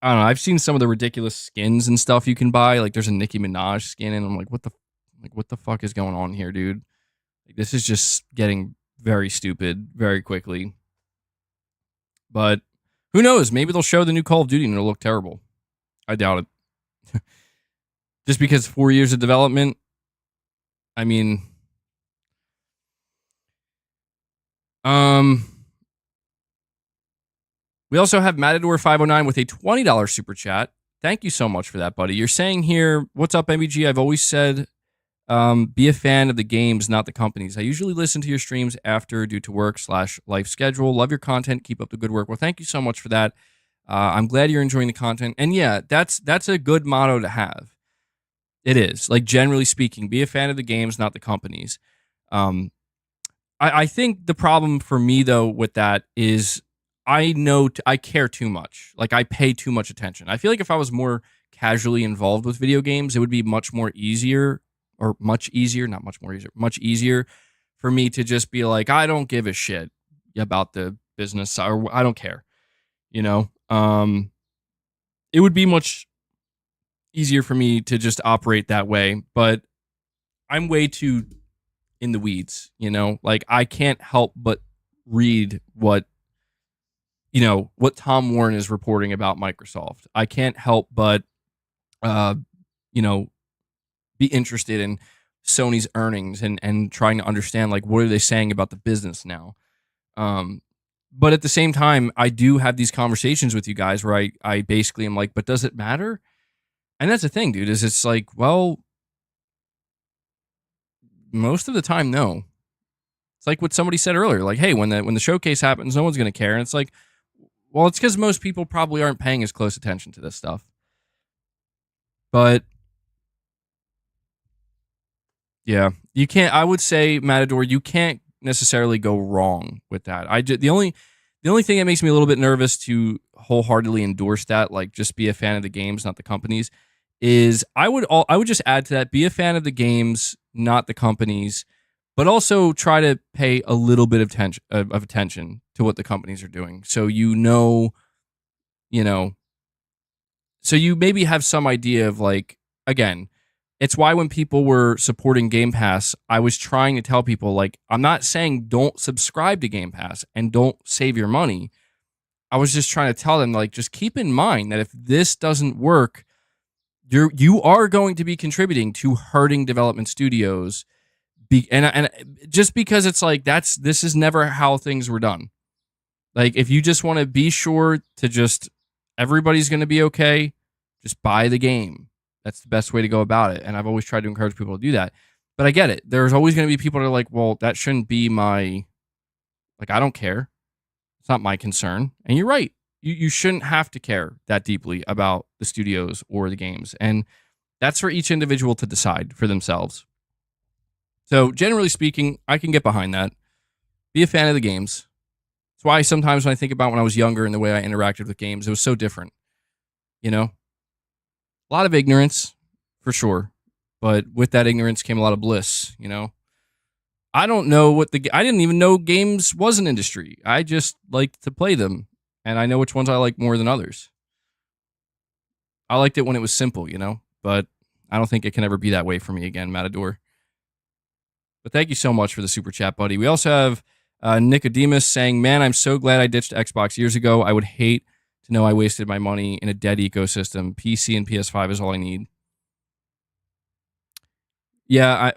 Speaker 1: I don't know, I've seen some of the ridiculous skins and stuff you can buy. Like there's a Nicki Minaj skin, and I'm like, what the fuck is going on here, dude? Like, this is just getting very stupid very quickly. But who knows? Maybe they'll show the new Call of Duty and it'll look terrible. I doubt it. Just because 4 years of development, I mean, we also have Matador509 with a $20 super chat. Thank you so much for that, buddy. You're saying here, what's up, MBG? I've always said, be a fan of the games, not the companies. I usually listen to your streams after due to work/life schedule. Love your content. Keep up the good work. Well, thank you so much for that. I'm glad you're enjoying the content. And yeah, that's a good motto to have. It is. Like, generally speaking, be a fan of the games, not the companies. I think the problem for me, though, with that is I care too much. Like, I pay too much attention. I feel like if I was more casually involved with video games, it would be much easier for me to just be like, I don't give a shit about the business, or I don't care. You know, it would be much easier for me to just operate that way, but I'm way too in the weeds, you know? Like, I can't help but read what Tom Warren is reporting about Microsoft. I can't help but, be interested in Sony's earnings and trying to understand, like, what are they saying about the business now? But at the same time, I do have these conversations with you guys where I basically am like, but does it matter? And that's the thing, dude, is it's like, well, most of the time, no. It's like what somebody said earlier, like, hey, when the showcase happens, no one's going to care. And it's like, well, it's because most people probably aren't paying as close attention to this stuff. But yeah, you can't, I would say, Matador, you can't necessarily go wrong with that. The only thing that makes me a little bit nervous to wholeheartedly endorse that, like, just be a fan of the games, not the companies, is I would just add to that, be a fan of the games, not the companies, but also try to pay a little bit of attention to what the companies are doing. So, So you maybe have some idea of like, again, it's why when people were supporting Game Pass, I was trying to tell people, like, I'm not saying don't subscribe to Game Pass and don't save your money. I was just trying to tell them, like, just keep in mind that if this doesn't work, you are going to be contributing to hurting development studios. And just because it's like this is never how things were done. Like, if you just want to be sure to just everybody's going to be okay, just buy the game. That's the best way to go about it. And I've always tried to encourage people to do that. But I get it. There's always going to be people that are like, well, that shouldn't be my, like, I don't care. It's not my concern. And you're right. You shouldn't have to care that deeply about the studios or the games. And that's for each individual to decide for themselves. So generally speaking, I can get behind that. Be a fan of the games. That's why sometimes when I think about when I was younger and the way I interacted with games, it was so different. You know? A lot of ignorance, for sure. But with that ignorance came a lot of bliss, you know? I don't know I didn't even know games was an industry. I just liked to play them. And I know which ones I like more than others. I liked it when it was simple, you know? But I don't think it can ever be that way for me again, Matador. But thank you so much for the super chat, buddy. We also have Nicodemus saying, man, I'm so glad I ditched Xbox years ago. I would hate to know I wasted my money in a dead ecosystem. PC and PS5 is all I need. Yeah,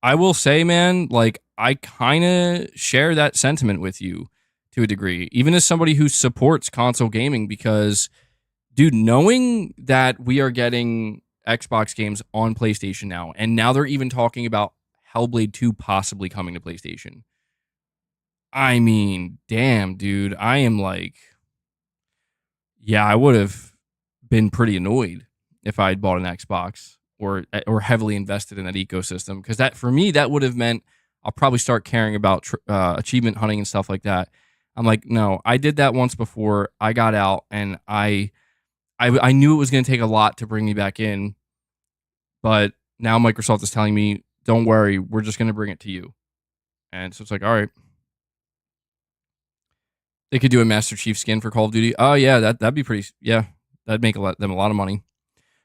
Speaker 1: I will say, man, like, I kind of share that sentiment with you to a degree, even as somebody who supports console gaming, because, dude, knowing that we are getting Xbox games on PlayStation now, and now they're even talking about Hellblade 2 possibly coming to PlayStation. I mean, damn, dude, I am like, yeah, I would have been pretty annoyed if I had bought an Xbox or heavily invested in that ecosystem, because that, for me, that would have meant I'll probably start caring about achievement hunting and stuff like that. I'm like, no, I did that once before. I got out, and I knew it was going to take a lot to bring me back in, but now Microsoft is telling me, don't worry, we're just going to bring it to you. And so it's like, all right. They could do a Master Chief skin for Call of Duty. Oh, yeah, that'd be pretty, yeah, that'd make them a lot of money.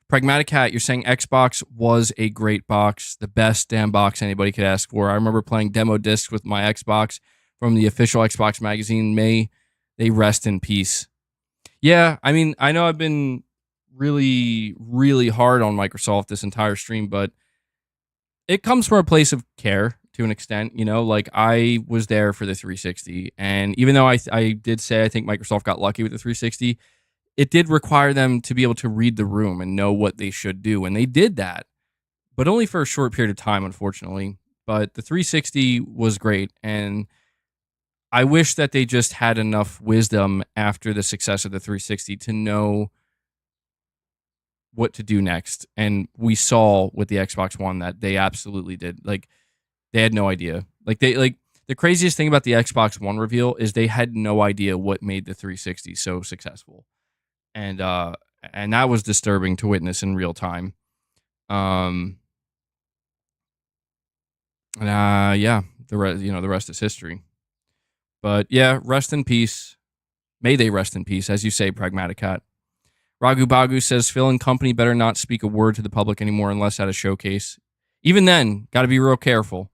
Speaker 1: Pragmatic Cat, you're saying Xbox was a great box, the best damn box anybody could ask for. I remember playing demo discs with my Xbox from the official Xbox magazine. May they rest in peace. Yeah, I mean, I know I've been really, really hard on Microsoft this entire stream, but it comes from a place of care to an extent. You know, like, I was there for the 360, and even though I did say I think Microsoft got lucky with the 360, it did require them to be able to read the room and know what they should do, and they did that, but only for a short period of time, unfortunately. But the 360 was great, and I wish that they just had enough wisdom after the success of the 360 to know what to do next. And we saw with the Xbox One that they absolutely did. Like, they had no idea. Like, the craziest thing about the Xbox One reveal is they had no idea what made the 360 so successful. And that was disturbing to witness in real time. Yeah, the rest is history. But yeah, rest in peace. May they rest in peace, as you say, Pragmatic Cat. Ragu Bagu says Phil and company better not speak a word to the public anymore unless at a showcase. Even then, got to be real careful.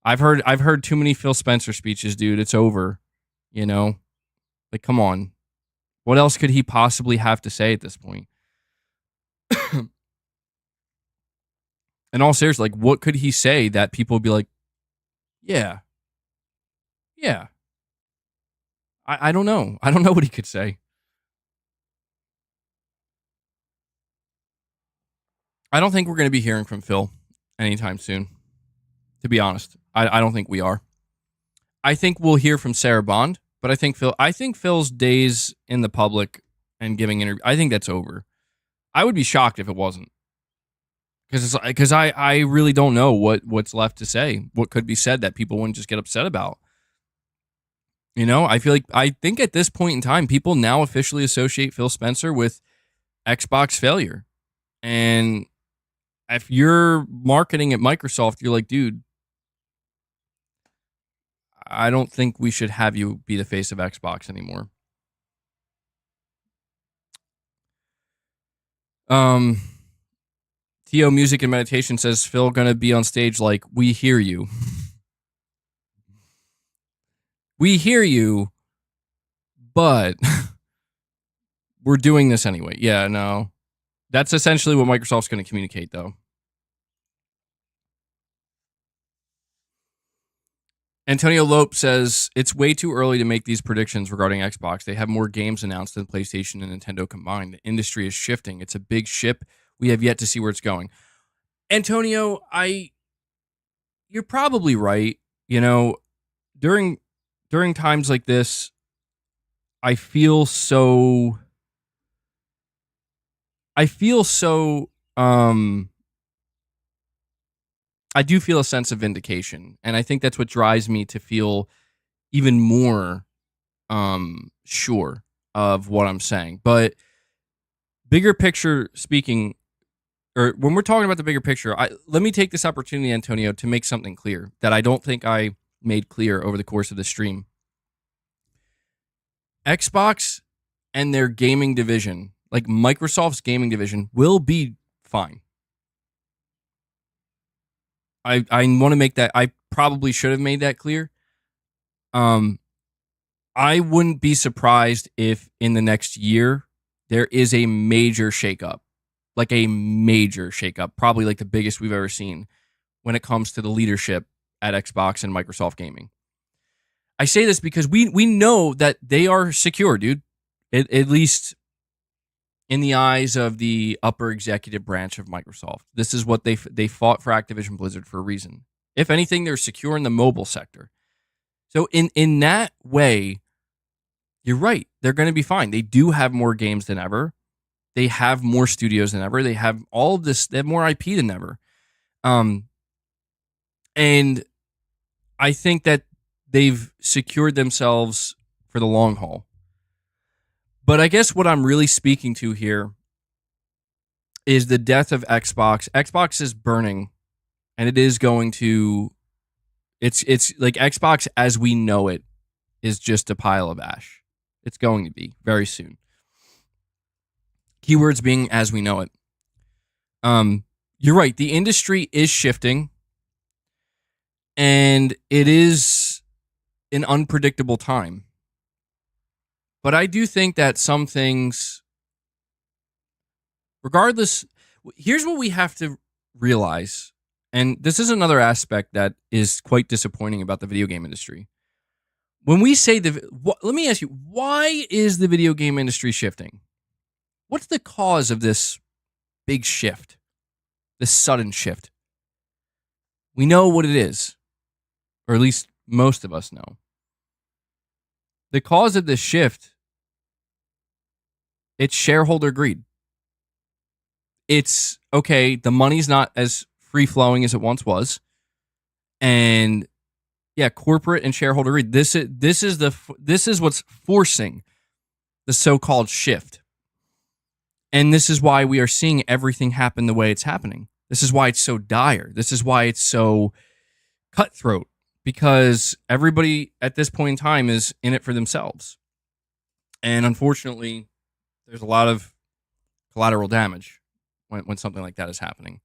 Speaker 1: I've heard too many Phil Spencer speeches, dude. It's over. You know, like, come on. What else could he possibly have to say at this point? In all seriousness, like, what could he say that people would be like, yeah, yeah. I don't know. I don't know what he could say. I don't think we're going to be hearing from Phil anytime soon, to be honest. I don't think we are. I think we'll hear from Sarah Bond, but I think Phil's days in the public and giving interviews, I think that's over. I would be shocked if it wasn't. Because I really don't know what's left to say. What could be said that people wouldn't just get upset about. You know, I think at this point in time, people now officially associate Phil Spencer with Xbox failure. And if you're marketing at Microsoft, you're like, dude, I don't think we should have you be the face of Xbox anymore. TO Music and Meditation says Phil gonna be on stage like, we hear you. We hear you, but we're doing this anyway. Yeah, no. That's essentially what Microsoft's going to communicate, though. Antonio Lope says, it's way too early to make these predictions regarding Xbox. They have more games announced than PlayStation and Nintendo combined. The industry is shifting. It's a big ship. We have yet to see where it's going. Antonio, you're probably right. You know, during times like this, I feel so I do feel a sense of vindication, and I think that's what drives me to feel even more sure of what I'm saying. But bigger picture speaking, or when we're talking about the bigger picture, let me take this opportunity, Antonio, to make something clear that I don't think I made clear over the course of the stream. Xbox and their gaming division, like Microsoft's gaming division, will be fine. I want to make that, I probably should have made that clear. I wouldn't be surprised if in the next year there is a major shakeup, like a major shakeup, probably like the biggest we've ever seen when it comes to the leadership at Xbox and Microsoft Gaming. I say this because we know that they are secure, dude. At least in the eyes of the upper executive branch of Microsoft. This is what they fought for Activision Blizzard for a reason. If anything, they're secure in the mobile sector. So in that way, you're right. They're going to be fine. They do have more games than ever. They have more studios than ever. They have all of this. They have more IP than ever. And I think that they've secured themselves for the long haul. But I guess what I'm really speaking to here is the death of Xbox. Xbox is burning, and it is going to... It's like Xbox as we know it is just a pile of ash. It's going to be very soon. Keywords being as we know it. You're right. The industry is shifting, and it is an unpredictable time. But I do think that some things, regardless, here's what we have to realize, and this is another aspect that is quite disappointing about the video game industry. When we say let me ask you, why is the video game industry shifting? What's the cause of this big shift, this sudden shift? We know what it is, or at least most of us know. The cause of this shift, it's shareholder greed. It's, okay, the money's not as free-flowing as it once was. And, yeah, corporate and shareholder greed. This is what's forcing the so-called shift. And this is why we are seeing everything happen the way it's happening. This is why it's so dire. This is why it's so cutthroat. Because everybody at this point in time is in it for themselves. And unfortunately, there's a lot of collateral damage when something like that is happening.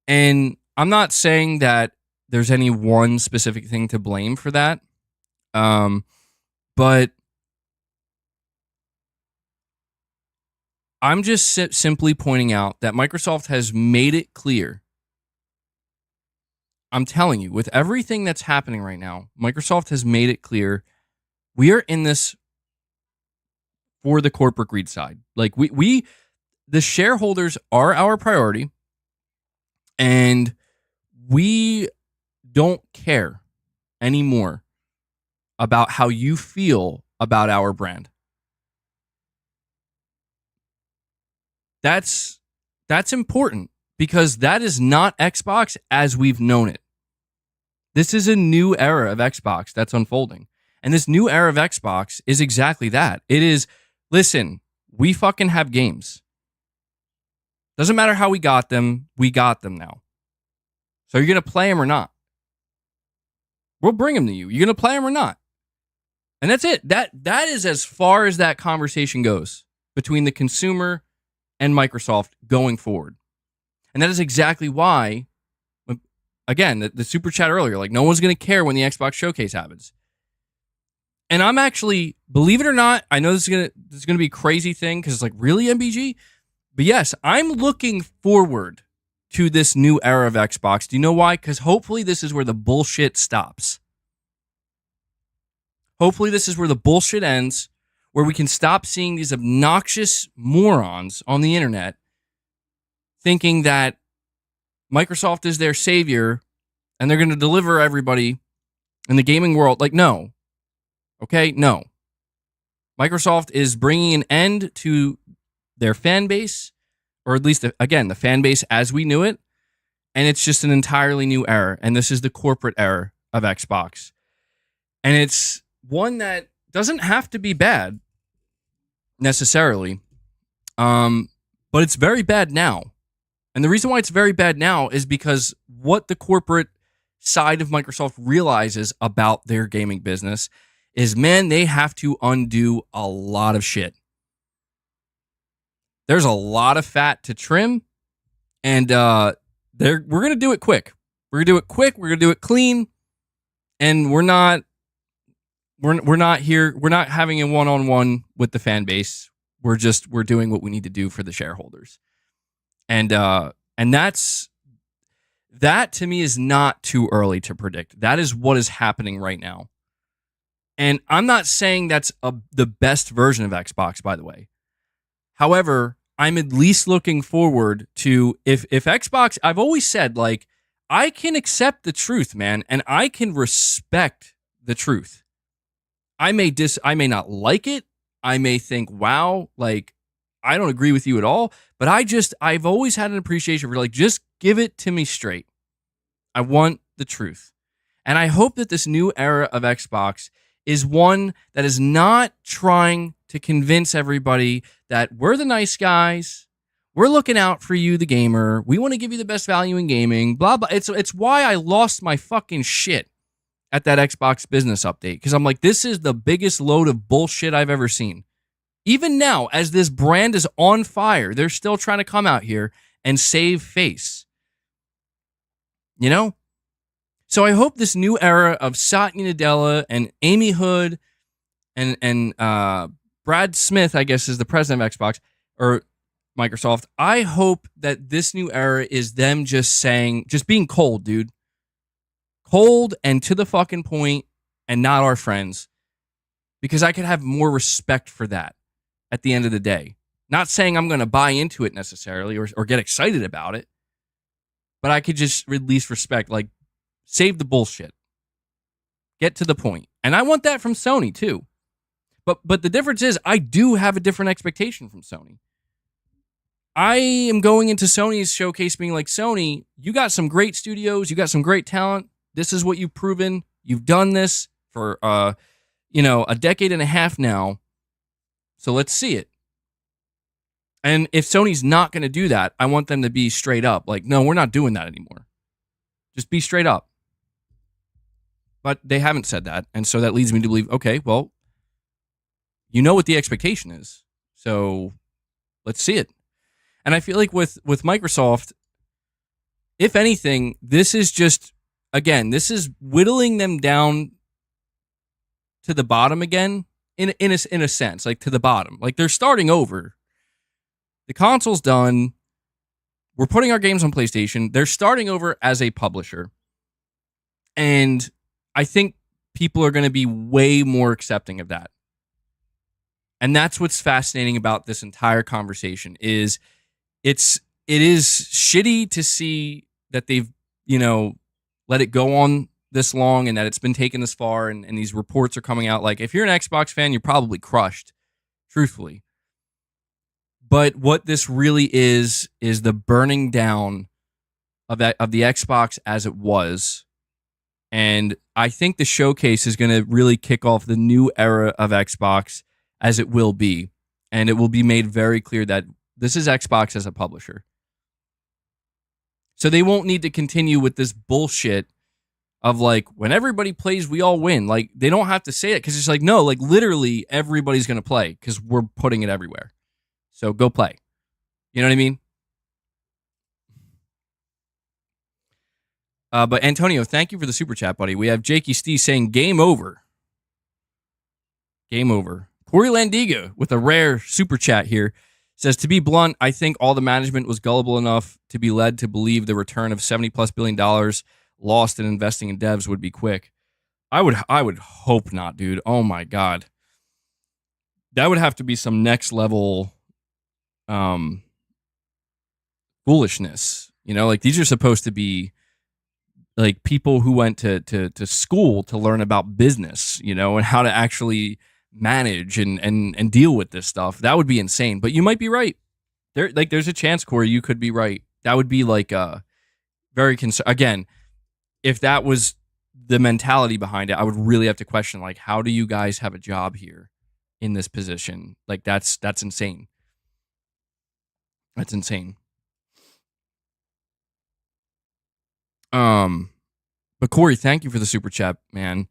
Speaker 1: And I'm not saying that there's any one specific thing to blame for that. But I'm just simply pointing out that Microsoft has made it clear. I'm telling you, with everything that's happening right now, Microsoft has made it clear we are in this for the corporate greed side. Like the shareholders are our priority, and we don't care anymore about how you feel about our brand. That's important. Because that is not Xbox as we've known it. This is a new era of Xbox that's unfolding. And this new era of Xbox is exactly that. It is, listen, we fucking have games. Doesn't matter how we got them now. So you're going to play them or not. We'll bring them to you. You're going to play them or not. And that's it. That is as far as that conversation goes between the consumer and Microsoft going forward. And that is exactly why, again, the super chat earlier, like no one's going to care when the Xbox showcase happens. And I'm actually, believe it or not, I know this is gonna be a crazy thing because it's like, really, MBG? But yes, I'm looking forward to this new era of Xbox. Do you know why? Because hopefully this is where the bullshit stops. Hopefully this is where the bullshit ends, where we can stop seeing these obnoxious morons on the internet thinking that Microsoft is their savior and they're going to deliver everybody in the gaming world. Like, no. Okay, no. Microsoft is bringing an end to their fan base, or at least, again, the fan base as we knew it, and it's just an entirely new era, and this is the corporate era of Xbox. And it's one that doesn't have to be bad, necessarily, but it's very bad now. And the reason why it's very bad now is because what the corporate side of Microsoft realizes about their gaming business is, man, they have to undo a lot of shit. There's a lot of fat to trim, and we're going to do it quick. We're going to do it quick. We're going to do it clean, and we're not here. We're not having a one-on-one with the fan base. We're doing what we need to do for the shareholders. And that to me is not too early to predict. That is what is happening right now. And I'm not saying that's the best version of Xbox, by the way. However, I'm at least looking forward to if Xbox, I've always said, like, I can accept the truth, man, and I can respect the truth. I may not like it. I may think, wow, like, I don't agree with you at all, but I've always had an appreciation for, like, just give it to me straight. I want the truth. And I hope that this new era of Xbox is one that is not trying to convince everybody that we're the nice guys, we're looking out for you, the gamer, we want to give you the best value in gaming, blah, blah. It's why I lost my fucking shit at that Xbox business update, because I'm like, this is the biggest load of bullshit I've ever seen. Even now, as this brand is on fire, they're still trying to come out here and save face. You know? So I hope this new era of Satya Nadella and Amy Hood and Brad Smith, I guess, is the president of Xbox or Microsoft. I hope that this new era is them just being cold, dude. Cold and to the fucking point and not our friends. Because I could have more respect for that at the end of the day. Not saying I'm going to buy into it necessarily or get excited about it. But I could just at least respect, like, save the bullshit. Get to the point. And I want that from Sony, too. But the difference is, I do have a different expectation from Sony. I am going into Sony's showcase being like, Sony, you got some great studios. You got some great talent. This is what you've proven. You've done this for, a decade and a half now. So let's see it. And if Sony's not going to do that, I want them to be straight up. Like, no, we're not doing that anymore. Just be straight up. But they haven't said that. And so that leads me to believe, okay, well, you know what the expectation is. So let's see it. And I feel like with Microsoft, if anything, this is just, again, this is whittling them down to the bottom again, in a sense, like to the bottom. Like they're starting over. The console's done. We're putting our games on PlayStation. They're starting over as a publisher. And I think people are going to be way more accepting of that. And that's what's fascinating about this entire conversation is it is shitty to see that they've, let it go on this long and that it's been taken this far and these reports are coming out. Like, if you're an Xbox fan, you're probably crushed, truthfully. But what this really is the burning down of the Xbox as it was. And I think the showcase is going to really kick off the new era of Xbox as it will be. And it will be made very clear that this is Xbox as a publisher. So they won't need to continue with this bullshit of like, when everybody plays, we all win. Like, they don't have to say it because it's like, no, like literally everybody's going to play because we're putting it everywhere. So go play. You know what I mean? But Antonio, thank you for the super chat, buddy. We have Jakey Stee saying game over. Game over. Corey Landiga with a rare super chat here says, to be blunt, I think all the management was gullible enough to be led to believe the return of $70+ billion lost in investing in devs would be quick. I would hope not, dude. Oh my God. That would have to be some next level foolishness. You know, like these are supposed to be like people who went to school to learn about business, you know, and how to actually manage and deal with this stuff. That would be insane. But you might be right. There's a chance, Corey, you could be right. That would be like very again, if that was the mentality behind it, I would really have to question, like, how do you guys have a job here in this position? Like that's insane. That's insane. But Corey, thank you for the super chat, man.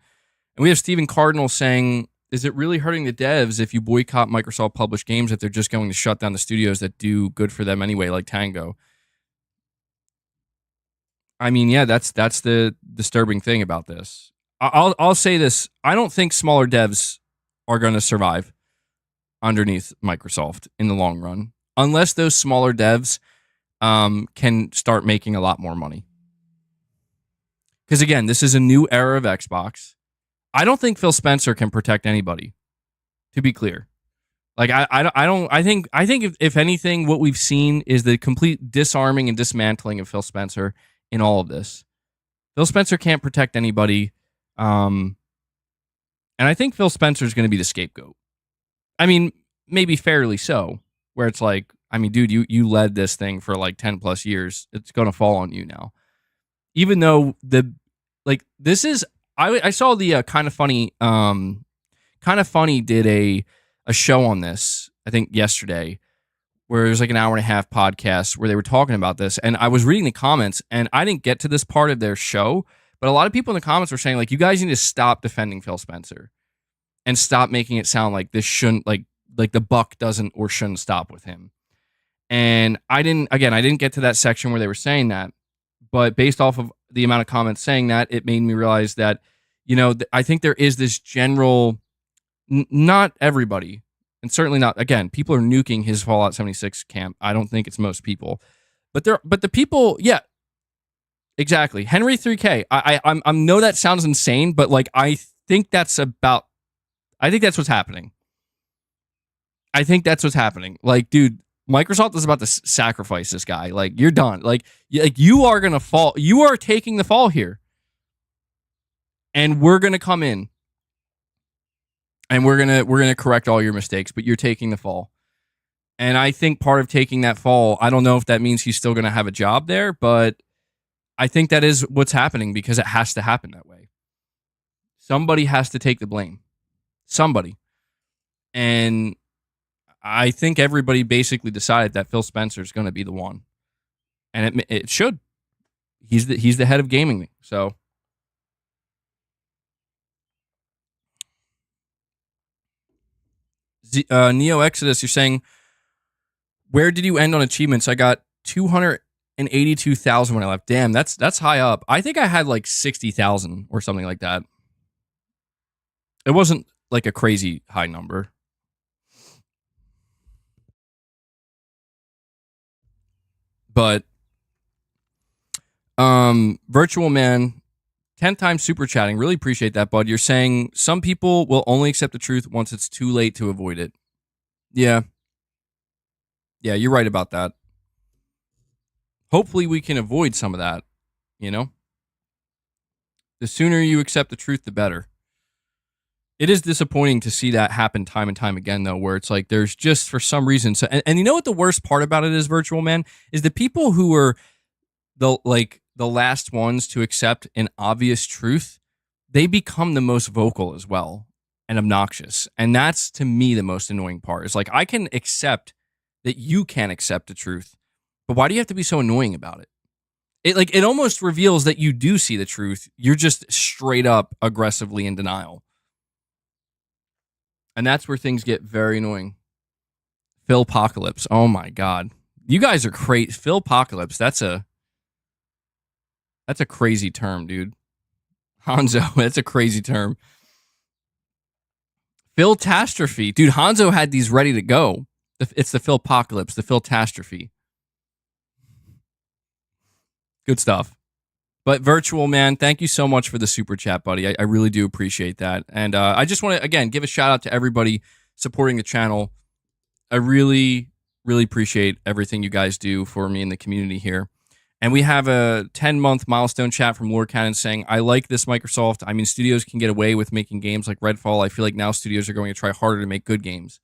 Speaker 1: And we have Stephen Cardinal saying, is it really hurting the devs if you boycott Microsoft published games if they're just going to shut down the studios that do good for them anyway, like Tango? I mean, yeah, that's the disturbing thing about this. I'll say this. I don't think smaller devs are going to survive underneath Microsoft in the long run, unless those smaller devs can start making a lot more money. Because again, this is a new era of Xbox. I don't think Phil Spencer can protect anybody, to be clear. Like I think if anything, what we've seen is the complete disarming and dismantling of Phil Spencer in all of this. Phil Spencer can't protect anybody. And I think Phil Spencer is going to be the scapegoat. I mean, maybe fairly so, where it's like, I mean, dude, you led this thing for like 10 plus years. It's going to fall on you now. Even though this is, I saw the kind of funny did a show on this, I think yesterday, where it was like an hour and a half podcast where they were talking about this. And I was reading the comments and I didn't get to this part of their show, but a lot of people in the comments were saying, like, you guys need to stop defending Phil Spencer and stop making it sound like this shouldn't, like the buck doesn't or shouldn't stop with him. And I didn't get to that section where they were saying that, but based off of the amount of comments saying that, it made me realize that, you know, I think there is this general, not everybody, and certainly not, again, people are nuking his Fallout 76 camp. I don't think it's most people, but the people, yeah, exactly. Henry 3K. I know that sounds insane, but like, I think that's what's happening. I think that's what's happening. Like, dude, Microsoft is about to sacrifice this guy. Like, you're done. Like you are going to fall. You are taking the fall here. And we're going to come in. And we're going to correct all your mistakes, but you're taking the fall. And I think part of taking that fall, I don't know if that means he's still going to have a job there, but I think that is what's happening because it has to happen that way. Somebody has to take the blame. Somebody. And I think everybody basically decided that Phil Spencer is going to be the one. And it should. He's the head of gaming. So Neo Exodus, you're saying, where did you end on achievements? I got 282,000 when I left. Damn, that's high up. I think I had like 60,000 or something like that. It wasn't like a crazy high number. But Virtual Man, 10 times super chatting. Really appreciate that, bud. You're saying some people will only accept the truth once it's too late to avoid it. Yeah. Yeah, you're right about that. Hopefully we can avoid some of that, you know? The sooner you accept the truth, the better. It is disappointing to see that happen time and time again, though, where it's like there's just for some reason. So, and you know what the worst part about it is, Virtual Man, is the people who are the last ones to accept an obvious truth, they become the most vocal as well and obnoxious. And that's, to me, the most annoying part. It's like, I can accept that you can't accept the truth, but why do you have to be so annoying about it? It almost reveals that you do see the truth. You're just straight up aggressively in denial. And that's where things get very annoying. Philpocalypse. Oh my God. You guys are crazy. Philpocalypse. That's a crazy term, dude. Hanzo, that's a crazy term. Philtastrophe. Dude, Hanzo had these ready to go. It's the Philpocalypse, the Philtastrophe. Good stuff. But Virtual, man, thank you so much for the super chat, buddy. I really do appreciate that. And I just want to, again, give a shout out to everybody supporting the channel. I really, really appreciate everything you guys do for me in the community here. And we have a 10-month milestone chat from Lord Cannon saying, I like this Microsoft. I mean, studios can get away with making games like Redfall. I feel like now studios are going to try harder to make good games.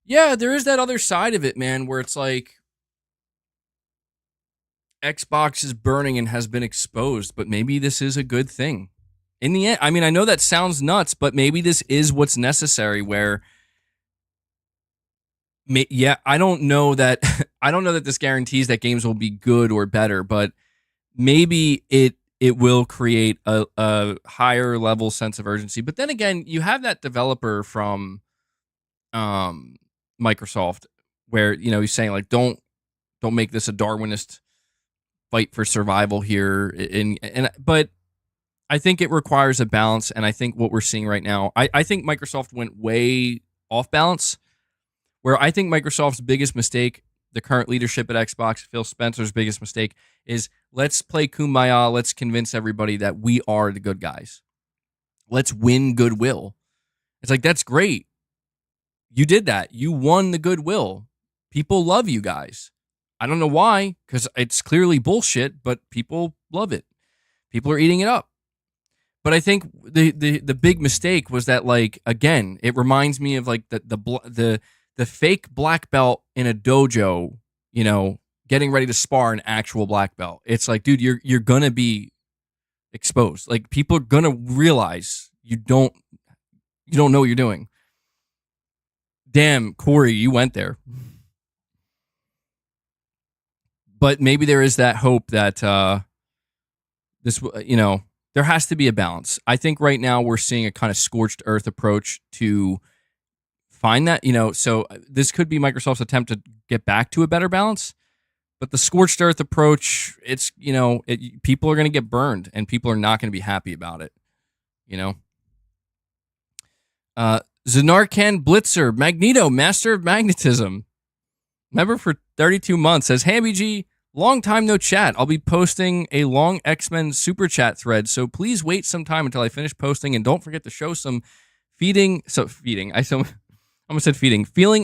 Speaker 1: Yeah, there is that other side of it, man, where it's like Xbox is burning and has been exposed, but maybe this is a good thing. In the end, I mean, I know that sounds nuts, but maybe this is what's necessary where I don't know that this guarantees that games will be good or better, but maybe it will create a higher level sense of urgency. But then again, you have that developer from Microsoft where, you know, he's saying like don't make this a Darwinist fight for survival here, but I think it requires a balance, and I think what we're seeing right now, I think Microsoft went way off balance, where I think Microsoft's biggest mistake, the current leadership at Xbox, Phil Spencer's biggest mistake, is let's play Kumbaya, let's convince everybody that we are the good guys. Let's win goodwill. It's like, that's great. You did that. You won the goodwill. People love you guys. I don't know why, because it's clearly bullshit, but people love it. People are eating it up. But I think the big mistake was that, like, again, it reminds me of like the fake black belt in a dojo, you know, getting ready to spar an actual black belt. It's like, dude, you're gonna be exposed. Like, people are gonna realize you don't know what you're doing. Damn, Corey, you went there. But maybe there is that hope that this, you know, there has to be a balance. I think right now we're seeing a kind of scorched earth approach to find that, you know, so this could be Microsoft's attempt to get back to a better balance. But the scorched earth approach, it's, you know, people are going to get burned and people are not going to be happy about it, you know. Zanarkand Blitzer, Magneto, Master of Magnetism, member for 32 months, says, hey, MBG, long time no chat. I'll be posting a long X-Men super chat thread, so please wait some time until I finish posting, and don't forget to show some feeling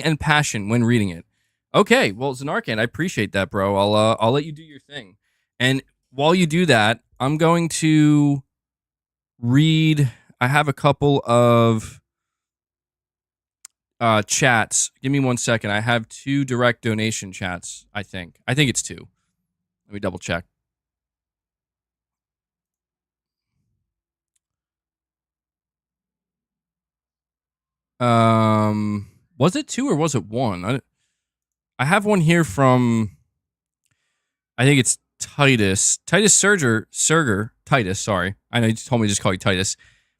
Speaker 1: and passion when reading it. Okay, well, Zanarkand, I appreciate that, bro. I'll let you do your thing. And while you do that, I'm going to read, I have a couple of chats. Give me 1 second. I have 2 direct donation chats, I think. I think it's 2. Let me double check. Was it 2 or was it 1? I have one here from, I think it's Titus Serger, Titus, sorry. I know you told me to just call you Titus.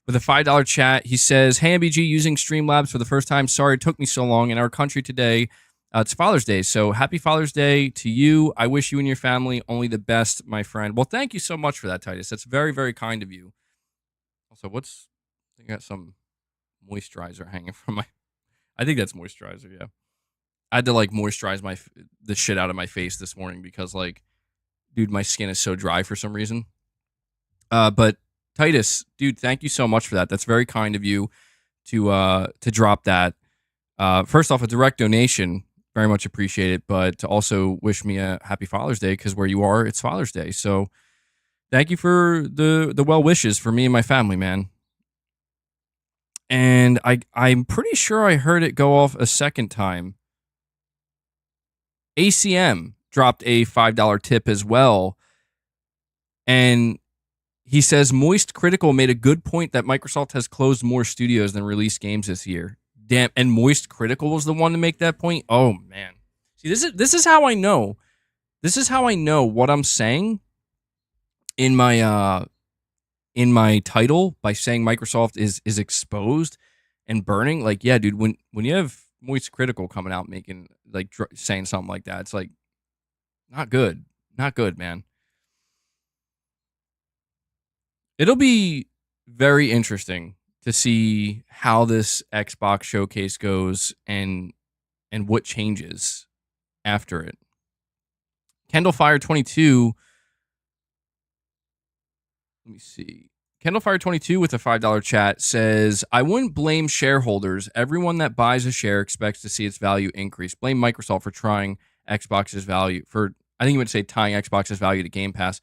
Speaker 1: With a $5 chat, he says, hey, MBG, using Streamlabs for the first time. Sorry it took me so long. In our country today, it's Father's Day, so happy Father's Day to you. I wish you and your family only the best, my friend. Well, thank you so much for that, Titus. That's very, very kind of you. Also, I got some moisturizer hanging from my, I think that's moisturizer, yeah. I had to, like, moisturize the shit out of my face this morning because, like, dude, my skin is so dry for some reason. But Titus, dude, thank you so much for that. That's very kind of you to drop that. First off, a direct donation, very much appreciate it, but to also wish me a happy Father's Day, because where you are, it's Father's Day. So thank you for the well wishes for me and my family, man. And I'm pretty sure I heard it go off a second time. ACM dropped a $5 tip as well. And he says, Moist Critical made a good point that Microsoft has closed more studios than released games this year. Damn, and Moist Critical was the one to make that point? Oh, man. See, this is how I know. This is how I know what I'm saying in my title by saying Microsoft is exposed and burning. Like, yeah, dude, when you have Moist Critical coming out making like saying something like that. It's like not good. Not good, man. It'll be very interesting to see how this Xbox showcase goes and what changes after it. Kendall Fire 22. Let me see. Kendall Fire 22 with a $5 chat says, I wouldn't blame shareholders. Everyone that buys a share expects to see its value increase. Blame Microsoft for trying Xbox's value for, I think you would say tying Xbox's value to Game Pass.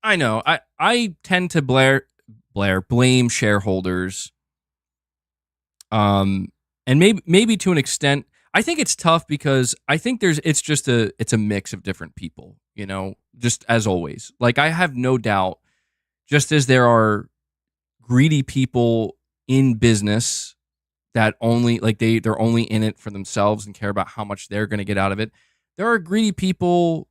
Speaker 1: I know. I tend to blame shareholders. And maybe to an extent, I think it's tough because I think it's a mix of different people, you know, just as always. Like I have no doubt, just as there are greedy people in business that only like they're only in it for themselves and care about how much they're going to get out of it. There are greedy people,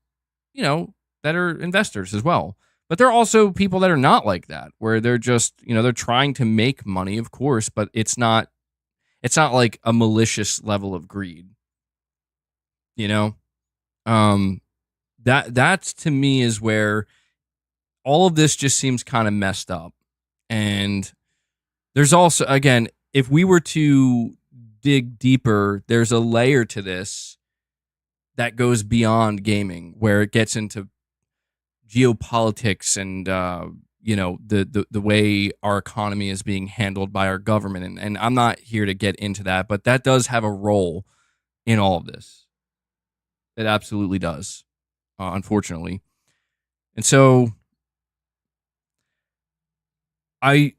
Speaker 1: you know, that are investors as well. But there are also people that are not like that, where they're just, you know, they're trying to make money, of course, but it's not like a malicious level of greed. You know? That's to me is where all of this just seems kind of messed up. And there's also, again, if we were to dig deeper, there's a layer to this that goes beyond gaming, where it gets into geopolitics and you know, the way our economy is being handled by our government. And I'm not here to get into that, but that does have a role in all of this. It absolutely does, unfortunately. And so I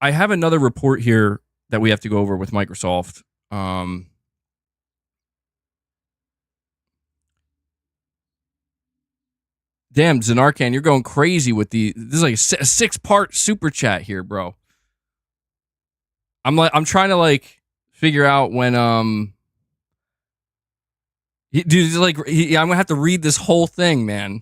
Speaker 1: have another report here that we have to go over with Microsoft. Damn, Zanarkhan, you're going crazy with this is like a 6-part super chat here, bro. I'm trying to like figure out when dude, like I'm gonna have to read this whole thing, man.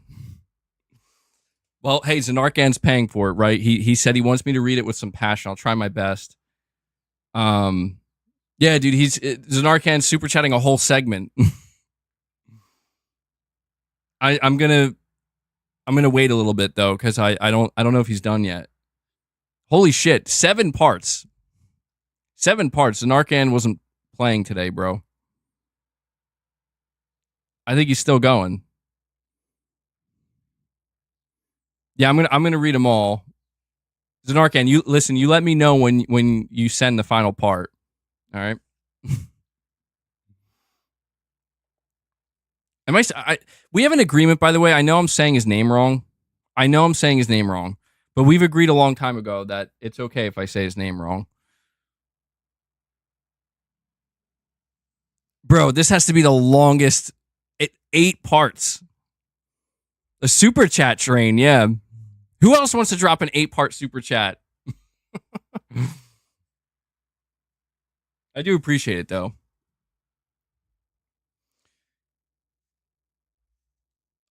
Speaker 1: Well, hey, Zanarkhan's paying for it, right? He said he wants me to read it with some passion. I'll try my best. Yeah, dude, Zanarkhan's super chatting a whole segment. I'm gonna wait a little bit though, because I don't know if he's done yet. Holy shit, 7 parts. 7 parts. Zanarkhan wasn't playing today, bro. I think he's still going. Yeah, I'm gonna read them all. Zanarkhan, you listen. You let me know when you send the final part. All right. We have an agreement, by the way. I know I'm saying his name wrong. But we've agreed a long time ago that it's okay if I say his name wrong. Bro, this has to be the longest. 8 parts. A super chat train, yeah. Who else wants to drop an 8-part super chat? I do appreciate it, though.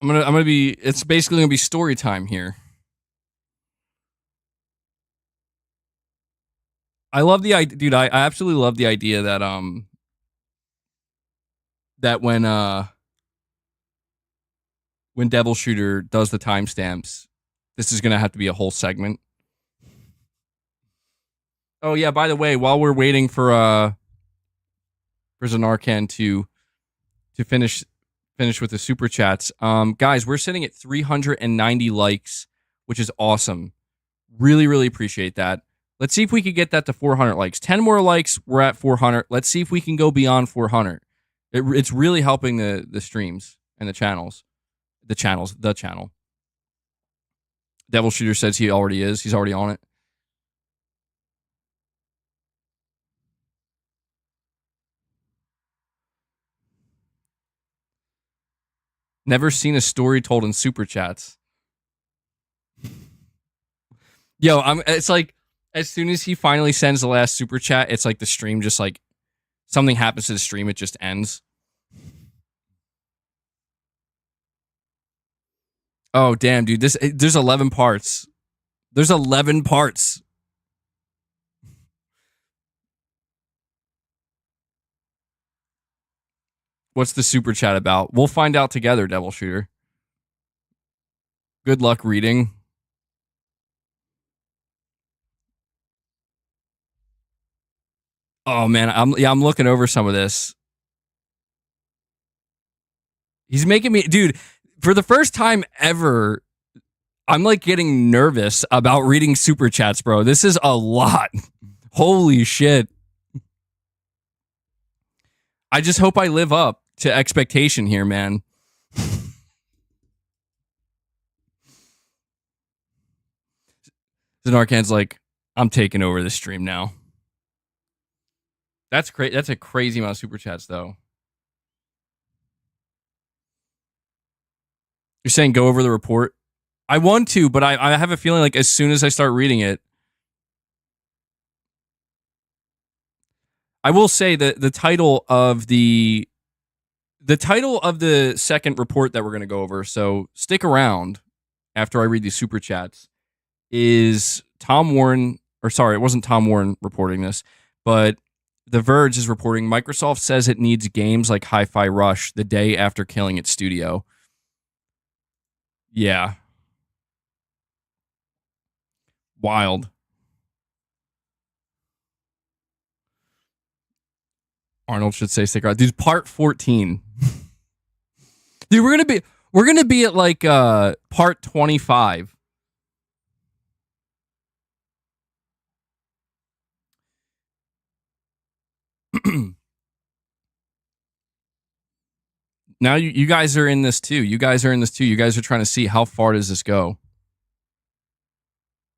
Speaker 1: It's basically gonna be story time here. I love the idea, dude. I absolutely love the idea that when Devil Shooter does the timestamps, this is gonna have to be a whole segment. Oh yeah, by the way, while we're waiting for Zanarkhan to finish with the super chats, guys, we're sitting at 390 likes, which is awesome. Really, really appreciate that. Let's see if we can get that to 400 likes. 10 more likes, we're at 400. Let's see if we can go beyond 400. It's really helping the streams and the channels. The channel. Devil Shooter says he already is. He's already on it. Never seen a story told in super chats. Yo, it's like as soon as he finally sends the last super chat, it's like the stream just like something happens to the stream, it just ends. Oh damn, dude, there's 11 parts. There's 11 parts. What's the super chat about? We'll find out together, Devil Shooter. Good luck reading. Oh man, I'm looking over some of this. He's making me, dude, for the first time ever, I'm like getting nervous about reading super chats, bro. This is a lot. Holy shit. I just hope I live up to expectation here, man. Zanarkan's like, I'm taking over the stream now. That's great. That's a crazy amount of super chats, though. You're saying go over the report? I want to, but I have a feeling like as soon as I start reading it, I will say that the title of the second report that we're going to go over, so stick around after I read these super chats, is Tom Warren, or sorry, it wasn't Tom Warren reporting this, but The Verge is reporting Microsoft says it needs games like Hi-Fi Rush the day after killing its studio. Yeah. Wild. Arnold should say stick around. Dude, part 14. Dude, we're gonna be at like part 25. Now you guys are in this too. You guys are trying to see how far does this go.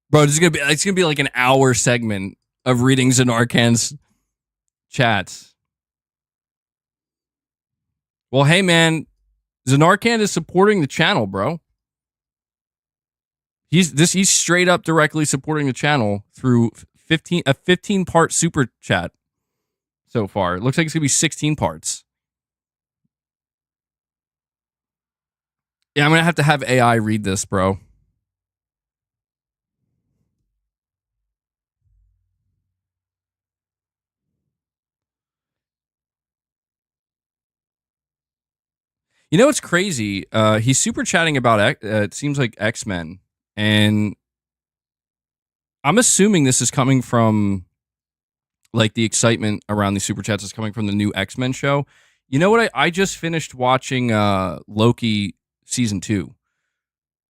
Speaker 1: Bro, it's gonna be like an hour segment of reading Zanarkan's chats. Well, hey man, Zanarkan is supporting the channel, bro. He's straight up directly supporting the channel through 15-part super chat so far. It looks like it's gonna be 16 parts. Yeah, I'm gonna have to have AI read this, bro. You know what's crazy? He's super chatting about it seems like Xmen, and I'm assuming this is coming from like the excitement around these super chats is coming from the new Xmen show. You know what? I just finished watching Loki season 2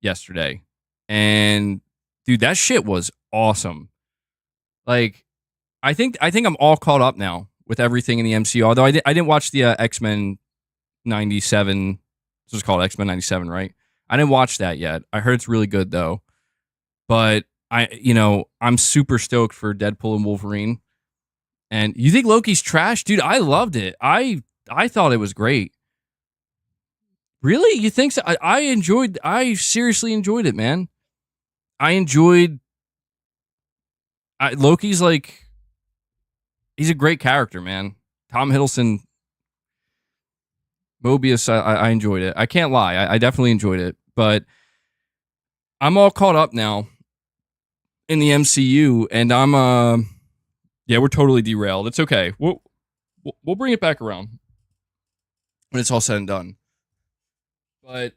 Speaker 1: yesterday, and dude, that shit was awesome. Like, I think I'm all caught up now with everything in the MCU. Although I didn't watch the X-Men 97. This is called X-Men 97, right? I didn't watch that yet. I heard it's really good though. But I'm super stoked for Deadpool and Wolverine. And you think Loki's trash? Dude, I loved it. I thought it was great. Really? You think so? I seriously enjoyed it, man. Loki's like, he's a great character, man. Tom Hiddleston, Mobius, I enjoyed it. I can't lie. I definitely enjoyed it. But I'm all caught up now in the MCU, and yeah, we're totally derailed. It's okay. We'll bring it back around when it's all said and done. But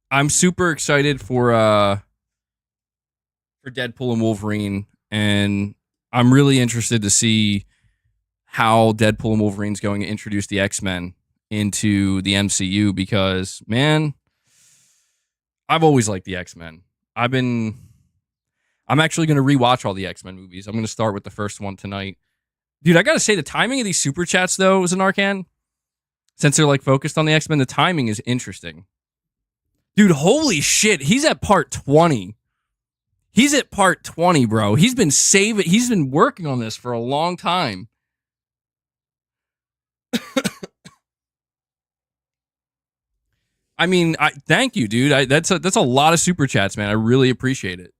Speaker 1: I'm super excited for Deadpool and Wolverine, and I'm really interested to see how Deadpool and Wolverine's going to introduce the X-Men into the MCU, because, man, I've always liked the X-Men. I'm actually going to rewatch all the X-Men movies. I'm going to start with the first one tonight. Dude, I got to say, the timing of these super chats, though, is an Arcan. Since they're like focused on the X-Men, the timing is interesting. Dude, holy shit. He's at part 20. He's at part 20, bro. He's been working on this for a long time. I mean, thank you, dude. That's a lot of super chats, man. I really appreciate it.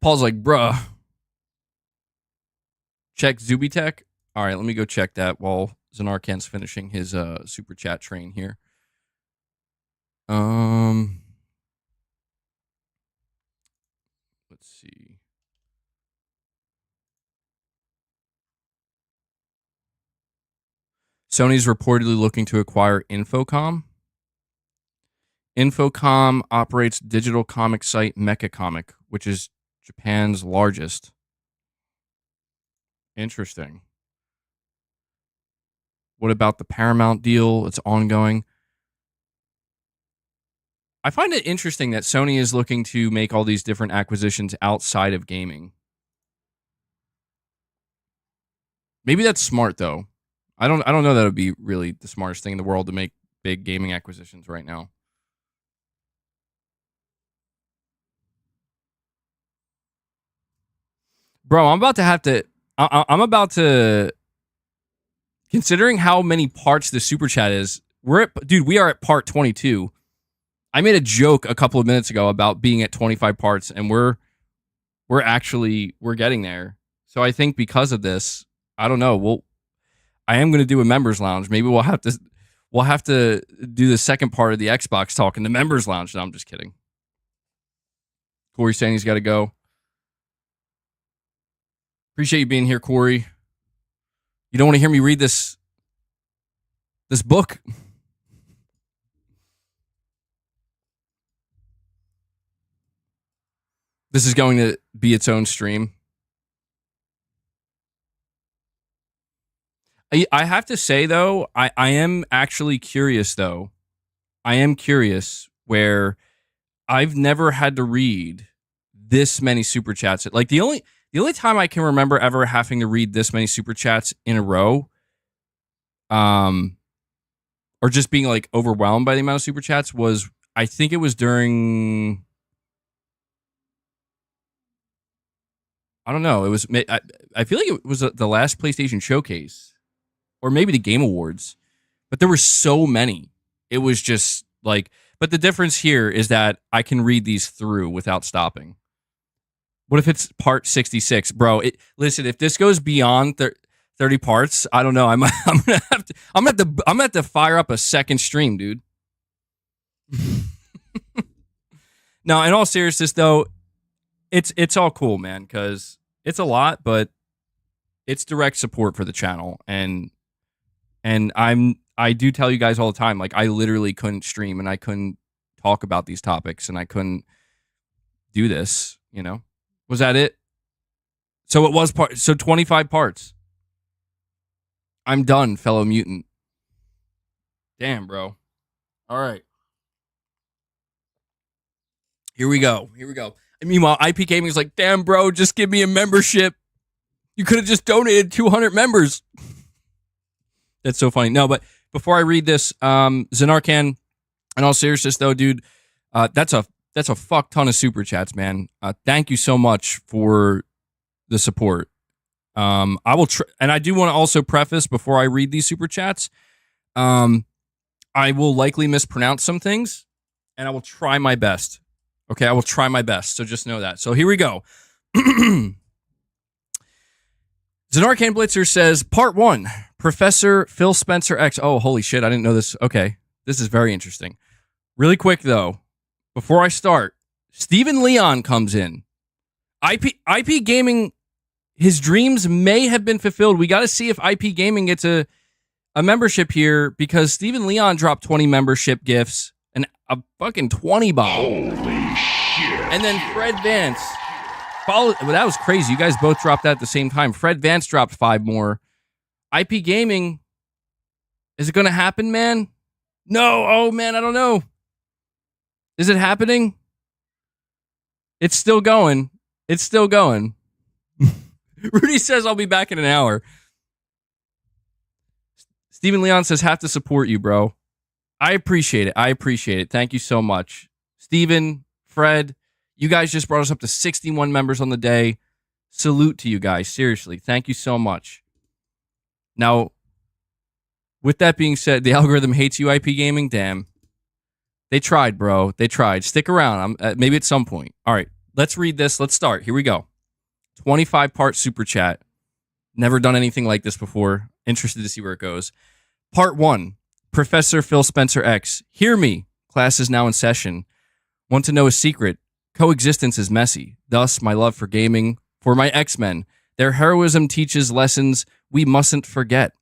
Speaker 1: Paul's like, bruh. Check Zubitech. All right, let me go check that while Zanarkan's finishing his super chat train here. Let's see. Sony's reportedly looking to acquire Infocom. Infocom operates digital comic site Mecha Comic, which is Japan's largest. Interesting. What about the Paramount deal? It's ongoing. I find it interesting that Sony is looking to make all these different acquisitions outside of gaming. Maybe that's smart though. I don't know that it would be really the smartest thing in the world to make big gaming acquisitions right now. Bro, I'm about to considering how many parts the super chat is. We are at part 22. I made a joke a couple of minutes ago about being at 25 parts, and we're getting there. So I think because of this, I don't know. I am going to do a members lounge. Maybe we'll have to do the second part of the Xbox talk in the members lounge. No, I'm just kidding. Corey's saying he's got to go. Appreciate you being here, Corey. You don't want to hear me read this book? This is going to be its own stream. I have to say, though, I am actually curious, though. I am curious where I've never had to read this many super chats. Like, the only time I can remember ever having to read this many super chats in a row, or just being, like, overwhelmed by the amount of super chats was, I think it was during... I don't know. It was. I feel like it was the last PlayStation Showcase, or maybe the Game Awards. But there were so many. It was just like. But the difference here is that I can read these through without stopping. What if it's part 66, bro? Listen, if this goes beyond 30 parts, I don't know. I'm gonna have to fire up a second stream, dude. Now, in all seriousness, though. It's all cool, man, because it's a lot, but it's direct support for the channel, and I do tell you guys all the time, like, I literally couldn't stream and I couldn't talk about these topics and I couldn't do this, you know? Was that it? So it was 25 parts. I'm done, fellow mutant. Damn, bro. All right. Here we go. And meanwhile, IP Gaming is like, damn, bro, just give me a membership. You could have just donated 200 members. That's so funny. No, but before I read this, Zenarcan, in all seriousness, though, dude, that's a fuck ton of super chats, man. Thank you so much for the support. I will, and I do want to also preface before I read these super chats, I will likely mispronounce some things, and I will try my best. Okay, I will try my best, so just know that. So here we go. Zenarcan Blitzer says, Part 1, Professor Phil Spencer X. Oh, holy shit, I didn't know this. Okay, this is very interesting. Really quick, though, before I start, Steven Leon comes in. IP Gaming, his dreams may have been fulfilled. We got to see if IP Gaming gets a membership here, because Steven Leon dropped 20 membership gifts and a fucking 20 bomb.
Speaker 2: Holy shit.
Speaker 1: And then Fred Vance followed. Well, that was crazy. You guys both dropped that at the same time. Fred Vance dropped 5 more. IP Gaming, is it going to happen, man? No. Oh, man, I don't know. Is it happening? It's still going. Rudy says I'll be back in an hour. Steven Leon says, have to support you, bro. I appreciate it. Thank you so much. Steven, Fred, you guys just brought us up to 61 members on the day. Salute to you guys. Seriously. Thank you so much. Now, with that being said, the algorithm hates you, IP Gaming. Damn. They tried, bro. They tried. Stick around. Maybe at some point. All right. Let's read this. Let's start. Here we go. 25-part super chat. Never done anything like this before. Interested to see where it goes. Part 1. Professor Phil Spencer X. Hear me. Class is now in session. Want to know a secret? Coexistence is messy. Thus, my love for gaming, for my X-Men. Their heroism teaches lessons we mustn't forget.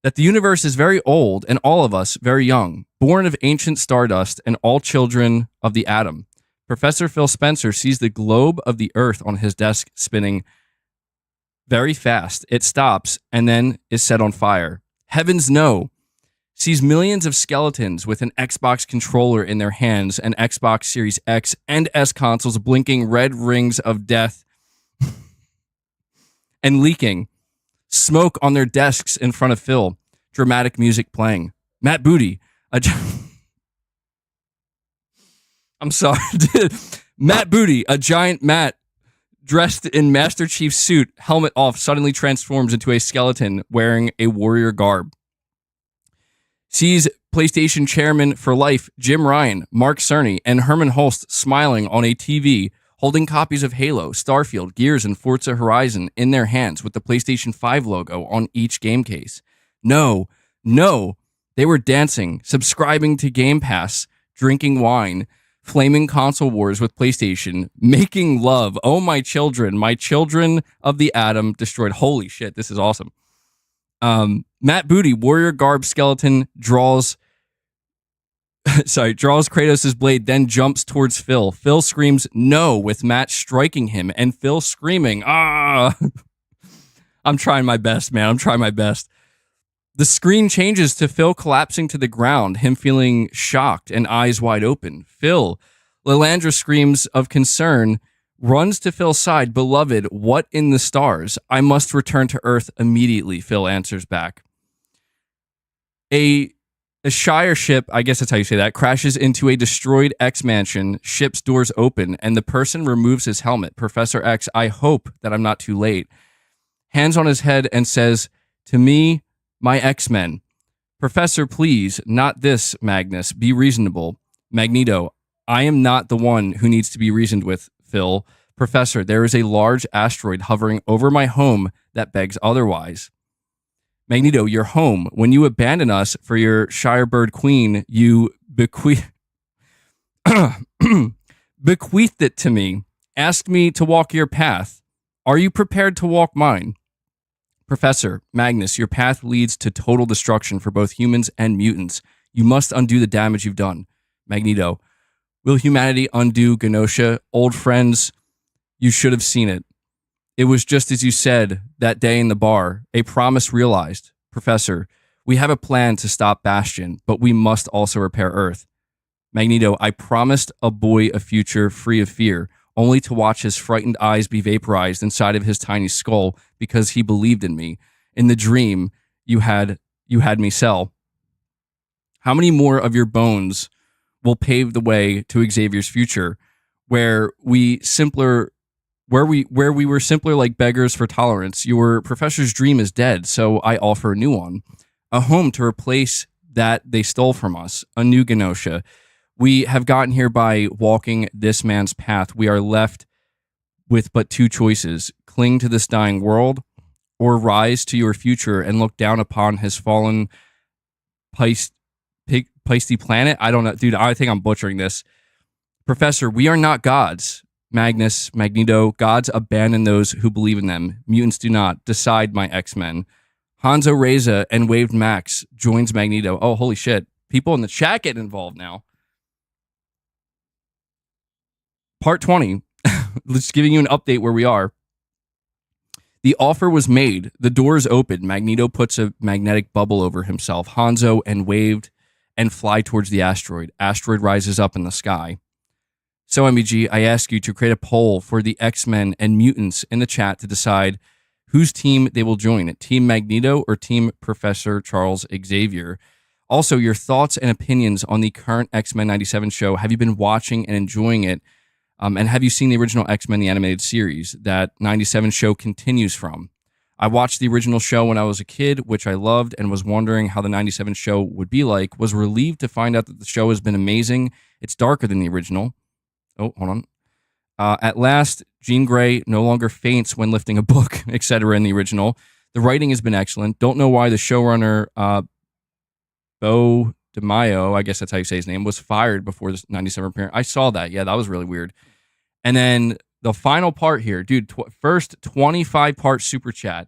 Speaker 1: that the universe is very old and all of us very young, born of ancient stardust and all children of the atom. Professor Phil Spencer sees the globe of the earth on his desk spinning very fast. It stops and then is set on fire. Heavens no. Sees millions of skeletons with an Xbox controller in their hands and Xbox Series X and S consoles blinking red rings of death and leaking. Smoke on their desks in front of Phil. Dramatic music playing. Matt Booty. I'm sorry. Matt Booty, a giant Matt dressed in Master Chief's suit, helmet off, suddenly transforms into a skeleton wearing a warrior garb. Sees PlayStation chairman for life, Jim Ryan, Mark Cerny, and Herman Holst smiling on a TV, holding copies of Halo, Starfield, Gears, and Forza Horizon in their hands with the PlayStation 5 logo on each game case. No, they were dancing, subscribing to Gamepass, drinking wine, flaming console wars with PlayStation, making love. Oh, my children of the atom destroyed. Holy shit, this is awesome. Matt Booty, warrior garb skeleton, draws Kratos' blade, then jumps towards Phil. Phil screams no with Matt striking him, and Phil screaming, ah! I'm trying my best, man. I'm trying my best. The screen changes to Phil collapsing to the ground, him feeling shocked and eyes wide open. Phil, Lilandra screams of concern, runs to Phil's side. Beloved, what in the stars? I must return to Earth immediately, Phil answers back. A Shire ship, I guess that's how you say that, crashes into a destroyed X mansion. Ship's doors open, and the person removes his helmet. Professor X, I hope that I'm not too late. Hands on his head and says, to me, my X-Men. Professor, please, not this, Magnus. Be reasonable. Magneto, I am not the one who needs to be reasoned with, Phil. Professor, there is a large asteroid hovering over my home that begs otherwise. Magneto, your home. When you abandon us for your Shirebird queen, you bequeathed it to me. Asked me to walk your path. Are you prepared to walk mine? Professor, Magnus, your path leads to total destruction for both humans and mutants. You must undo the damage you've done. Magneto, will humanity undo Genosha? Old friends, you should have seen it. It was just as you said that day in the bar, a promise realized. Professor, we have a plan to stop Bastion, but we must also repair Earth. Magneto, I promised a boy a future free of fear, only to watch his frightened eyes be vaporized inside of his tiny skull because he believed in me. In the dream, you had me sell. How many more of your bones will pave the way to Xavier's future, where we were simpler like beggars for tolerance? Your professor's dream is dead, so I offer a new one. A home to replace that they stole from us, a new Genosha. We have gotten here by walking this man's path. We are left with but two choices: cling to this dying world, or rise to your future and look down upon his fallen Peisty planet. I don't know, dude. I think I'm butchering this. Professor, we are not gods. Magnus, Magneto, gods abandon those who believe in them. Mutants do not. Decide, my X-Men. Hanzo Reza and Waved Max joins Magneto. Oh, holy shit. People in the chat get involved now. Part 20. Just giving you an update where we are. The offer was made. The doors open. Magneto puts a magnetic bubble over himself. Hanzo and Waved and fly towards the asteroid. Asteroid rises up in the sky. So, MBG, I ask you to create a poll for the X-Men and mutants in the chat to decide whose team they will join. Team Magneto or Team Professor Charles Xavier. Also, your thoughts and opinions on the current X-Men 97 show. Have you been watching and enjoying it? And have you seen the original X-Men, the animated series that 97 show continues from? I watched the original show when I was a kid, which I loved, and was wondering how the 97 show would be like. Was relieved to find out that the show has been amazing. It's darker than the original. Oh, hold on. At last, Jean Grey no longer faints when lifting a book, etc. in the original. The writing has been excellent. Don't know why the showrunner, Bo DeMaio, I guess that's how you say his name, was fired before this 97 appearance. I saw that. Yeah, that was really weird. And then the final part here, dude, first 25-part super chat.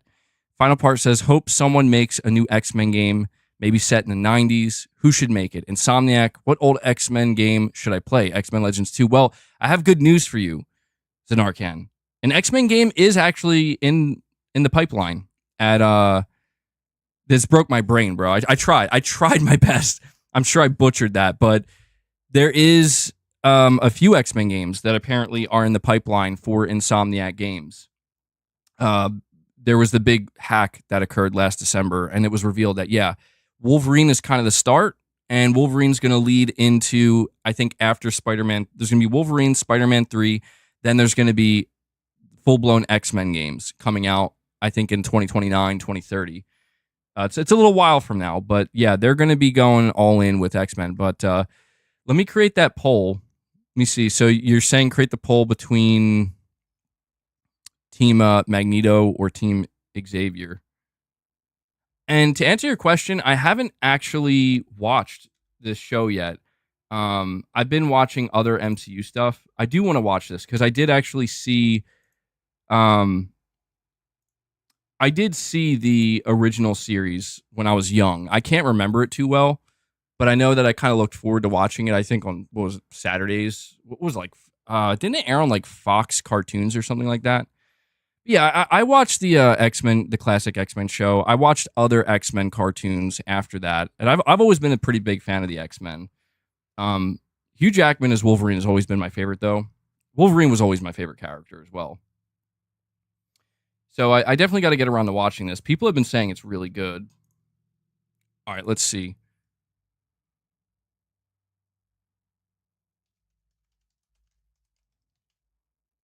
Speaker 1: Final part says, hope someone makes a new X-Men game, maybe set in the 90s. Who should make it? Insomniac. What old X-Men game should I play? X-Men Legends 2. Well, I have good news for you, Zanarkhan. An X-Men game is actually in the pipeline. This broke my brain, bro. I tried my best. I'm sure I butchered that, but there is a few X-Men games that apparently are in the pipeline for Insomniac Games. There was the big hack that occurred last December, and it was revealed that, yeah, Wolverine is kind of the start, and Wolverine's going to lead into, I think, after Spider-Man. There's going to be Wolverine, Spider-Man 3, then there's going to be full-blown X-Men games coming out, I think, in 2029, 2030. It's a little while from now, but yeah, they're going to be going all in with X-Men. But let me create that poll. Let me see. So you're saying create the poll between Team Magneto or Team Xavier. And to answer your question, I haven't actually watched this show yet. I've been watching other MCU stuff. I do want to watch this because I did actually see... I did see the original series when I was young. I can't remember it too well, but I know that I kind of looked forward to watching it. I think on, what was it, Saturdays? What was it, like, didn't it air on like Fox cartoons or something like that? Yeah, I watched the X-Men, the classic X-Men show. I watched other X-Men cartoons after that, and I've always been a pretty big fan of the X-Men. Hugh Jackman as Wolverine has always been my favorite, though. Wolverine was always my favorite character as well. So I definitely got to get around to watching this. People have been saying it's really good. All right, let's see.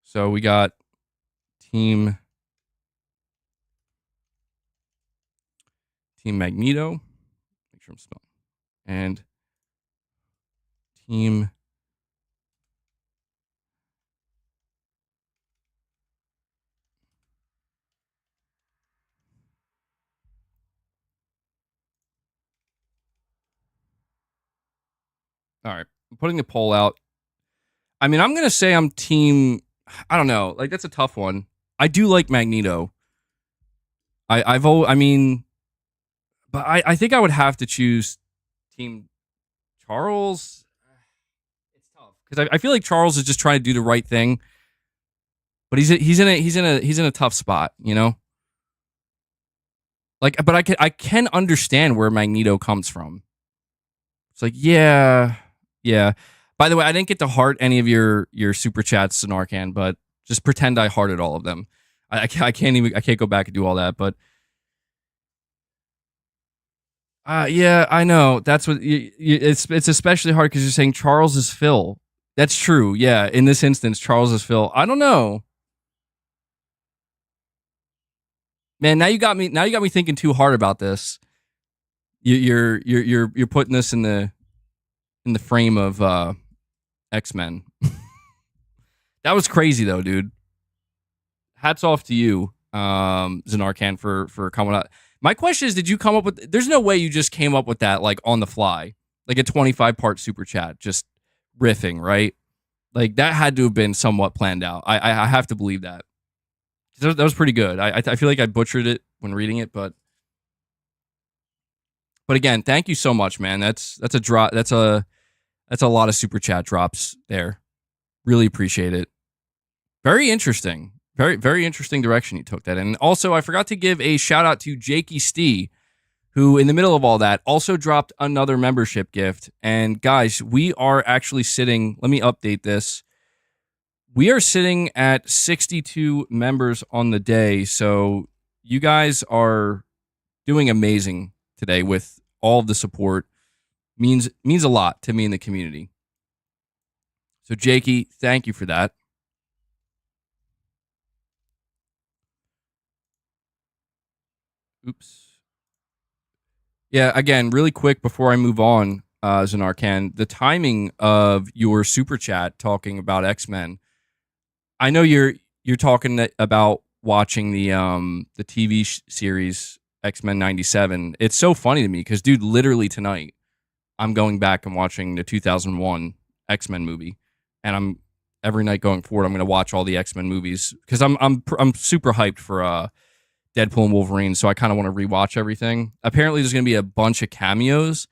Speaker 1: So we got Team Magneto. Make sure I'm spelling. And Team... All right, I'm putting the poll out. I mean, I'm going to say I'm team... I don't know. Like, that's a tough one. I do like Magneto. I mean... But I think I would have to choose Team Charles. It's tough. Because I feel like Charles is just trying to do the right thing. But he's in a tough spot, you know? Like, but I can understand where Magneto comes from. It's like, yeah. By the way, I didn't get to heart any of your super chats, Narcan, but just pretend I hearted all of them. I can't go back and do all that, but yeah, I know. That's what it's especially hard because you're saying Charles is Phil. That's true. Yeah, in this instance, Charles is Phil. I don't know. Man, now you got me thinking too hard about this. You're putting this in the frame of X-Men. That was crazy though, dude. Hats off to you, Zanarkhan, for coming up. My question is, did you come up with... There's no way you just came up with that like on the fly. Like a 25-part super chat, just riffing, right? Like that had to have been somewhat planned out. I have to believe that. That was pretty good. I feel like I butchered it when reading it, but again, thank you so much, man. That's a drop. That's a lot of super chat drops there. Really appreciate it. Very interesting. Very, very interesting direction you took that. And also, I forgot to give a shout out to Jakey Stee, who in the middle of all that also dropped another membership gift. And guys, we are actually sitting, let me update this. We are sitting at 62 members on the day. So you guys are doing amazing today with all of the support. Means a lot to me in the community. So Jakey, thank you for that. Oops. Yeah, again, really quick before I move on, Zanarkhan, the timing of your super chat talking about X-Men. I know you're talking about watching the TV series X-Men 97. It's so funny to me because, dude, literally tonight I'm going back and watching the 2001 X-Men movie, and I'm every night going forward I'm going to watch all the X-Men movies because I'm super hyped for Deadpool and Wolverine, so I kind of want to rewatch everything. Apparently, there's going to be a bunch of cameos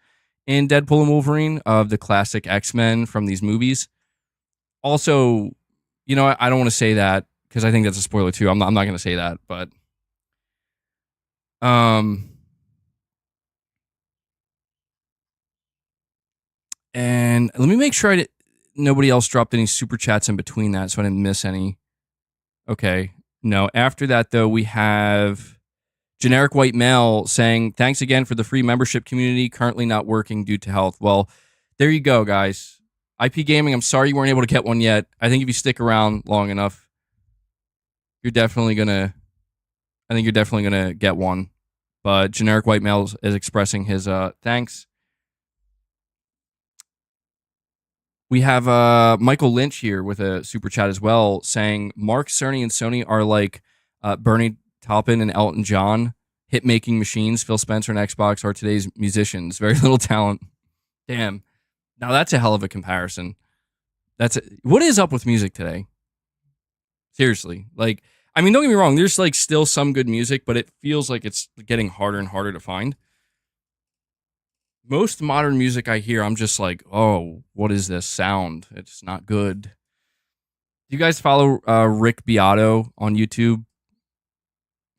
Speaker 1: in Deadpool and Wolverine of the classic X-Men from these movies. Also, you know, I don't want to say that because I think that's a spoiler too. I'm not going to say that, but and let me make sure nobody else dropped any super chats in between that, so I didn't miss any. Okay, no. After that, though, we have generic white male saying, "Thanks again for the free membership community. Currently not working due to health." Well, there you go, guys. IP Gaming, I'm sorry you weren't able to get one yet. I think if you stick around long enough, you're definitely gonna get one. But generic white male is expressing his thanks. We have Michael Lynch here with a super chat as well, saying Mark Cerny and Sony are like Bernie Taupin and Elton John, hit-making machines. Phil Spencer and Xbox are today's musicians. Very little talent. Damn. Now that's a hell of a comparison. What is up with music today? Seriously. Like, I mean, don't get me wrong. There's like still some good music, but it feels like it's getting harder and harder to find. Most modern music I hear, I'm just like, oh, what is this sound? It's not good. Do you guys follow Rick Beato on YouTube?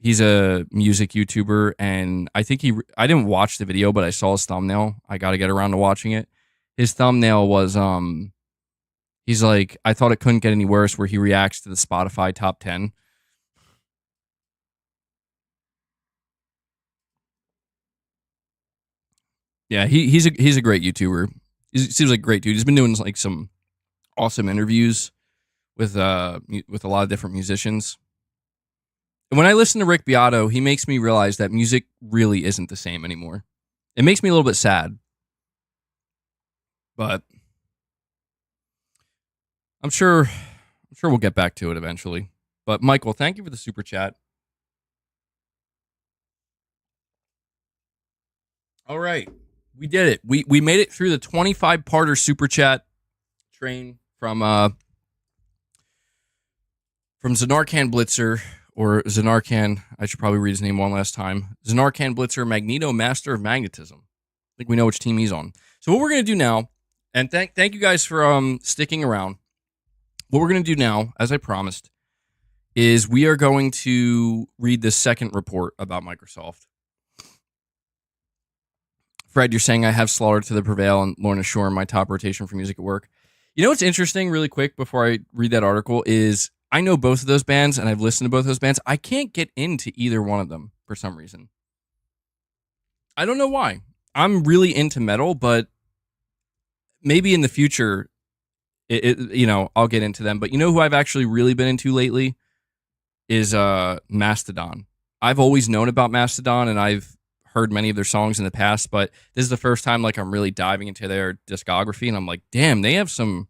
Speaker 1: He's a music YouTuber, and I think I didn't watch the video, but I saw his thumbnail. I got to get around to watching it. His thumbnail was, he's like, I thought it couldn't get any worse, where he reacts to the Spotify top 10. Yeah, he's a great YouTuber. He seems like a great dude. He's been doing like some awesome interviews with a lot of different musicians. And when I listen to Rick Beato, he makes me realize that music really isn't the same anymore. It makes me a little bit sad. But I'm sure we'll get back to it eventually. But Michael, thank you for the super chat. All right. We did it. We made it through the 25-parter super chat train from Zanarkand Blitzer, or Zanarkand. I should probably read his name one last time. Zanarkand Blitzer, Magneto, Master of Magnetism. I think we know which team he's on. So what we're gonna do now, and thank you guys for sticking around. What we're gonna do now, as I promised, is we are going to read the second report about Microsoft. Fred, you're saying I have Slaughter to the Prevail and Lorna Shore in my top rotation for music at work. You know what's interesting, really quick, before I read that article, is I know both of those bands, and I've listened to both those bands. I can't get into either one of them for some reason. I don't know why. I'm really into metal, but maybe in the future, I'll get into them. But you know who I've actually really been into lately is Mastodon. I've always known about Mastodon, and I've heard many of their songs in the past, but this is the first time like I'm really diving into their discography, and I'm like, damn, they have some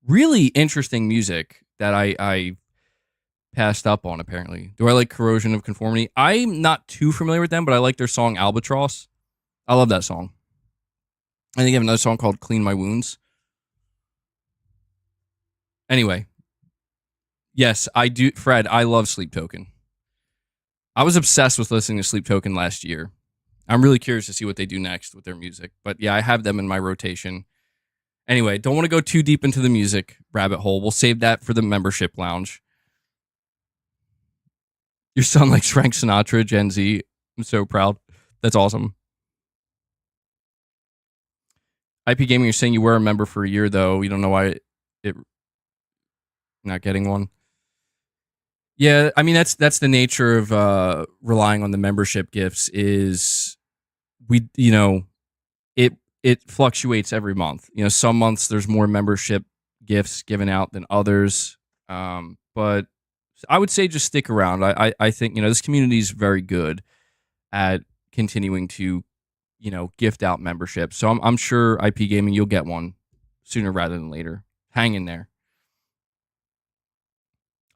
Speaker 1: really interesting music that I passed up on, apparently. Do I like Corrosion of Conformity? I'm not too familiar with them, but I like their song Albatross. I love that song. I think they have another song called Clean My Wounds. Anyway, yes, I do. Fred, I love Sleep Token. I was obsessed with listening to Sleep Token last year. I'm really curious to see what they do next with their music. But yeah, I have them in my rotation. Anyway, don't want to go too deep into the music rabbit hole. We'll save that for the membership lounge. Your son likes Frank Sinatra, Gen Z. I'm so proud. That's awesome. IP Gaming, you're saying you were a member for a year, though. You don't know why it not getting one. Yeah, I mean, that's the nature of relying on the membership gifts is it fluctuates every month. You know, some months there's more membership gifts given out than others. But I would say just stick around. I think, this community is very good at continuing to, gift out memberships. So I'm sure IP Gaming, you'll get one sooner rather than later. Hang in there.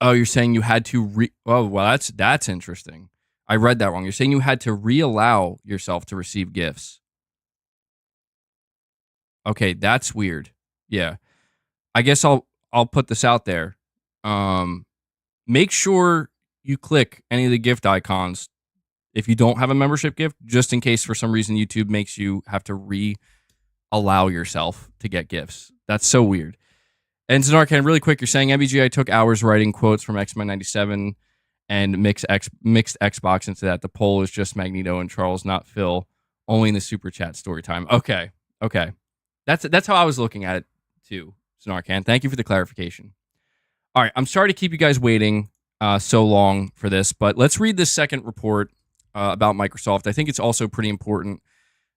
Speaker 1: Oh, you're saying you had to oh, well, that's interesting. I read that wrong. You're saying you had to reallow yourself to receive gifts. Okay, that's weird. Yeah. I guess I'll put this out there. Make sure you click any of the gift icons if you don't have a membership gift, just in case for some reason YouTube makes you have to allow yourself to get gifts. That's so weird. And Zanarkhan, really quick, you're saying MBG, I took hours writing quotes from Xmen 97 and mixed Xbox into that. The poll is just Magneto and Charles, not Phil. Only in the super chat story time. Okay. That's how I was looking at it too, Zanarkhan. Thank you for the clarification. All right, I'm sorry to keep you guys waiting so long for this, but let's read this second report about Microsoft. I think it's also pretty important.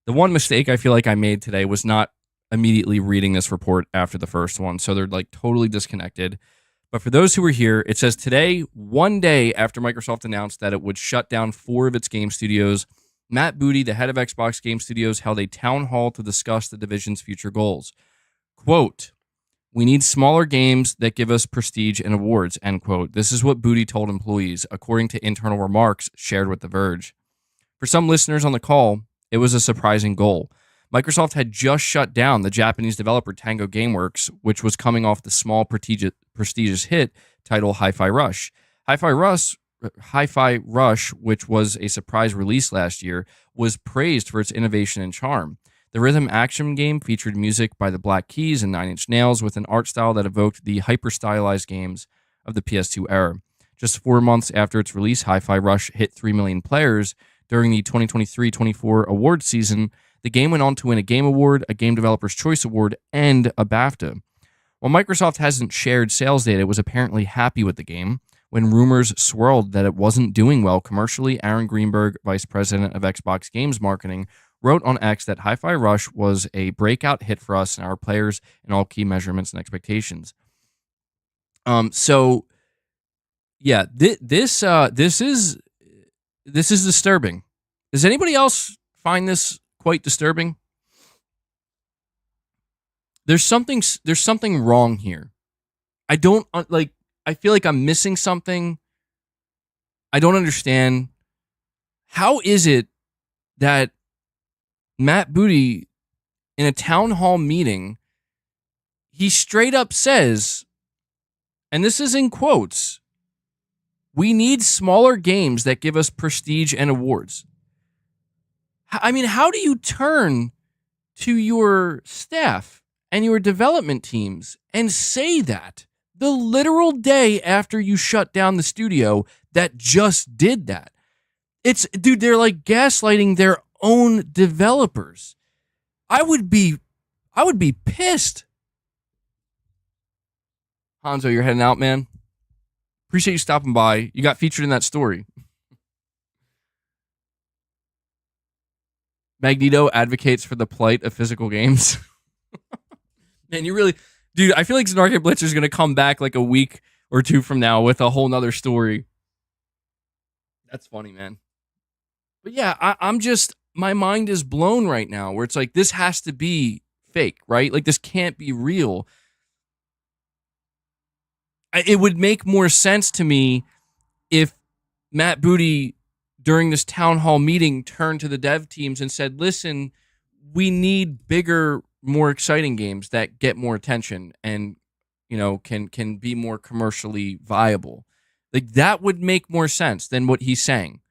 Speaker 1: The one mistake I feel like I made today was not immediately reading this report after the first one, so they're like totally disconnected. But for those who are here, it says today, one day after Microsoft announced that it would shut down 4 of its game studios, Matt Booty, the head of Xbox Game Studios, held a town hall to discuss the division's future goals. Quote, "We need smaller games that give us prestige and awards," end quote. This is what Booty told employees, according to internal remarks shared with The Verge. For some listeners on the call, it was a surprising goal. Microsoft had just shut down the Japanese developer Tango Gameworks, which was coming off the small prestigious hit title Hi-Fi Rush. Hi-Fi Rush, which was a surprise release last year, was praised for its innovation and charm. The rhythm action game featured music by the Black Keys and Nine Inch Nails with an art style that evoked the hyper-stylized games of the PS2 era. Just 4 months after its release, Hi-Fi Rush hit 3 million players during the 2023-24 awards season. The game went on to win a Game Award, a Game Developer's Choice Award, and a BAFTA. While Microsoft hasn't shared sales data, it was apparently happy with the game. When rumors swirled that it wasn't doing well commercially, Aaron Greenberg, vice president of Xbox Games Marketing, wrote on X that Hi-Fi Rush was a breakout hit for us and our players in all key measurements and expectations. So, yeah, this is disturbing. Does anybody else find this quite disturbing? There's something wrong here. I don't like. I feel like I'm missing something. I don't understand. How is it that Matt Booty, in a town hall meeting, he straight up says, and this is in quotes, "We need smaller games that give us prestige and awards." I mean, how do you turn to your staff and your development teams and say that the literal day after you shut down the studio that just did that? Dude, they're like gaslighting their own developers. I would be pissed. Hanzo, you're heading out, man. Appreciate you stopping by. You got featured in that story. Magneto advocates for the plight of physical games. Man, you really... Dude, I feel like Zanarkhan Blitzer is going to come back like a week or two from now with a whole nother story. That's funny, man. But yeah, I'm just... My mind is blown right now where it's like, this has to be fake, right? Like, this can't be real. It would make more sense to me if Matt Booty, during this town hall meeting, turned to the dev teams and said, listen, we need bigger, more exciting games that get more attention and, you know, can be more commercially viable. Like, that would make more sense than what he's saying.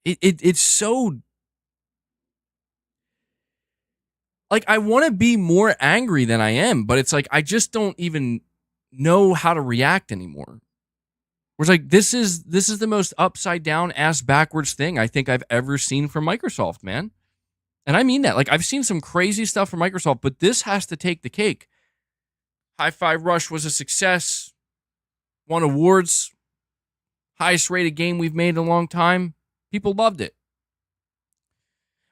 Speaker 1: It's so... Like, I want to be more angry than I am, but it's like, I just don't even know how to react anymore. Where it's like, this is the most upside down, ass backwards thing I think I've ever seen from Microsoft, man. And I mean that. Like, I've seen some crazy stuff from Microsoft, but this has to take the cake. Hi-Fi Rush was a success. Won awards. Highest rated game we've made in a long time. People loved it.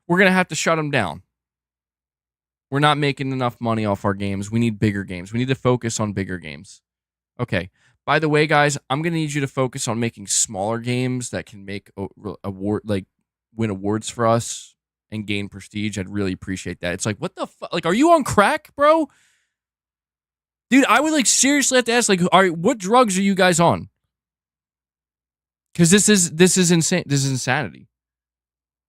Speaker 1: We're going to have to shut them down. We're not making enough money off our games. We need bigger games. We need to focus on bigger games. Okay. By the way, guys, I'm going to need you to focus on making smaller games that can make win awards for us and gain prestige. I'd really appreciate that. It's like, what the fuck? Like, are you on crack, bro? Dude, I would like seriously have to ask, like, what drugs are you guys on? Because this is insane. This is insanity.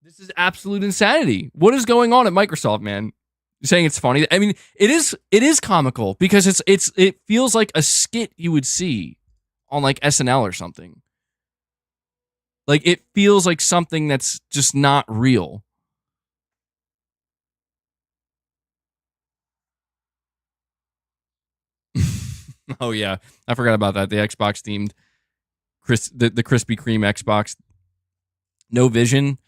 Speaker 1: This is absolute insanity. What is going on at Microsoft, man? You're saying it's funny. I mean, it is comical because it feels like a skit you would see on like SNL or something. Like, it feels like something that's just not real. Oh, yeah. I forgot about that. The Xbox themed, the Krispy Kreme Xbox. No vision.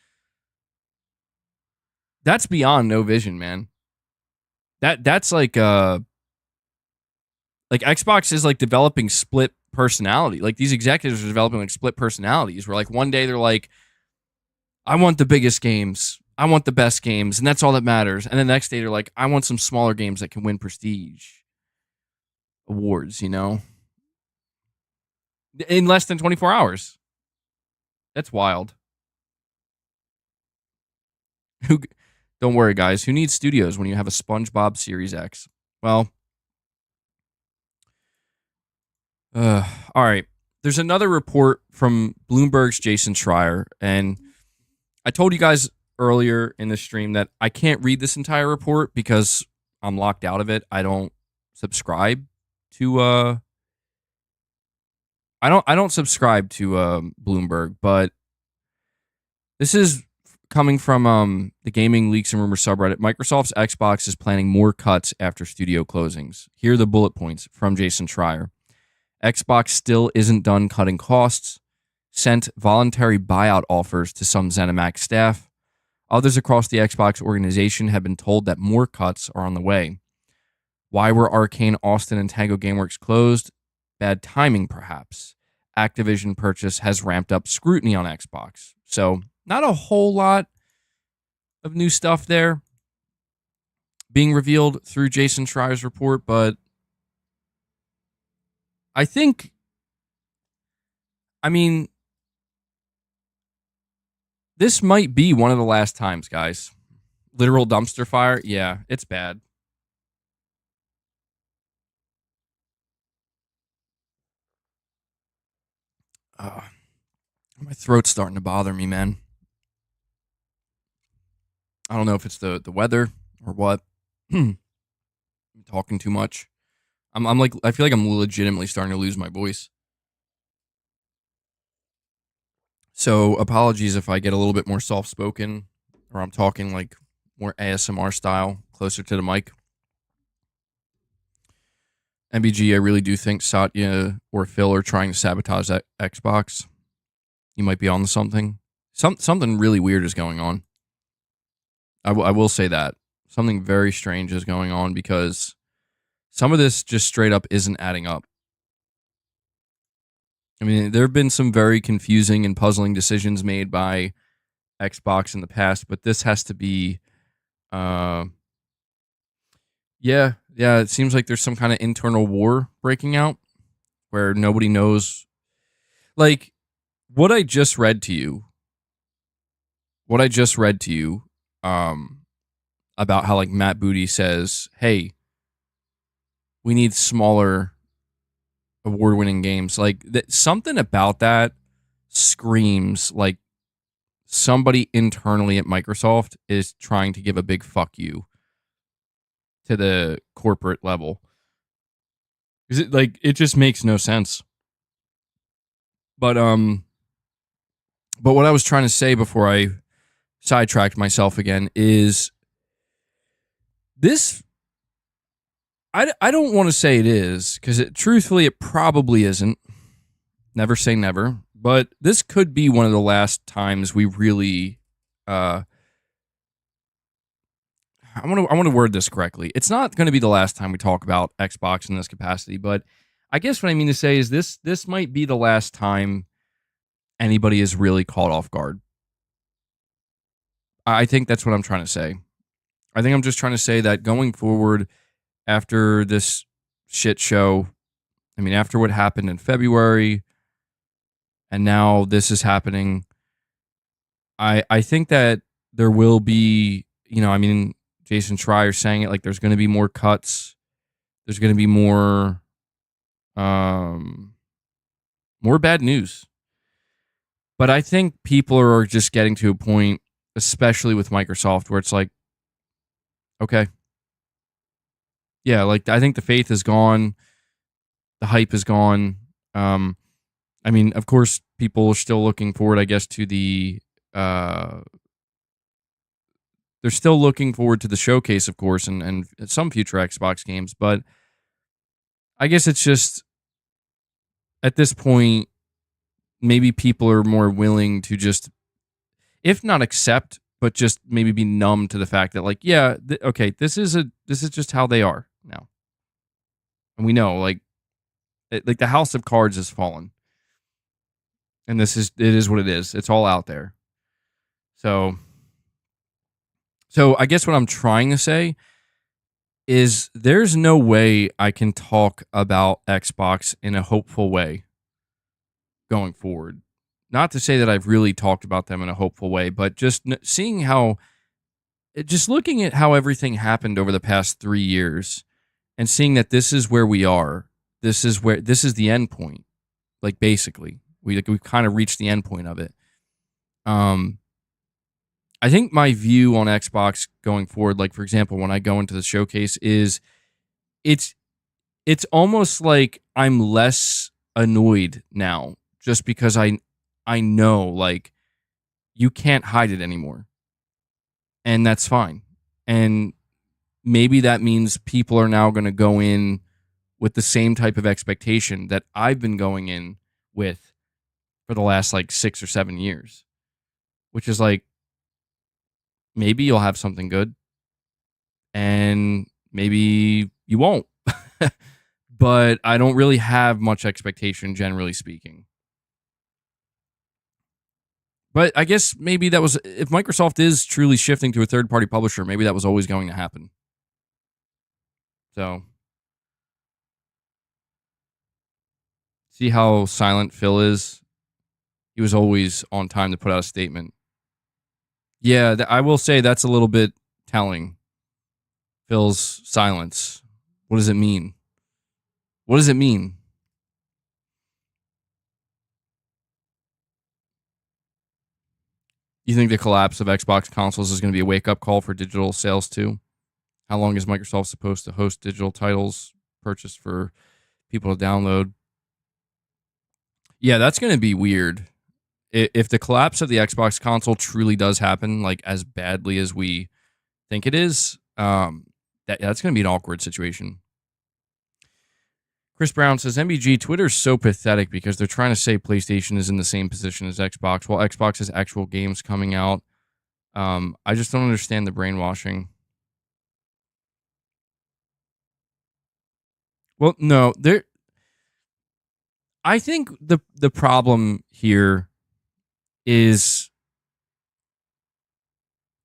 Speaker 1: That's beyond no vision, man. That's like Xbox is like developing split personality. Like, these executives are developing like split personalities where like one day they're like, I want the biggest games. I want the best games, and that's all that matters. And then the next day they're like, I want some smaller games that can win prestige awards, you know? In less than 24 hours. That's wild. Who Don't worry, guys. Who needs studios when you have a SpongeBob Series X? Well, all right. There's another report from Bloomberg's Jason Schreier, and I told you guys earlier in the stream that I can't read this entire report because I'm locked out of it. I don't subscribe to I don't subscribe to Bloomberg, but this is coming from the Gaming Leaks and Rumors subreddit. Microsoft's Xbox is planning more cuts after studio closings. Here are the bullet points from Jason Schreier. Xbox still isn't done cutting costs. Sent voluntary buyout offers to some ZeniMax staff. Others across the Xbox organization have been told that more cuts are on the way. Why were Arcane, Austin, and Tango Gameworks closed? Bad timing, perhaps. Activision purchase has ramped up scrutiny on Xbox. So, not a whole lot of new stuff there being revealed through Jason Schreier's report, but I think, this might be one of the last times, guys. Literal dumpster fire? Yeah, it's bad. My throat's starting to bother me, man. I don't know if it's the weather or what. I'm talking too much. I'm like, I feel like I'm legitimately starting to lose my voice. So apologies if I get a little bit more soft spoken or I'm talking like more ASMR style, closer to the mic. MBG, I really do think Satya or Phil are trying to sabotage that Xbox. You might be on to something. Something really weird is going on. I will say that. Something very strange is going on because some of this just straight up isn't adding up. I mean, there have been some very confusing and puzzling decisions made by Xbox in the past, but this has to be, yeah, it seems like there's some kind of internal war breaking out where nobody knows. Like, what I just read to you, about how like Matt Booty says, hey, we need smaller award-winning games. Like, something about that screams like somebody internally at Microsoft is trying to give a big fuck you to the corporate level. Is it like, it just makes no sense. But what I was trying to say before I sidetracked myself again is this. I don't want to say it is, because truthfully, it probably isn't. Never say never. But this could be one of the last times we really. I want to word this correctly. It's not going to be the last time we talk about Xbox in this capacity, but I guess what I mean to say is this might be the last time anybody is really caught off guard. I think that's what I'm trying to say. I think I'm just trying to say that going forward, after this shit show, I mean, after what happened in February, and now this is happening, I think that there will be, Jason Schreier saying it, like, there's going to be more cuts. There's going to be more bad news. But I think people are just getting to a point, especially with Microsoft, where it's like, okay. Yeah, like, I think the faith is gone. The hype is gone. Of course, people are still looking forward, I guess, to the they're still looking forward to the showcase, of course, and some future Xbox games. But I guess it's just at this point, maybe people are more willing to just, if not accept, but just maybe be numb to the fact that, like, yeah, okay, this is just how they are now, and we know, like the house of cards has fallen, and it is what it is. It's all out there. So I guess what I'm trying to say is there's no way I can talk about Xbox in a hopeful way going forward. Not to say that I've really talked about them in a hopeful way, but just seeing how, just looking at how everything happened over the past 3 years and seeing that this is where we are. This is the end point. Like, basically, we've kind of reached the end point of it. I think my view on Xbox going forward, like, for example, when I go into the showcase, is it's almost like I'm less annoyed now, just because I know, like, you can't hide it anymore, and that's fine. And maybe that means people are now going to go in with the same type of expectation that I've been going in with for the last, like, 6 or 7 years, which is like, maybe you'll have something good, and maybe you won't. But I don't really have much expectation, generally speaking. But I guess maybe that was, if Microsoft is truly shifting to a third-party publisher, maybe that was always going to happen. So, see how silent Phil is? He was always on time to put out a statement. Yeah, I will say that's a little bit telling. Phil's silence. What does it mean? What does it mean? You think the collapse of Xbox consoles is going to be a wake-up call for digital sales too? How long is Microsoft supposed to host digital titles purchased for people to download? Yeah, that's going to be weird. If the collapse of the Xbox console truly does happen, like, as badly as we think it is, that's going to be an awkward situation. Chris Brown says, MBG, Twitter's so pathetic because they're trying to say PlayStation is in the same position as Xbox, while Xbox has actual games coming out. I just don't understand the brainwashing. Well, no, I think the problem here is,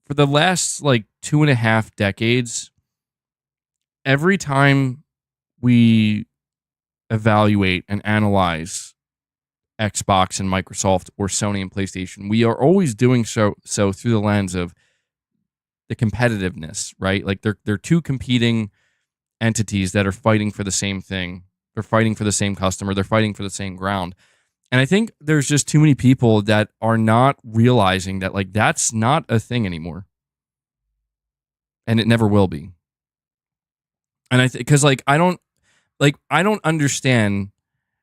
Speaker 1: for the last, like, 2.5 decades, every time we evaluate and analyze Xbox and Microsoft, or Sony and PlayStation, we are always doing so through the lens of the competitiveness, right? Like, they're two competing entities that are fighting for the same thing. They're fighting for the same customer. They're fighting for the same ground. And I think there's just too many people that are not realizing that, like, that's not a thing anymore. And it never will be. And because, like, I don't understand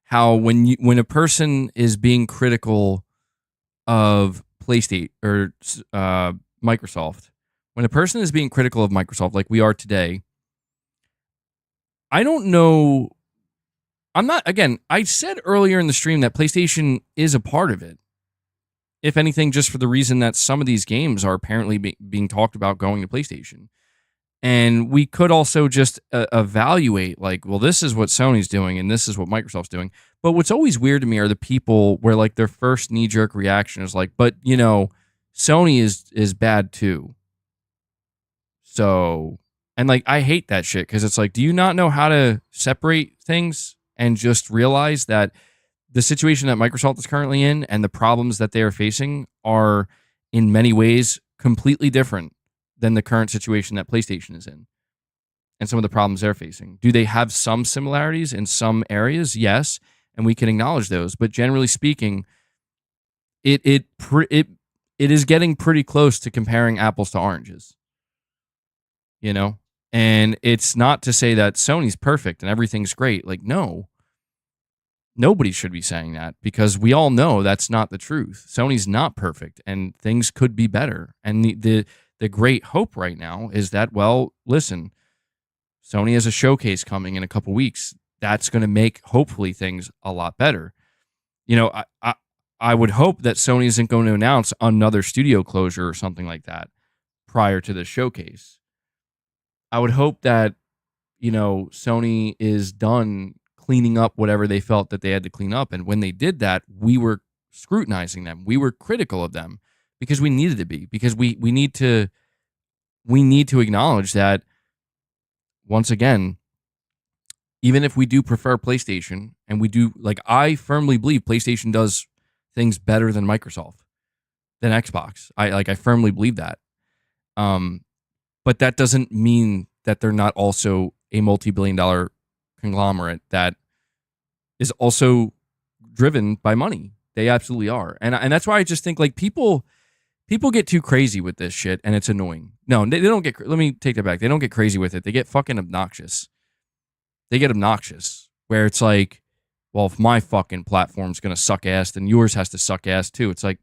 Speaker 1: how when a person is being critical of PlayStation or Microsoft, when a person is being critical of Microsoft, like we are today, I don't know. I said earlier in the stream that PlayStation is a part of it. If anything, just for the reason that some of these games are apparently being talked about going to PlayStation. And we could also just evaluate, like, well, this is what Sony's doing and this is what Microsoft's doing. But what's always weird to me are the people where, like, their first knee-jerk reaction is like, but, you know, Sony is bad too. So, and, like, I hate that shit, because it's like, do you not know how to separate things and just realize that the situation that Microsoft is currently in and the problems that they are facing are in many ways completely different than the current situation that PlayStation is in and some of the problems they're facing? Do they have some similarities in some areas? Yes, and we can acknowledge those. But generally speaking, it is getting pretty close to comparing apples to oranges. You know? And it's not to say that Sony's perfect and everything's great. Like, no. Nobody should be saying that because we all know that's not the truth. Sony's not perfect and things could be better. And the great hope right now is that, well, listen, Sony has a showcase coming in a couple weeks. That's going to make hopefully things a lot better. You know, I would hope that Sony isn't going to announce another studio closure or something like that prior to the showcase. I would hope that, you know, Sony is done cleaning up whatever they felt that they had to clean up. And when they did that, we were scrutinizing them. We were critical of them because we needed to be, because we need to acknowledge that, once again, even if we do prefer PlayStation and we do, like, I firmly believe PlayStation does things better than Microsoft, than Xbox. I firmly believe that. But that doesn't mean that they're not also a multi-billion-dollar conglomerate that is also driven by money. They absolutely are. And that's why I just think, like, people get too crazy with this shit and it's annoying. No, they don't get, let me take that back. They don't get crazy with it. They get fucking obnoxious. They get obnoxious where it's like, well, if my fucking platform's going to suck ass, then yours has to suck ass too. It's like,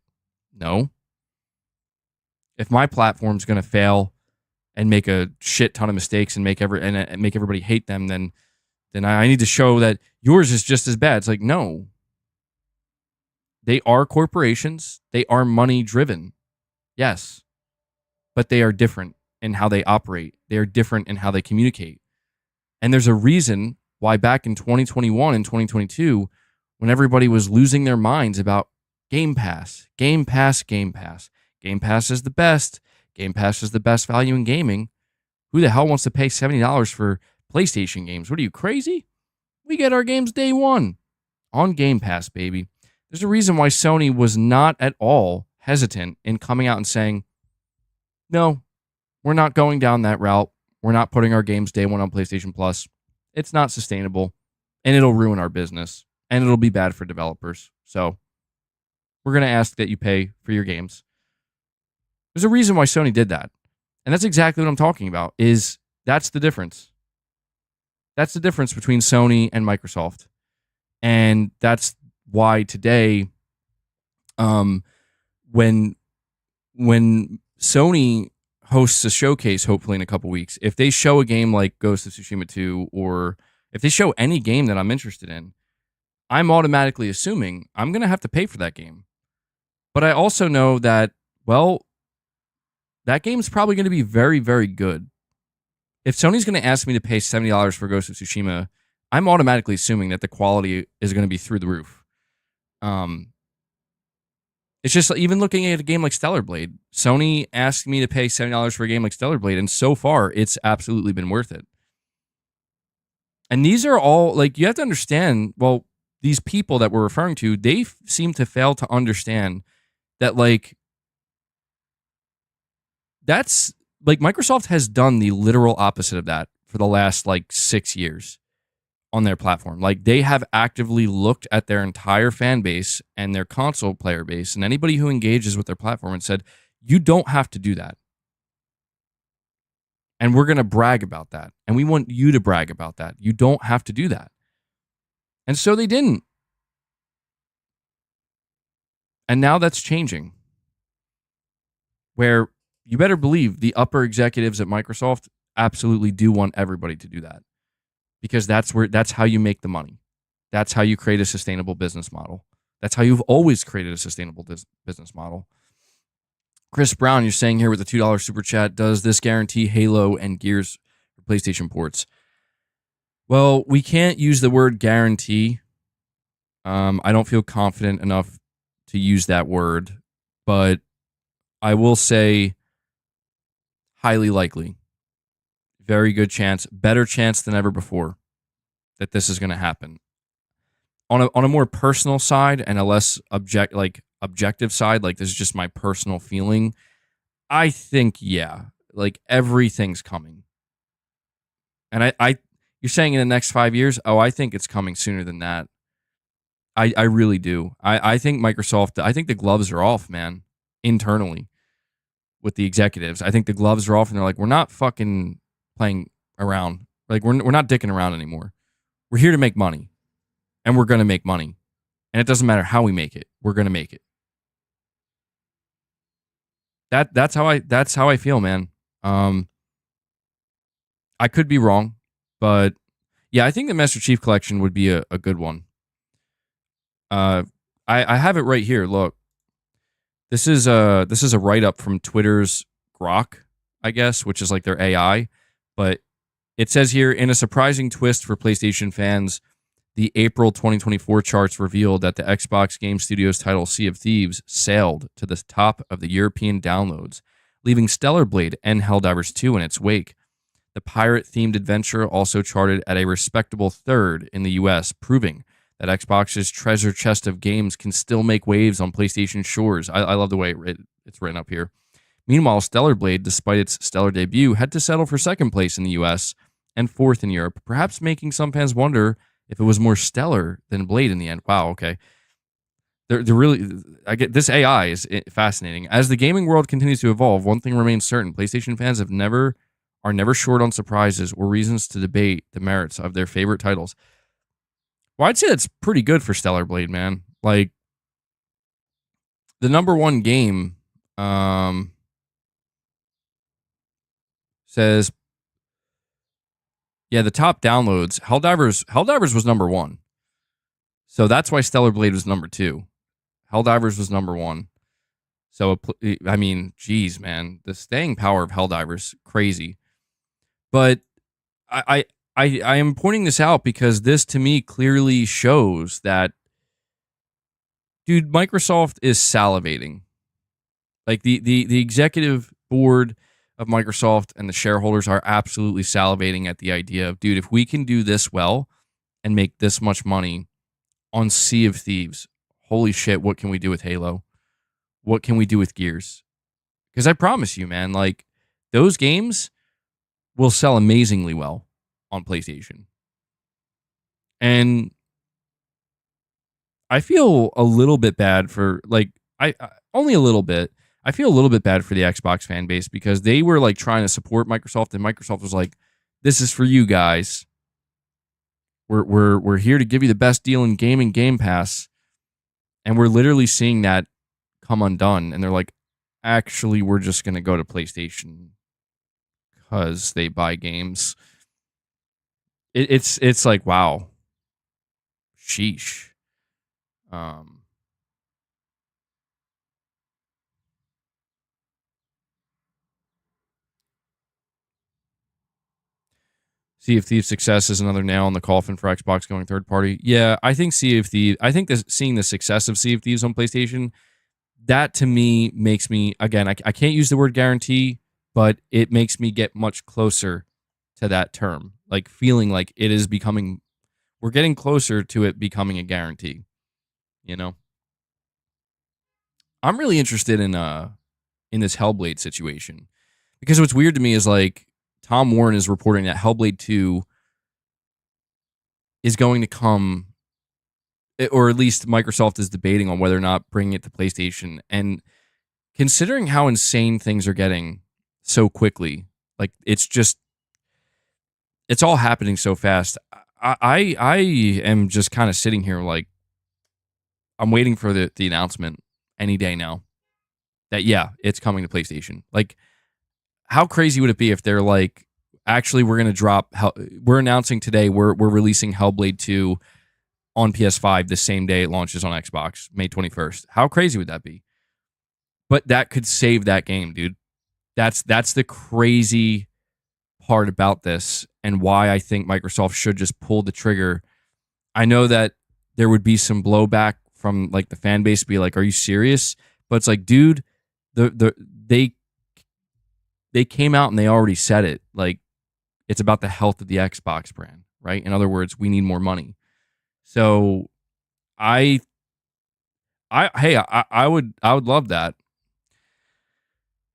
Speaker 1: no. If my platform's going to fail and make a shit ton of mistakes and make everybody hate them, then I need to show that yours is just as bad. It's like, no. They are corporations. They are money driven. Yes. But they are different in how they operate. They are different in how they communicate. And there's a reason why back in 2021 and 2022, when everybody was losing their minds about Gamepass, Gamepass is the best. Gamepass is the best value in gaming. Who the hell wants to pay $70 for PlayStation games? What are you, crazy? We get our games day one on Game Pass, baby. There's a reason why Sony was not at all hesitant in coming out and saying, no, we're not going down that route. We're not putting our games day one on PlayStation Plus. It's not sustainable, and it'll ruin our business, and it'll be bad for developers. So we're going to ask that you pay for your games. There's a reason why Sony did that. And that's exactly what I'm talking about, is that's the difference. That's the difference between Sony and Microsoft. And that's why today, when Sony hosts a showcase, hopefully in a couple weeks, if they show a game like Ghost of Tsushima 2, or if they show any game that I'm interested in, I'm automatically assuming I'm going to have to pay for that game. But I also know that, well, that game's probably going to be very, very good. If Sony's going to ask me to pay $70 for Ghost of Tsushima, I'm automatically assuming that the quality is going to be through the roof. It's just, even looking at a game like Stellar Blade, Sony asked me to pay $70 for a game like Stellar Blade, and so far, it's absolutely been worth it. And these are all, like, you have to understand, well, these people that we're referring to, they seem to fail to understand that, like, that's, like, Microsoft has done the literal opposite of that for the last, like, 6 years on their platform. Like, they have actively looked at their entire fan base and their console player base and anybody who engages with their platform and said, you don't have to do that. And we're going to brag about that. And we want you to brag about that. You don't have to do that. And so they didn't. And now that's changing. Where you better believe the upper executives at Microsoft absolutely do want everybody to do that. Because that's how you make the money. That's how you create a sustainable business model. That's how you've always created a sustainable business model. Chris Brown, you're saying here with the $2 super chat, does this guarantee Halo and Gears for PlayStation ports? Well, we can't use the word guarantee. I don't feel confident enough to use that word, but I will say highly likely. Very good chance, better chance than ever before that this is going to happen. On a more personal side and a less objective side, like, this is just my personal feeling, I think, yeah, like, everything's coming. And you're saying in the next 5 years? Oh, I think it's coming sooner than that. I really do. I think Microsoft, I think the gloves are off, man, internally with the executives. I think the gloves are off and they're like, we're not fucking playing around. Like, we're not dicking around anymore. We're here to make money. and we're going to make money. And it doesn't matter how we make it. We're going to make it. That's how I feel, man. I could be wrong, but yeah, I think the Master Chief Collection would be a good one. I have it right here. Look, this is a write up from Twitter's Grok, I guess, which is like their AI. But it says here, in a surprising twist for PlayStation fans, the April 2024 charts revealed that the Xbox Game Studios title Sea of Thieves sailed to the top of the European downloads, leaving Stellar Blade and Helldivers 2 in its wake. The pirate-themed adventure also charted at a respectable third in the US, proving that Xbox's treasure chest of games can still make waves on PlayStation shores. I love the way it's written up here. Meanwhile, Stellar Blade, despite its stellar debut, had to settle for second place in the US and fourth in Europe, perhaps making some fans wonder if it was more stellar than Blade in the end. Wow, okay. They're really, I get this AI is fascinating. As the gaming world continues to evolve, one thing remains certain: PlayStation fans are never short on surprises or reasons to debate the merits of their favorite titles. Well, I'd say that's pretty good for Stellar Blade, man. Like, the number one game says, yeah, the top downloads, Helldivers was number one. So that's why Stellar Blade was number two. Helldivers was number one. So, I mean, geez, man, the staying power of Helldivers, crazy. But I am pointing this out because this, to me, clearly shows that, dude, Microsoft is salivating. Like, the executive board of Microsoft and the shareholders are absolutely salivating at the idea of, dude, if we can do this well and make this much money on Sea of Thieves, holy shit, what can we do with Halo? What can we do with Gears? Because I promise you, man, like, those games will sell amazingly well on PlayStation. And I feel a little bit bad for, like, I only a little bit. I feel a little bit bad for the Xbox fan base because they were like trying to support Microsoft, and Microsoft was like, "This is for you guys. We're here to give you the best deal in gaming, Gamepass," and we're literally seeing that come undone. And they're like, "Actually, we're just gonna go to PlayStation because they buy games." It's like, wow, sheesh. Sea of Thieves' success is another nail in the coffin for Xbox going third party. Yeah, I think Sea of Thieves. I think seeing the success of Sea of Thieves on PlayStation, that to me makes me, again, I can't use the word guarantee, but it makes me get much closer to that term. Like, feeling like it is becoming, we're getting closer to it becoming a guarantee. You know, I'm really interested in this Hellblade situation, because what's weird to me is, like, Tom Warren is reporting that Hellblade 2 is going to come, or at least Microsoft is debating on whether or not bringing it to PlayStation. And considering how insane things are getting so quickly, like, it's all happening so fast. I am just kind of sitting here like, I'm waiting for the announcement any day now that, yeah, it's coming to PlayStation. Like, how crazy would it be if they're like, actually, we're going to we're announcing today we're releasing Hellblade 2 on PS5 the same day it launches on Xbox, May 21st. How crazy would that be? But that could save that game, dude. That's the crazy part about this, and why I think Microsoft should just pull the trigger. I know that there would be some blowback from, like, the fan base, be like, "Are you serious?" But it's like, dude, they came out and they already said it. Like, it's about the health of the Xbox brand, right? In other words, we need more money. So I would love that.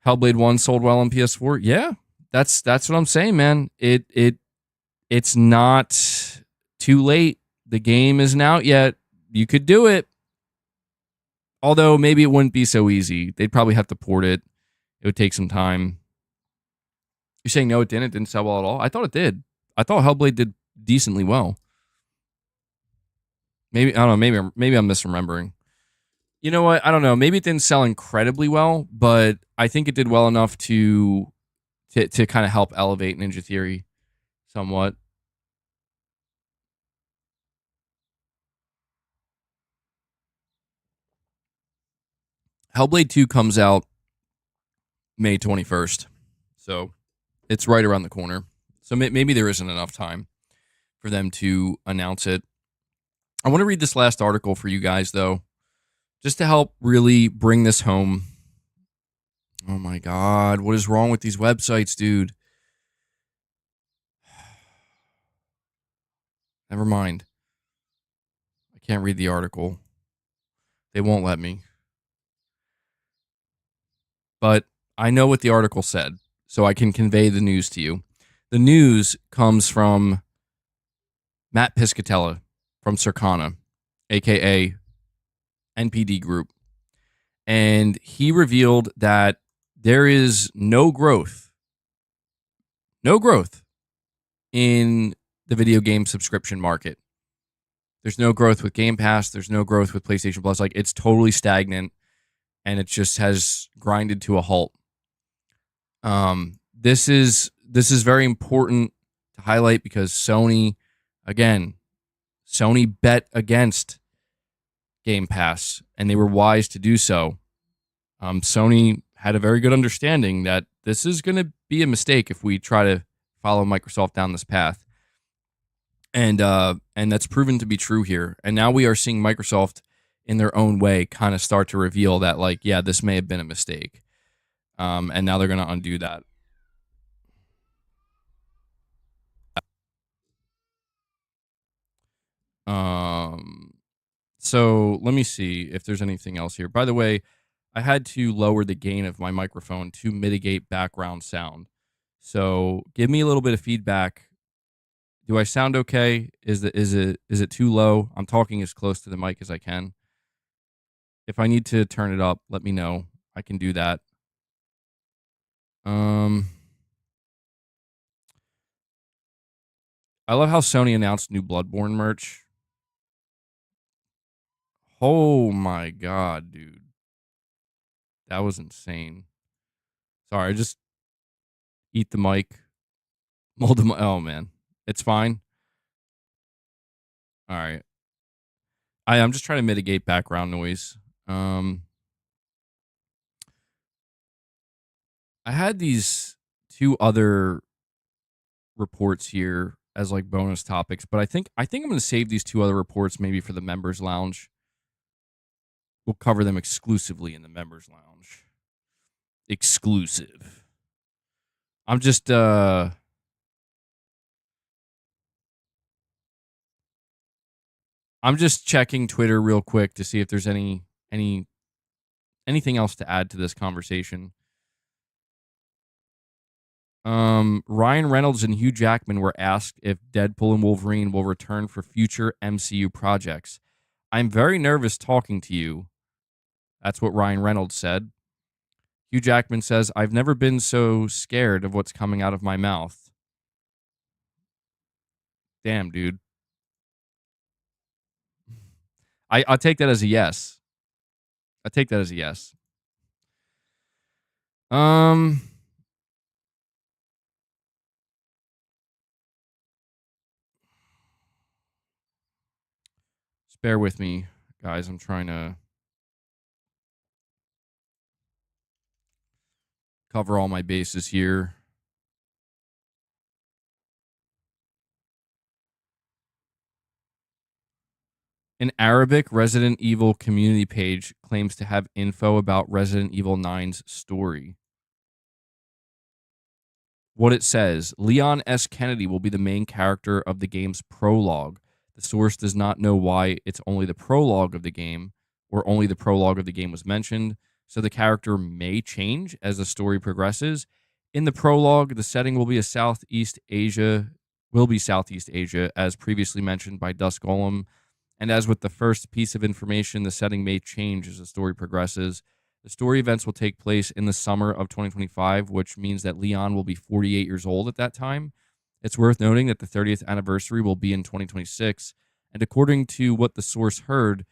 Speaker 1: Hellblade 1 sold well on PS4. Yeah. That's what I'm saying, man. It's not too late. The game isn't out yet. You could do it. Although maybe it wouldn't be so easy. They'd probably have to port it. It would take some time. You're saying no, it didn't? It didn't sell well at all? I thought it did. I thought Hellblade did decently well. Maybe I don't know. Maybe I'm misremembering. You know what? I don't know. Maybe it didn't sell incredibly well, but I think it did well enough to kind of help elevate Ninja Theory somewhat. Hellblade 2 comes out May 21st. So it's right around the corner. So maybe there isn't enough time for them to announce it. I want to read this last article for you guys, though, just to help really bring this home. Oh my God, what is wrong with these websites, dude? Never mind. I can't read the article. They won't let me. But I know what the article said, so I can convey the news to you. The news comes from Matt Piscatella from Circana, aka NPD Group. And he revealed that there is no growth in the video game subscription market. There's no growth with Game Pass. There's no growth with PlayStation Plus. Like, it's totally stagnant, and it just has grinded to a halt. This is very important to highlight because Sony bet against Game Pass, and they were wise to do so. Sony had a very good understanding that this is going to be a mistake if we try to follow Microsoft down this path. And that's proven to be true here. And now we are seeing Microsoft in their own way kind of start to reveal that, like, yeah, this may have been a mistake. And now they're going to undo that. So let me see if there's anything else here. By the way, I had to lower the gain of my microphone to mitigate background sound. So give me a little bit of feedback. Do I sound okay? Is it too low? I'm talking as close to the mic as I can. If I need to turn it up, let me know. I can do that. I love how Sony announced new Bloodborne merch. Oh my God, dude. That was insane. Sorry, I just eat the mic. Mold the mic. Oh man. It's fine. All right. I'm just trying to mitigate background noise. I had these two other reports here as like bonus topics, but I think I'm going to save these two other reports maybe for the members lounge. We'll cover them exclusively in the members lounge. Exclusive. I'm just checking Twitter real quick to see if there's anything else to add to this conversation. Ryan Reynolds and Hugh Jackman were asked if Deadpool and Wolverine will return for future MCU projects. I'm very nervous talking to you. That's what Ryan Reynolds said. Hugh Jackman says, I've never been so scared of what's coming out of my mouth. Damn, dude. I'll take that as a yes. I take that as a yes. Just bear with me, guys. I'm trying to cover all my bases here. An Arabic Resident Evil community page claims to have info about Resident Evil 9's story. What it says, Leon S. Kennedy will be the main character of the game's prologue. The source does not know why it's only the prologue of the game, or only the prologue of the game was mentioned, so the character may change as the story progresses. In the prologue, the setting will be Southeast Asia, as previously mentioned by Dusk Golem. And as with the first piece of information, the setting may change as the story progresses. The story events will take place in the summer of 2025, which means that Leon will be 48 years old at that time. It's worth noting that the 30th anniversary will be in 2026, And according to what the source heard,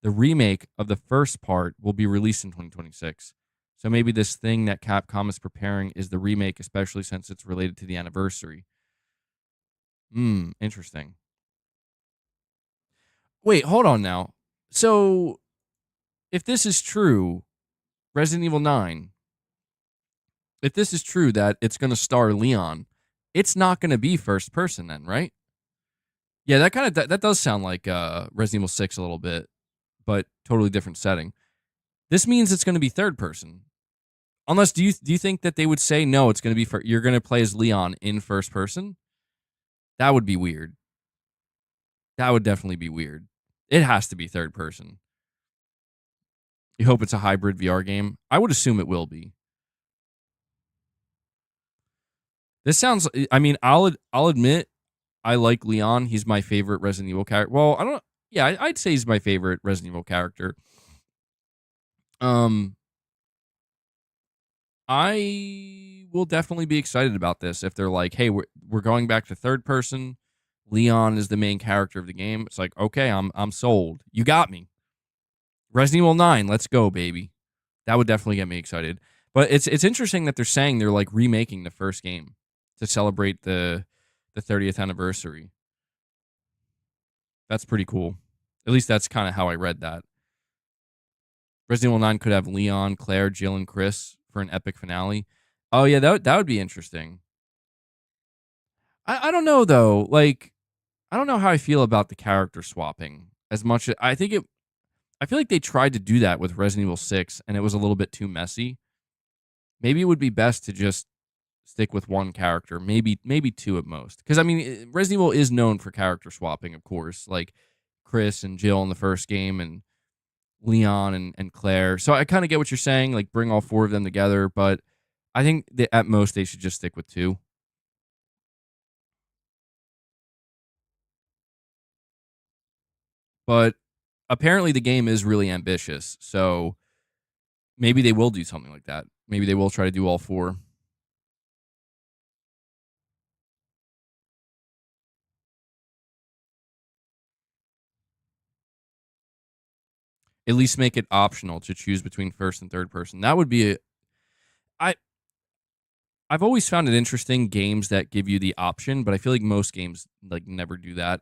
Speaker 1: the remake of the first part will be released in 2026. So maybe this thing that Capcom is preparing is the remake, especially since it's related to the anniversary. Interesting. Wait, hold on now. So if this is true, Resident Evil 9, if this is true that it's going to star Leon, it's not going to be first person then, right? Yeah, that does sound like Resident Evil 6 a little bit, but totally different setting. This means it's going to be third person. Unless do you think that they would say no, it's going to be you're going to play as Leon in first person? That would be weird. That would definitely be weird. It has to be third person. You hope it's a hybrid VR game? I would assume it will be. This sounds, I mean, I'll admit I like Leon. He's my favorite Resident Evil character. Well, I don't, yeah, I'd say he's my favorite Resident Evil character. I will definitely be excited about this if they're like, hey, we're going back to third person. Leon is the main character of the game. It's like, okay, I'm sold. You got me. Resident Evil 9, let's go, baby. That would definitely get me excited. But it's interesting that they're saying they're like remaking the first game to celebrate the 30th anniversary. That's pretty cool. At least that's kind of how I read that. Resident Evil 9 could have Leon, Claire, Jill, and Chris for an epic finale. Oh yeah, that would be interesting. I don't know though. Like, I don't know how I feel about the character swapping as much. I feel like they tried to do that with Resident Evil 6 and it was a little bit too messy. Maybe it would be best to just stick with one character, maybe two at most. Because I mean, Resident Evil is known for character swapping, of course, like Chris and Jill in the first game, and Leon and Claire. So I kind of get what you're saying, like bring all four of them together. But I think that at most they should just stick with two. But apparently the game is really ambitious, so maybe they will do something like that. Maybe they will try to do all four. At least make it optional to choose between first and third person. That would be I I've always found it interesting games that give you the option, but I feel like most games like never do that.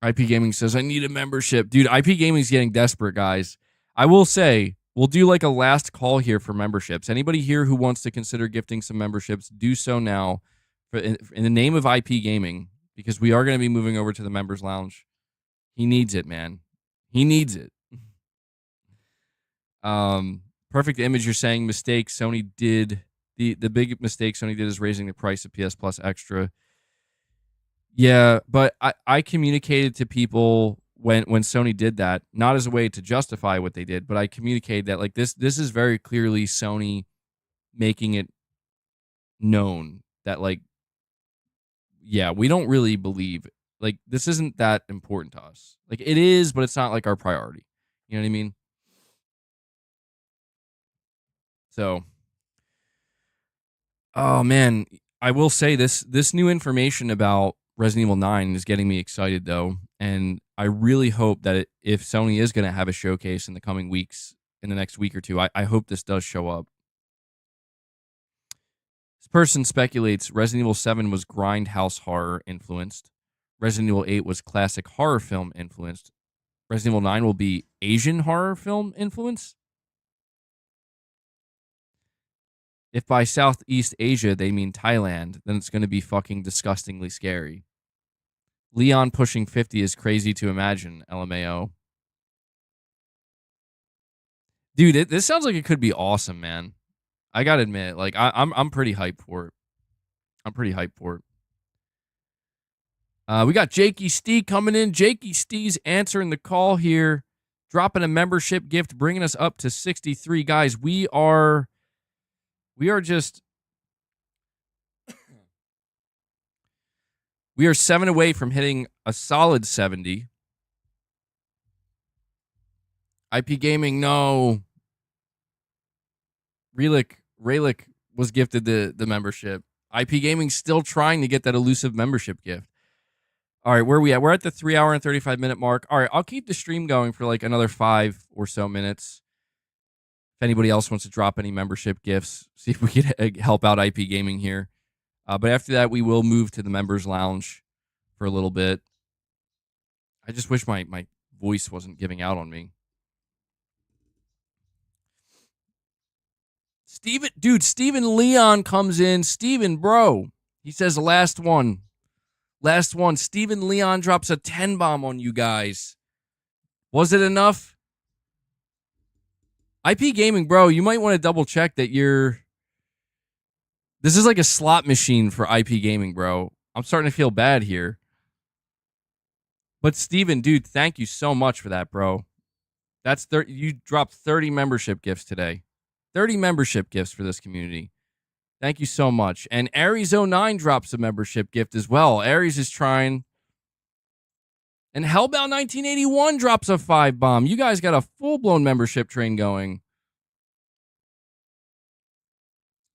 Speaker 1: IP Gaming says I need a membership. Dude, IP Gaming's getting desperate, guys. I will say, we'll do like a last call here for memberships. Anybody here who wants to consider gifting some memberships, do so now in the name of IP Gaming, because we are going to be moving over to the members lounge. He needs it, man. He needs it. Perfect image. You're saying mistake Sony did. The big mistake Sony did is raising the price of PS Plus Extra. Yeah, but I communicated to people when Sony did that, not as a way to justify what they did, but I communicated that like this is very clearly Sony making it known that like, yeah, we don't really believe like this isn't that important to us. Like it is, but it's not like our priority. You know what I mean? So, oh man, I will say this new information about Resident Evil 9 is getting me excited though, and I really hope that if Sony is going to have a showcase in the coming weeks, in the next week or two, I hope this does show up. This person speculates Resident Evil 7 was grindhouse horror influenced. Resident Evil 8 was classic horror film influenced. Resident Evil 9 will be Asian horror film influence. If by Southeast Asia they mean Thailand, then it's going to be fucking disgustingly scary. Leon pushing 50 is crazy to imagine, LMAO. Dude, this sounds like it could be awesome, man. I gotta admit, like I'm pretty hyped for it. I'm pretty hyped for it. We got Jakey Stee coming in. Jakey Stee's answering the call here, dropping a membership gift, bringing us up to 63 guys. We are just we are 7 away from hitting a solid 70. IP Gaming, no. Relic was gifted the membership. IP Gaming's still trying to get that elusive membership gift. All right, where are we at? We're at the 3 hour and 35 minute mark. All right, I'll keep the stream going for like another 5 or so minutes. If anybody else wants to drop any membership gifts, see if we can help out IP Gaming here. But after that, we will move to the members lounge for a little bit. I just wish my voice wasn't giving out on me. Steven Leon comes in. Steven, bro. He says the last one. Last one. Steven Leon drops a 10 bomb on you guys. Was it enough? IP Gaming, bro, you might want to double check that this is like a slot machine for IP Gaming, bro. I'm starting to feel bad here. But Steven, dude, thank you so much for that, bro. That's you dropped 30 membership gifts today. 30 membership gifts for this community. Thank you so much. And Aries09 drops a membership gift as well. Aries is trying. And Hellbound 1981 drops a 5 bomb. You guys got a full-blown membership train going.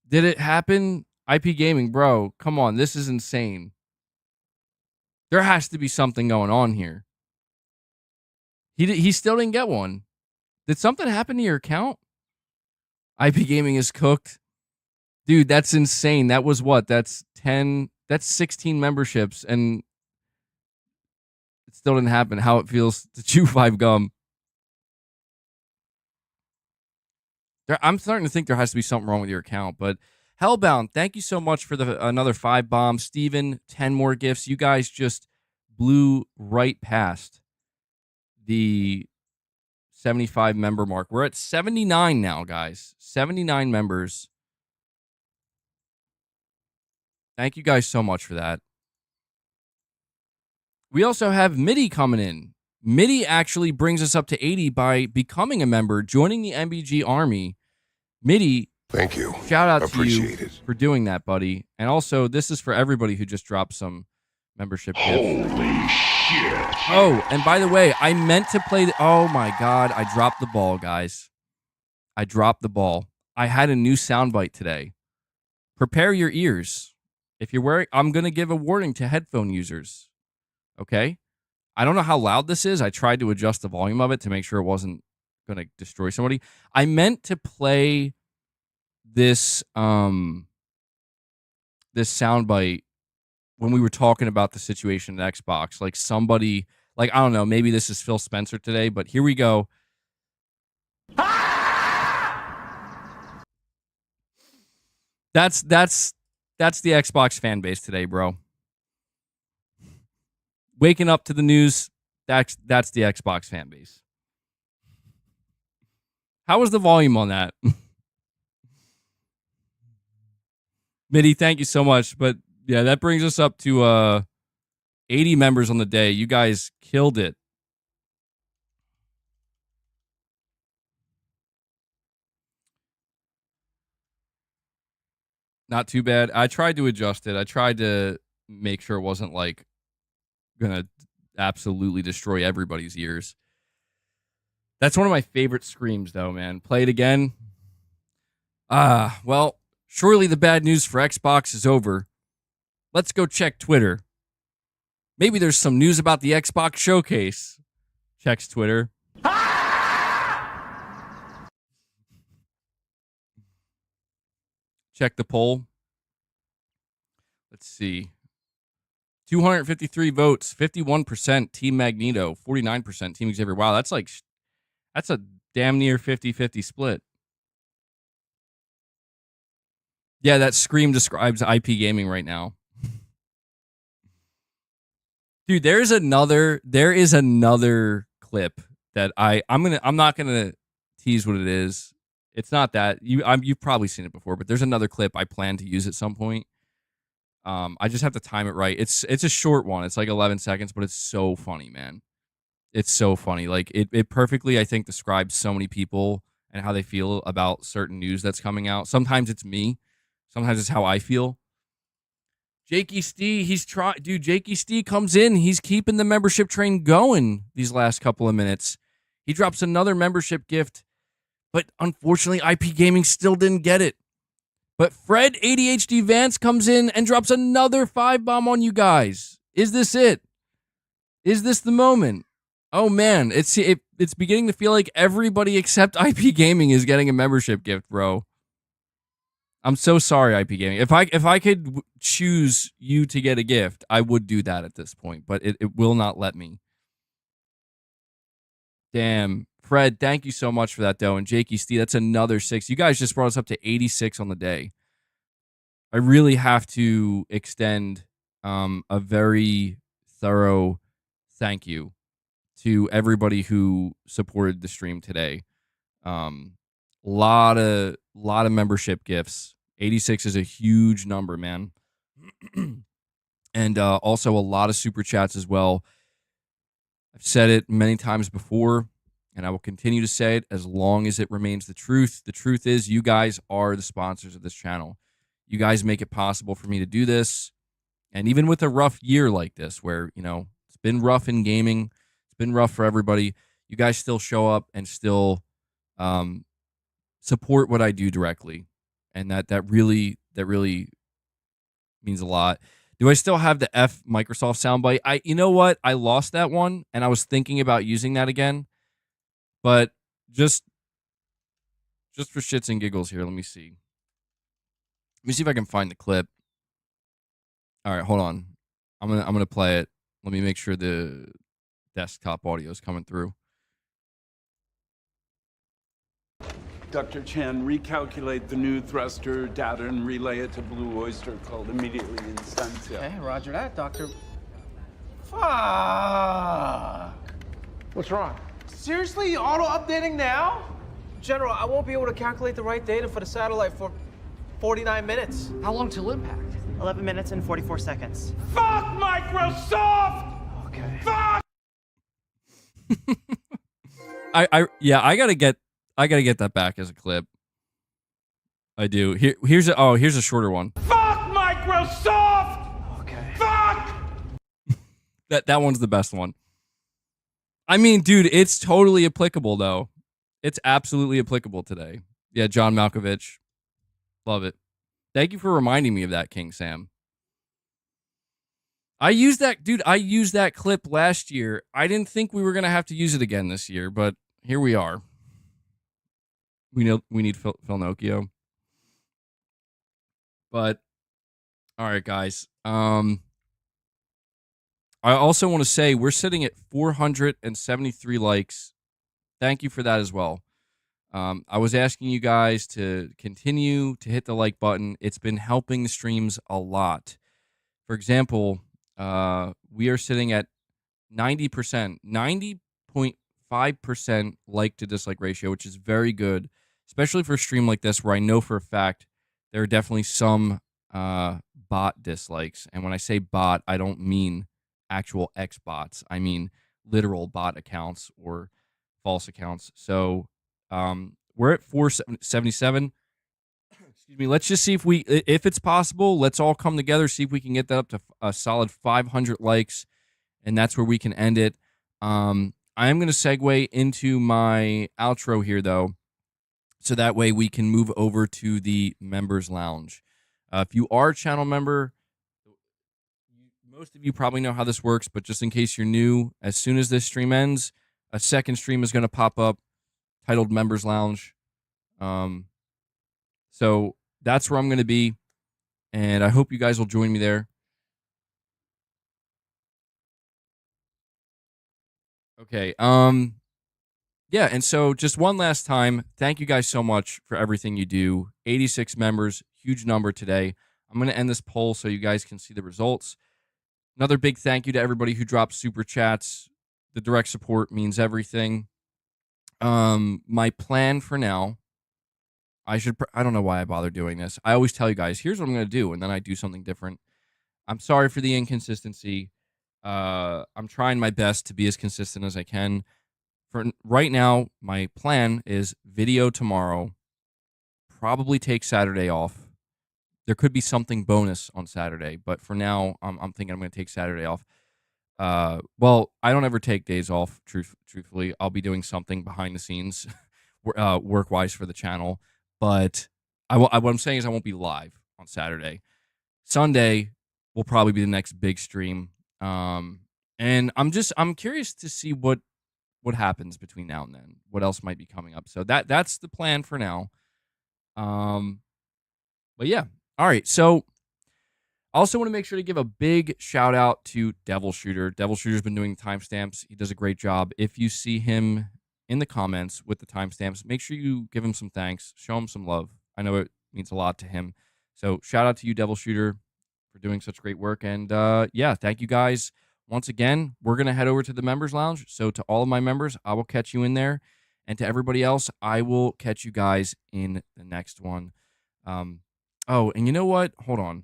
Speaker 1: Did it happen? IP Gaming, bro, come on. This is insane. There has to be something going on here. He still didn't get one. Did something happen to your account? IP Gaming is cooked. Dude, that's insane. That was what? That's 16 memberships, and it still didn't happen. How it feels to chew 5 gum. I'm starting to think there has to be something wrong with your account, but Hellbound, thank you so much for another 5 bombs. Steven, 10 more gifts. You guys just blew right past the 75 member mark. We're at 79 now, guys. 79 members. Thank you guys so much for that. We also have Mitty coming in. Mitty actually brings us up to 80 by becoming a member, joining the MBG army. Mitty,
Speaker 2: thank you.
Speaker 1: Shout out to you for doing that, buddy. And also, this is for everybody who just dropped some membership gifts.
Speaker 2: Holy shit.
Speaker 1: Oh, and by the way, I meant to play oh my god, I dropped the ball, guys. I dropped the ball. I had a new soundbite today. Prepare your ears. If you're wearing, I'm going to give a warning to headphone users. Okay? I don't know how loud this is. I tried to adjust the volume of it to make sure it wasn't going to destroy somebody. I meant to play this this soundbite when we were talking about the situation at Xbox. Like somebody, like I don't know, maybe this is Phil Spencer today, but here we go. That's the Xbox fan base today, bro. Waking up to the news, that's the Xbox fan base. How was the volume on that? Mitty, thank you so much. But yeah, that brings us up to 80 members on the day. You guys killed it. Not too bad. I tried to adjust it. I tried to make sure it wasn't like gonna absolutely destroy everybody's ears. That's one of my favorite screams, though, man. Play it again. Well, surely the bad news for Xbox is over. Let's go check Twitter. Maybe there's some news about the Xbox showcase. Checks Twitter. Check the poll. Let's see. 253 votes, 51% Team Magneto, 49% Team Xavier. Wow, that's a damn near 50-50 split. Yeah, that scream describes IP Gaming right now. Dude, there is another clip that I'm not gonna tease what it is. It's not that you've probably seen it before, but there's another clip I plan to use at some point. I just have to time it right. It's a short one. It's like 11 seconds, but it's so funny, man. It's so funny. Like it perfectly, I think, describes so many people and how they feel about certain news that's coming out. Sometimes it's me. Sometimes it's how I feel. Jakey Stee, Jakey Stee comes in. He's keeping the membership train going these last couple of minutes. He drops another membership gift, but unfortunately, IP Gaming still didn't get it. But Fred ADHD Vance comes in and drops another 5-bomb on you guys. Is this it? Is this the moment? Oh man, it's beginning to feel like everybody except IP Gaming is getting a membership gift, bro. I'm so sorry, IP Gaming. If I could choose you to get a gift, I would do that at this point, but it will not let me. Damn. Fred, thank you so much for that, though. And Jakey Steve, that's another 6. You guys just brought us up to 86 on the day. I really have to extend a very thorough thank you to everybody who supported the stream today. Lot of membership gifts. 86 is a huge number, man. And also a lot of super chats as well. I've said it many times before, and I will continue to say it as long as it remains the truth. The truth is, you guys are the sponsors of this channel. You guys make it possible for me to do this. And even with a rough year like this, where, you know, it's been rough in gaming, it's been rough for everybody, you guys still show up and still support what I do directly. And that really means a lot. Do I still have the F Microsoft soundbite? You know what? I lost that one, and I was thinking about using that again. But just for shits and giggles here, let me see. Let me see if I can find the clip. All right, hold on. I'm gonna play it. Let me make sure the desktop audio is coming through.
Speaker 3: Dr. Chan, recalculate the new thruster data and relay it to Blue Oyster Cult immediately in Stanza.
Speaker 4: Okay, roger that, Doctor. Fuck!
Speaker 5: What's wrong?
Speaker 4: Seriously, auto-updating now? General, I won't be able to calculate the right data for the satellite for 49 minutes.
Speaker 5: How long till impact?
Speaker 6: 11 minutes and 44 seconds.
Speaker 3: Fuck Microsoft!
Speaker 4: Okay.
Speaker 3: Fuck!
Speaker 1: I gotta get that back as a clip. I do. Here's a shorter one.
Speaker 3: Fuck Microsoft!
Speaker 4: Okay.
Speaker 3: Fuck!
Speaker 1: That one's the best one. I mean, dude, it's totally applicable though. It's absolutely applicable today. Yeah, John Malkovich. Love it. Thank you for reminding me of that, King Sam. I used that clip last year. I didn't think we were gonna have to use it again this year, but here we are. We need Phil Nocchio. But all right, guys. I also want to say we're sitting at 473 likes. Thank you for that as well. I was asking you guys to continue to hit the like button. It's been helping the streams a lot. For example, we are sitting at 90%, 90.5% like to dislike ratio, which is very good, especially for a stream like this where I know for a fact there are definitely some bot dislikes. And when I say bot, I don't mean actual X bots. I mean literal bot accounts or false accounts. So we're at 477. Excuse me. Let's just see if it's possible. Let's all come together, see if we can get that up to a solid 500 likes, and that's where we can end it. I am going to segue into my outro here, though, so that way we can move over to the members lounge. If you are a channel member, most of you probably know how this works, but just in case you're new, as soon as this stream ends, a second stream is going to pop up titled Members Lounge. So that's where I'm going to be, and I hope you guys will join me there. Okay. Yeah, and so just one last time, thank you guys so much for everything you do. 86 members, huge number today. I'm going to end this poll so you guys can see the results. Another big thank you to everybody who dropped super chats. The direct support means everything. My plan for now, I don't know why I bother doing this. I always tell you guys, here's what I'm going to do, and then I do something different. I'm sorry for the inconsistency. I'm trying my best to be as consistent as I can. For right now, my plan is video tomorrow, probably take Saturday off. There could be something bonus on Saturday, but for now, I'm thinking I'm going to take Saturday off. Well, I don't ever take days off, truthfully. I'll be doing something behind the scenes, work-wise for the channel, but what I'm saying is I won't be live on Saturday. Sunday will probably be the next big stream. And I'm curious to see what happens between now and then. What else might be coming up? So that's the plan for now. But yeah. All right. So I also want to make sure to give a big shout out to Devil Shooter. Devil Shooter's been doing timestamps. He does a great job. If you see him in the comments with the timestamps, make sure you give him some thanks. Show him some love. I know it means a lot to him. So shout out to you, Devil Shooter, for doing such great work. And yeah, thank you guys. Once again, we're going to head over to the members lounge. So to all of my members, I will catch you in there. And to everybody else, I will catch you guys in the next one. Oh, and you know what? Hold on.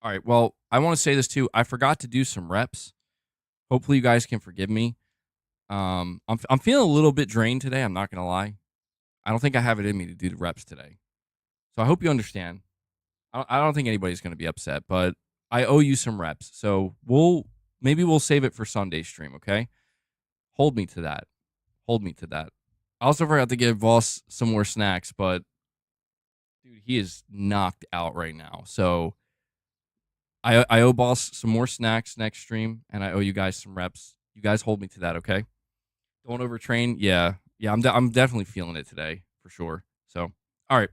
Speaker 1: All right. Well, I want to say this too. I forgot to do some reps. Hopefully you guys can forgive me. I'm feeling a little bit drained today. I'm not going to lie. I don't think I have it in me to do the reps today. So I hope you understand. I don't think anybody's going to be upset, but I owe you some reps. So maybe we'll save it for Sunday's stream, okay? Hold me to that. Hold me to that. I also forgot to give Boss some more snacks, but dude, he is knocked out right now. So I owe Boss some more snacks next stream, and I owe you guys some reps. You guys hold me to that, okay? Don't overtrain. Yeah, I'm definitely feeling it today for sure. So, all right.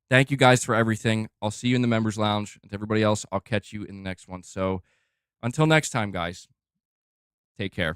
Speaker 1: Thank you guys for everything. I'll see you in the members lounge. And to everybody else, I'll catch you in the next one. So until next time, guys, take care.